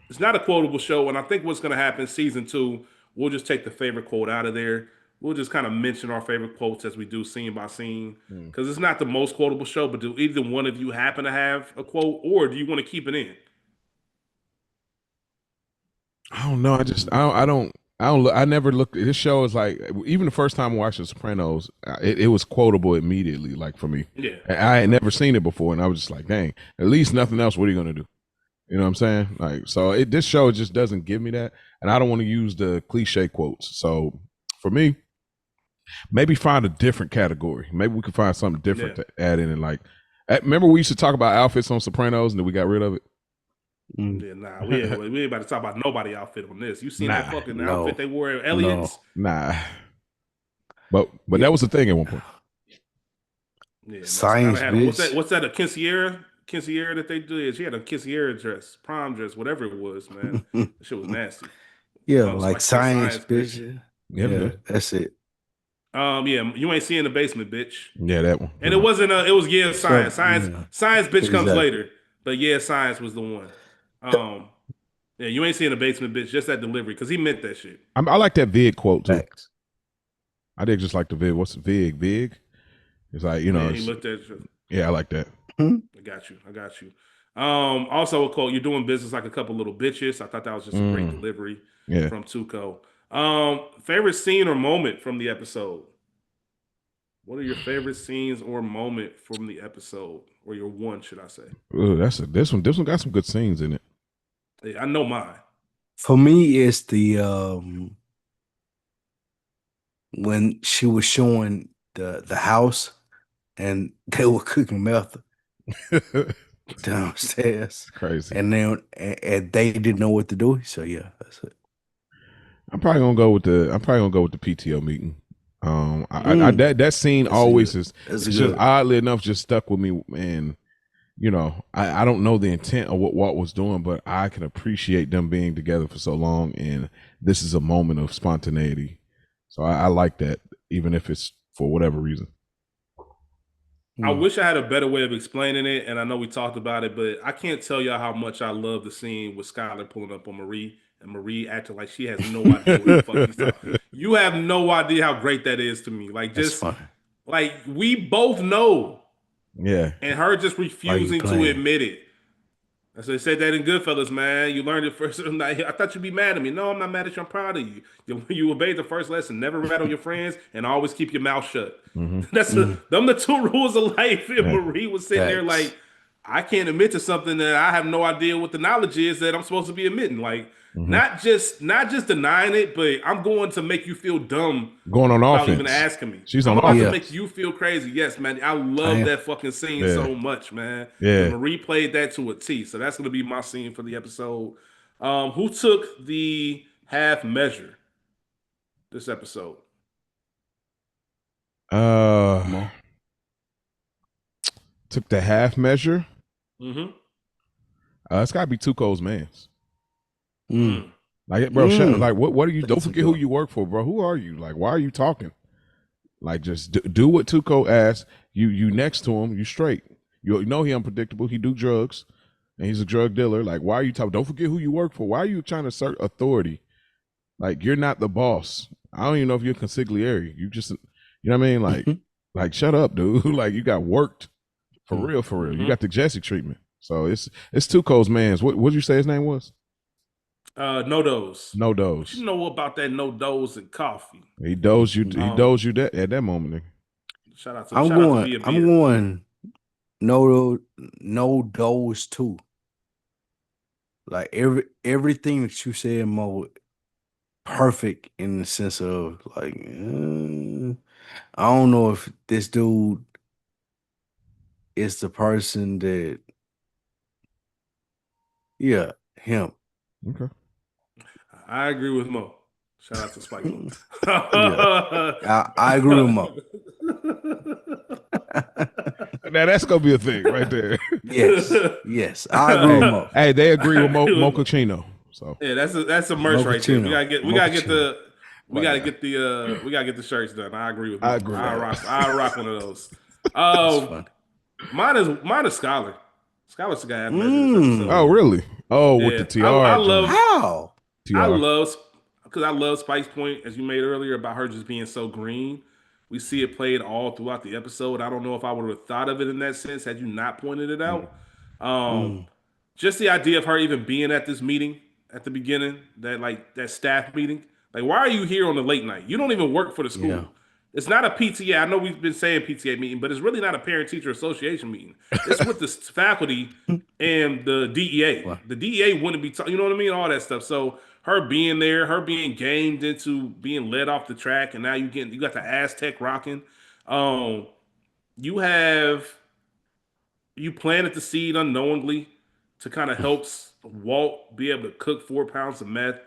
It's not a quotable show, and I think what's going to happen season 2, we'll just take the favorite quote out of there. We'll just kind of mention our favorite quotes as we do scene by scene, because it's not the most quotable show. But do either one of you happen to have a quote, or do you want to keep it in? I don't know. I never looked. This show is like, even the first time I watched The Sopranos, it was quotable immediately, like for me. Yeah. I had never seen it before, and I was just like, dang, at least nothing else. What are you going to do? You know what I'm saying? Like, so this show just doesn't give me that. And I don't want to use the cliche quotes. So for me, maybe find a different category. Maybe we could find something different to add in. And like, remember we used to talk about outfits on Sopranos and then we got rid of it? Yeah, nah, we ain't about to talk about nobody outfit on this. You seen that fucking outfit they wore at Elliot's? Nah. But that was the thing at one point. Yeah, Science, bitch. What's that? A quinceañera that they did? She had a quinceañera dress, prom dress, whatever it was, man. That shit was nasty. Yeah, like science, bitch. Yeah, that's it. Yeah, you ain't seeing the basement, bitch. Yeah, that one. And it wasn't. It was science. Yeah. Science, bitch comes later. But yeah, science was the one. Yeah, you ain't seeing the basement, bitch. Just that delivery, because he meant that shit. I like that Vig quote too. Thanks. I did just like the Vig. What's the Vig? Vig? It's like, you know. Yeah, he looked at you. Yeah, I like that. I got you. Also a quote, you're doing business like a couple little bitches. I thought that was just a great delivery from Tuco. Favorite scene or moment from the episode? What are your favorite scenes or moment from the episode? Or your one, should I say? Ooh, this one got some good scenes in it. Yeah, I know mine. For me, it's the when she was showing the house and they were cooking meth downstairs. Crazy. And then and they didn't know what to do. So yeah, that's it. I'm probably gonna go with the PTO meeting. That scene That's always good. is That's it's good. just oddly enough just stuck with me. And you know, I don't know the intent of what Walt was doing, but I can appreciate them being together for so long, and this is a moment of spontaneity. So I like that, even if it's for whatever reason. I wish I had a better way of explaining it, and I know we talked about it, but I can't tell y'all how much I love the scene with Skyler pulling up on Marie and Marie acting like she has no idea what the fuck he's talking. You have no idea how great that is to me. Like, just like we both know. Yeah. And her just refusing to admit it. As they said that in Goodfellas, man. You learned it first. I thought you'd be mad at me. No, I'm not mad at you. I'm proud of you. You obeyed the first lesson. Never rat on your friends and always keep your mouth shut. That's them the 2 rules of life. And Marie was sitting there like, I can't admit to something that I have no idea what the knowledge is that I'm supposed to be admitting. Like Mm-hmm. not just denying it, but I'm going to make you feel dumb Going on without offense. even asking me. She's I'm on about offense. to make you feel crazy. Yes, man. I love Damn. that fucking scene Yeah. so much, man. Yeah. And Marie played that to a T. So that's gonna be my scene for the episode. Who took the half measure this episode? Took the half measure. Mm-hmm. It's got to be Tuco's man's. Mm. Like, bro, like, what are you? Don't That's a forget good who one. you work for, bro. Who are you? Like, why are you talking? Like, just do what Tuco asks. You next to him, you straight. You know he unpredictable. He do drugs, and he's a drug dealer. Like, why are you talking? Don't forget who you work for. Why are you trying to assert authority? Like, you're not the boss. I don't even know if you're consigliere. You just, you know what I mean? Like, like, shut up, dude. Like, you got worked for real, for real. You got the Jesse treatment. So it's Tuco's man's. What did you say his name was? No dose. No dose. You know about that no dose and coffee. He dosed you. He dosed you that at that moment, nigga. Shout out to I'm Via going no dose too. Like everything that you said, Mo, perfect in the sense of like I don't know if this dude is the person that him. Okay. I agree with Mo. Shout out to Spike Lee. I agree with Mo. Now that's gonna be a thing right there. Yes, I agree with Mo. Hey, they agree with Mochaccino. So yeah, that's a merch right there. We gotta get the shirts done. I agree with Mo. I agree. I rock one of those. Mine is Scholar. Scholar's the guy. Oh really? Oh, with the tiara. I love how. Tiara. I love Spike's point as you made earlier about her just being so green. We see it played all throughout the episode. I don't know if I would have thought of it in that sense had you not pointed it out. Just the idea of her even being at this meeting at the beginning, that staff meeting. Like, why are you here on the late night? You don't even work for the school. Yeah. It's not a PTA. I know we've been saying PTA meeting, but it's really not a parent-teacher association meeting. It's with the faculty and the DEA. Wow. The DEA wouldn't be, you know what I mean? All that stuff. So her being there, her being gamed into being led off the track, and now you got the Aztec rocking. You planted the seed unknowingly to kind of help Walt be able to cook 4 pounds of meth.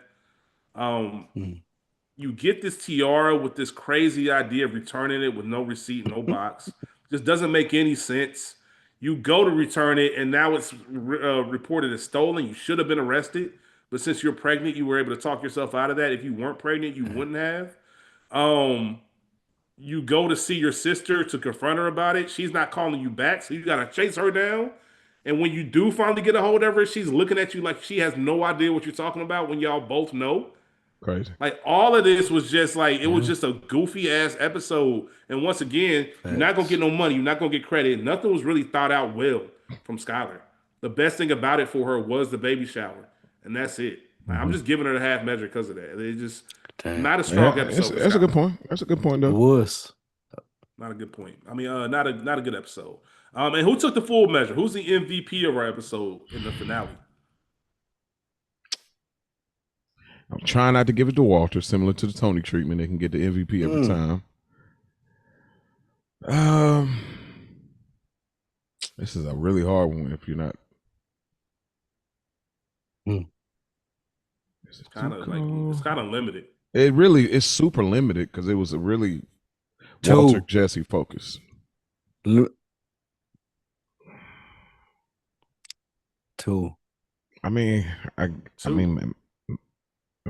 You get this tiara with this crazy idea of returning it with no receipt, no box. Just doesn't make any sense. You go to return it, and now it's reported as stolen. You should have been arrested. But since you're pregnant, you were able to talk yourself out of that. If you weren't pregnant, you wouldn't have. You go to see your sister to confront her about it. She's not calling you back, so you got to chase her down. And when you do finally get a hold of her, she's looking at you like she has no idea what you're talking about when y'all both know. Crazy. Like, all of this was just like, it was just a goofy ass episode. And once again, you're not going to get no money. You're not going to get credit. Nothing was really thought out well from Skylar. The best thing about it for her was the baby shower. And that's it. Like, I'm just giving her the half measure because of that. It's just not a strong episode. That's a good point. That's a good point, though. It was. Not a good point. I mean, not a good episode. And who took the full measure? Who's the MVP of our episode in the finale? I'm trying not to give it to Walter, similar to the Tony treatment. They can get the MVP every time. This is a really hard one if you're not. It's kind of limited. It really is super limited because it was a really Walter Jesse focus. Two. I mean,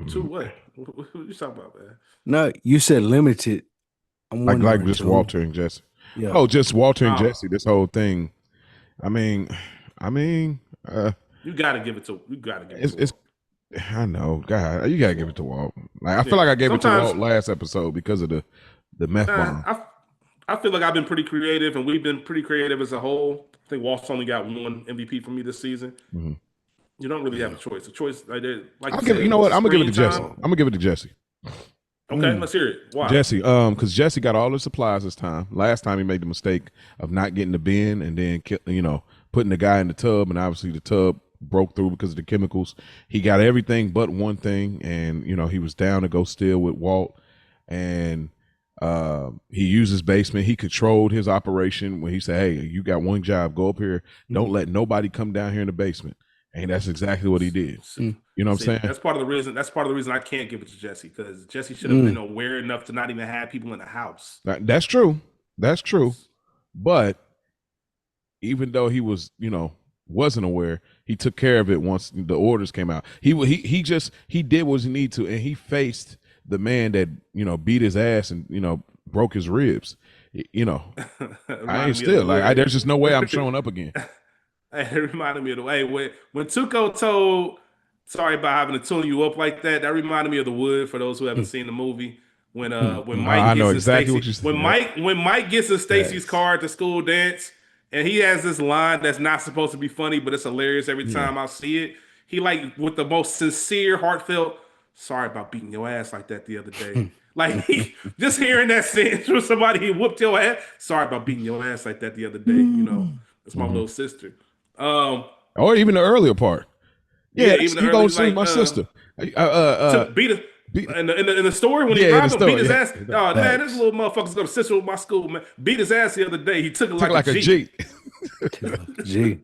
Two what? What are you talking about, man? No, you said limited. I'm like just Walter and Jesse. Yeah. Oh, just Walter and Jesse. This whole thing. I mean, you gotta give it to. It's. I know, God, you gotta give it to Walt. Like, I feel like I gave it to Walt last episode because of the meth bomb. I feel like I've been pretty creative, and we've been pretty creative as a whole. I think Walt's only got one MVP from me this season. Mm-hmm. You don't really have a choice. A choice you know what? I'm gonna give it to Jesse. I'm gonna give it to Jesse. Okay, let's hear it. Why? Jesse, because Jesse got all the supplies this time. Last time he made the mistake of not getting the bin and then putting the guy in the tub, and obviously the tub broke through because of the chemicals. He got everything but one thing, and he was down to go steal with Walt, and he used his basement. He controlled his operation when he said, "Hey, you got one job. Go up here. Don't let nobody come down here in the basement." And that's exactly what he did. You know what I'm saying? That's part of the reason. That's part of the reason I can't give it to Jesse, because Jesse should have been aware enough to not even have people in the house. That's true. That's true. But even though he was, wasn't aware, he took care of it once the orders came out. He did what he needed to, and he faced the man that beat his ass and broke his ribs. I ain't still like there's just no way I'm showing up again. It reminded me of the way when Tuco told, "Sorry about having to tune you up like that." That reminded me of The Wood. For those who haven't seen the movie, when Mike gets when Mike gets in Stacy's car at the school dance, and he has this line that's not supposed to be funny, but it's hilarious every time I see it. He with the most sincere, heartfelt, "Sorry about beating your ass like that the other day." Like just hearing that sentence from somebody who whooped your ass. "Sorry about beating your ass like that the other day." That's my little sister. Or even the earlier part. Yeah, even you gonna see my sister. Beat in the story when he robbed him, beat his ass. Oh man, this little motherfucker's gonna sister with my school, man. Beat his ass the other day. He took it like a G. G.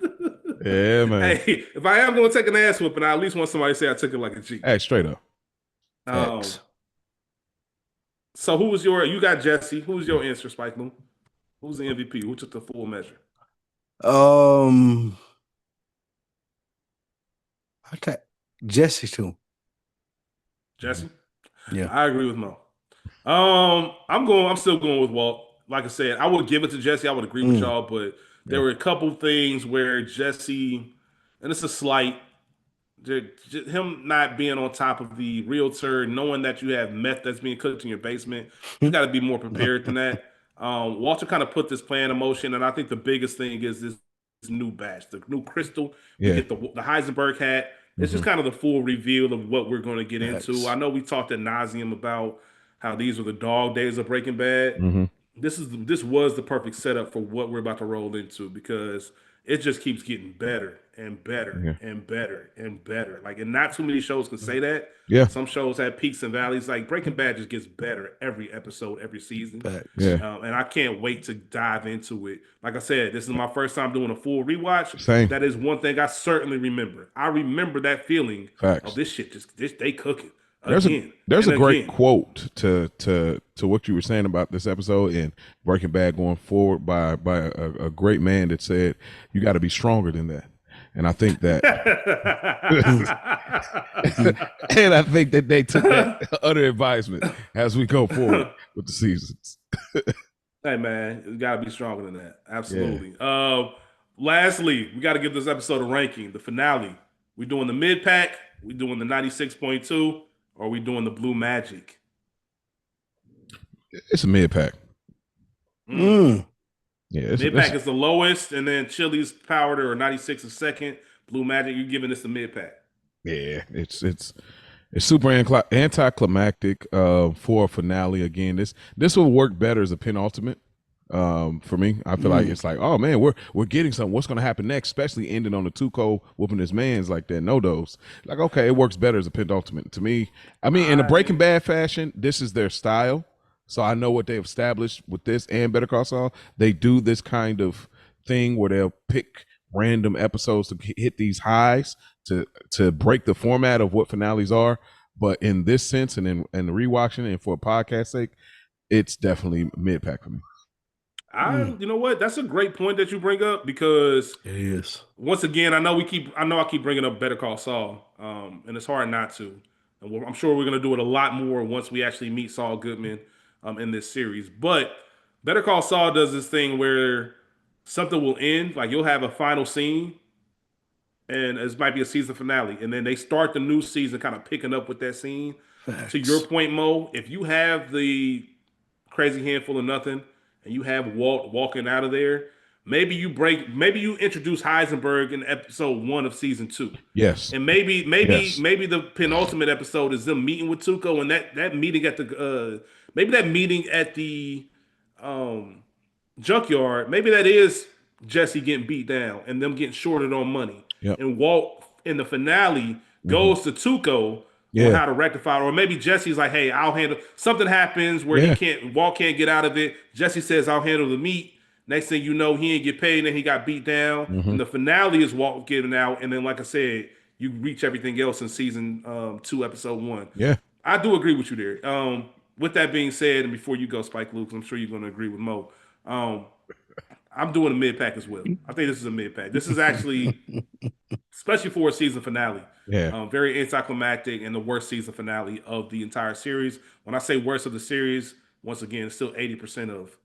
Yeah, man. Hey, if I am gonna take an ass whipping, I at least want somebody to say I took it like a G. Hey, straight up. So you got Jesse. Who's your answer, Spike Moon? Who's the MVP? Who took the full measure? I take Jesse too. Jesse? Yeah. I agree with Mo. I'm still going with Walt. Like I said, I would give it to Jesse. I would agree with y'all, but there were a couple things where Jesse, and it's a slight, him not being on top of the realtor, knowing that you have meth that's being cooked in your basement, you got to be more prepared than that. Walter kind of put this plan in motion, and I think the biggest thing is this new batch, the new crystal. You get the Heisenberg hat. It's just kind of the full reveal of what we're going to get into. I know we talked ad nauseum about how these were the dog days of Breaking Bad. This was the perfect setup for what we're about to roll into, because it just keeps getting better and better and better and better. Like, and not too many shows can say that. Yeah. Some shows have peaks and valleys. Like Breaking Bad just gets better every episode, every season. And I can't wait to dive into it. Like I said, this is my first time doing a full rewatch. Same. That is one thing I certainly remember. I remember that feeling of this shit. They cooking. There's a great quote to what you were saying about this episode in Breaking Bad going forward by a great man that said, "You got to be stronger than that." And I think that, they took that under advisement as we go forward with the seasons. Hey man, you got to be stronger than that. Absolutely. Lastly, we got to give this episode a ranking. The finale. We doing the mid pack. We doing the 96.2. Or are we doing the Blue Magic? It's a mid pack. Yeah, mid pack is the lowest, and then Chili's Powder or 96 is second. Blue Magic, you're giving this a mid pack. Yeah, it's super anticlimactic for a finale. Again, this will work better as a penultimate. For me, I feel like it's like, oh man, we're getting something. What's going to happen next? Especially ending on the Tuco whooping his man's like that. No dose. Like, okay, it works better as a penultimate to me. I mean, in a Breaking Bad fashion, this is their style. So I know what they've established with this and Better Call Saul. They do this kind of thing where they'll pick random episodes to hit these highs to break the format of what finales are. But in this sense, and in rewatching and for a podcast sake, it's definitely mid pack for me. You know what? That's a great point that you bring up, because it is. Once again, I know I keep bringing up Better Call Saul, and it's hard not to. And I'm sure we're going to do it a lot more once we actually meet Saul Goodman in this series. But Better Call Saul does this thing where something will end, like you'll have a final scene, and it might be a season finale, and then they start the new season kind of picking up with that scene. Facts. To your point, Mo, if you have the Crazy Handful of Nothing, and you have Walt walking out of there, maybe you introduce Heisenberg in episode 1 of season 2. Yes. And maybe the penultimate episode is them meeting with Tuco, and that meeting at the junkyard, maybe that is Jesse getting beat down and them getting shorted on money. Yep. And Walt in the finale goes to Tuco on Yeah. how to rectify it. Or maybe Jesse's like, hey, I'll handle something happens where Yeah. Walt can't get out of it. Jesse says, I'll handle the meat. Next thing you know, he ain't get paid and then he got beat down. Mm-hmm. And the finale is Walt getting out. And then, like I said, you reach everything else in season 2, episode 1. Yeah. I do agree with you there. With that being said, and before you go, Spike Luke, I'm sure you're going to agree with Mo. I'm doing a mid pack as well. I think this is a mid pack. This is actually, especially for a season finale, Yeah. very anticlimactic and the worst season finale of the entire series. When I say worst of the series, once again, it's still 80% of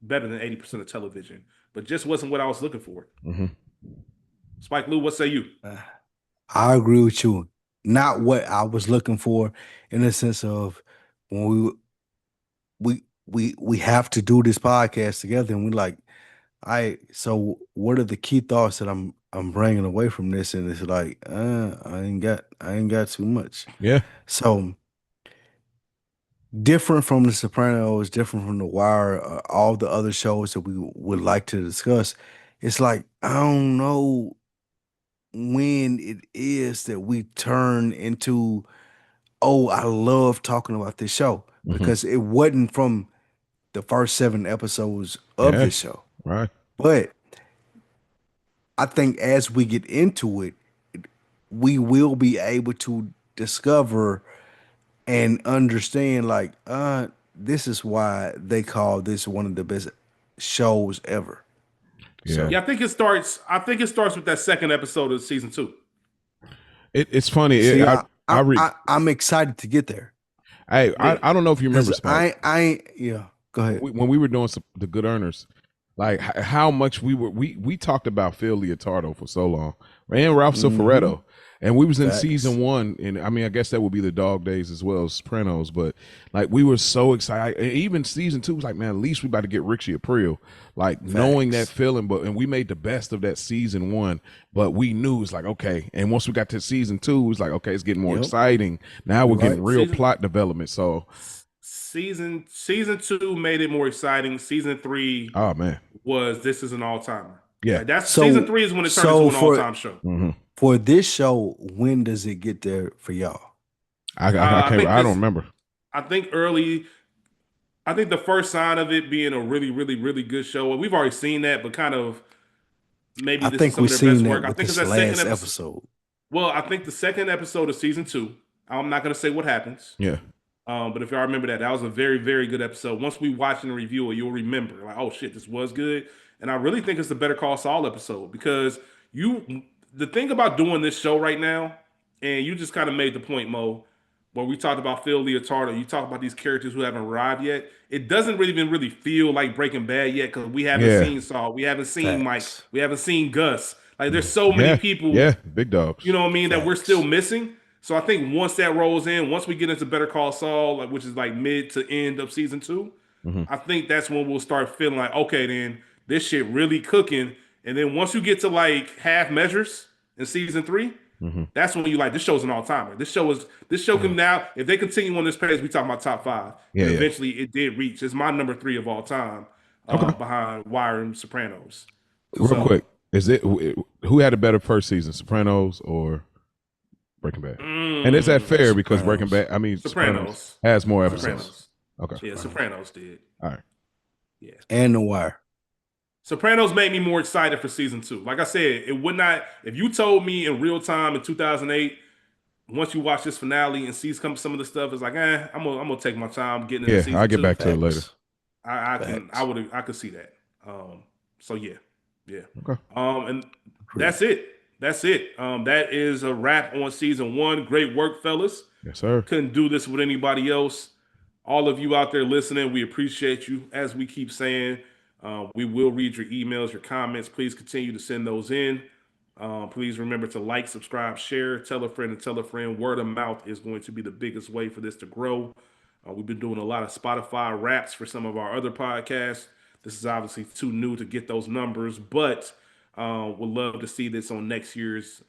better than 80% of television, but just wasn't what I was looking for. Mm-hmm. Spike Lee, what say you? I agree with you. Not what I was looking for, in the sense of when we have to do this podcast together, and we like, so what are the key thoughts that I'm bringing away from this? And it's like, I ain't got too much. Yeah. So different from The Sopranos, different from The Wire, all the other shows that we would like to discuss. It's like, I don't know when it is that we turn into, oh, I love talking about this show, because it wasn't from the first 7 episodes of Yeah. this show. Right. But I think as we get into it, we will be able to discover and understand, like, this is why they call this one of the best shows ever. Yeah. Yeah, I think it starts with that second episode of season 2. It's funny. See, I I'm excited to get there. Hey, I don't know if you remember, 'Cause Spike. yeah, go ahead. When we were doing the Good Earners, like how much we talked about Phil Leotardo for so long, and Ralph Cifaretto, and we was in Facts. season 1, and I mean, I guess that would be the Dog Days as well as Sopranos, but like we were so excited. And even season 2 was like, man, at least we about to get Richie April, like knowing that feeling. And we made the best of that season 1, but we knew it's like, okay. And once we got to season 2, it was like, okay, it's getting more exciting. Now we're getting real plot development. So season 2 made it more exciting. Season 3, oh man, was this is an all timer. Yeah. That's So- season 3 is when it turns so into an for- all time show. mm-hmm. For this show, when does it get there for y'all? I think don't this- remember. I think the first sign of it being a really, really, really good show. We've already seen that, but kind of maybe I this think is some we've of their best seen work. that I with think it's this that second last episode. episode. Well, I think the second episode of season 2. I'm not going to say what happens. Yeah. But if y'all remember that was a very, very good episode. Once we watch and review it, you'll remember, like, oh shit, this was good. And I really think it's the Better Call Saul episode, because the thing about doing this show right now, and you just kind of made the point, Mo, where we talked about Phil Leotardo, you talk about these characters who haven't arrived yet. It doesn't really feel like Breaking Bad yet, because we haven't seen Saul, we haven't seen Mike, Facts. we haven't seen Gus. Like, there's so many people, big dogs. you know what I mean, that we're Facts. still missing. So I think once that rolls in, once we get into Better Call Saul, like, which is like mid to end of season 2, I think that's when we'll start feeling like, okay, then this shit really cooking. And then once you get to like half measures in season 3, that's when you like, this show's an all timer. This show can now, if they continue on this pace, we talking about top 5. Yeah, And yeah. eventually it did reach. It's my number 3 of all time, behind Wire and Sopranos. Real quick, is it who had a better first season, Sopranos or Breaking Bad? And is that fair? Because Breaking Bad, I mean, Sopranos. has more episodes. Sopranos. Okay. Yeah, Sopranos did. All right. Yeah. And The Wire. Sopranos made me more excited for season 2. Like I said, it would not, if you told me in real time in 2008, once you watch this finale and see some of the stuff, it's like, I'm gonna take my time getting into season 2. I'll get back to it later. I could see that. So yeah. Okay. And that's it. That is a wrap on season 1. Great work, fellas. Yes, sir. Couldn't do this with anybody else. All of you out there listening, we appreciate you. As we keep saying, we will read your emails, your comments. Please continue to send those in. Please remember to like, subscribe, share, tell a friend, and tell a friend. Word of mouth is going to be the biggest way for this to grow. We've been doing a lot of Spotify raps for some of our other podcasts. This is obviously too new to get those numbers, but would love to see this on next year's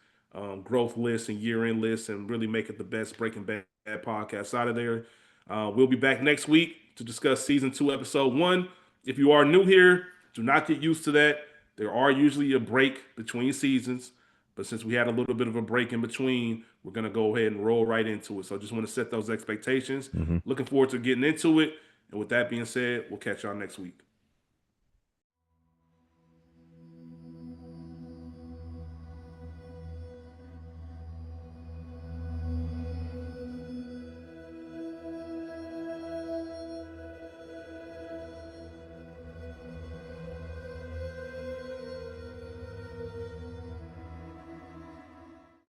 growth list and year-end list, and really make it the best Breaking Bad podcast out of there. We'll be back next week to discuss season 2, episode 1. If you are new here, do not get used to that. There are usually a break between seasons, but since we had a little bit of a break in between, we're going to go ahead and roll right into it. So I just want to set those expectations. Looking forward to getting into it. And with that being said, we'll catch y'all next week.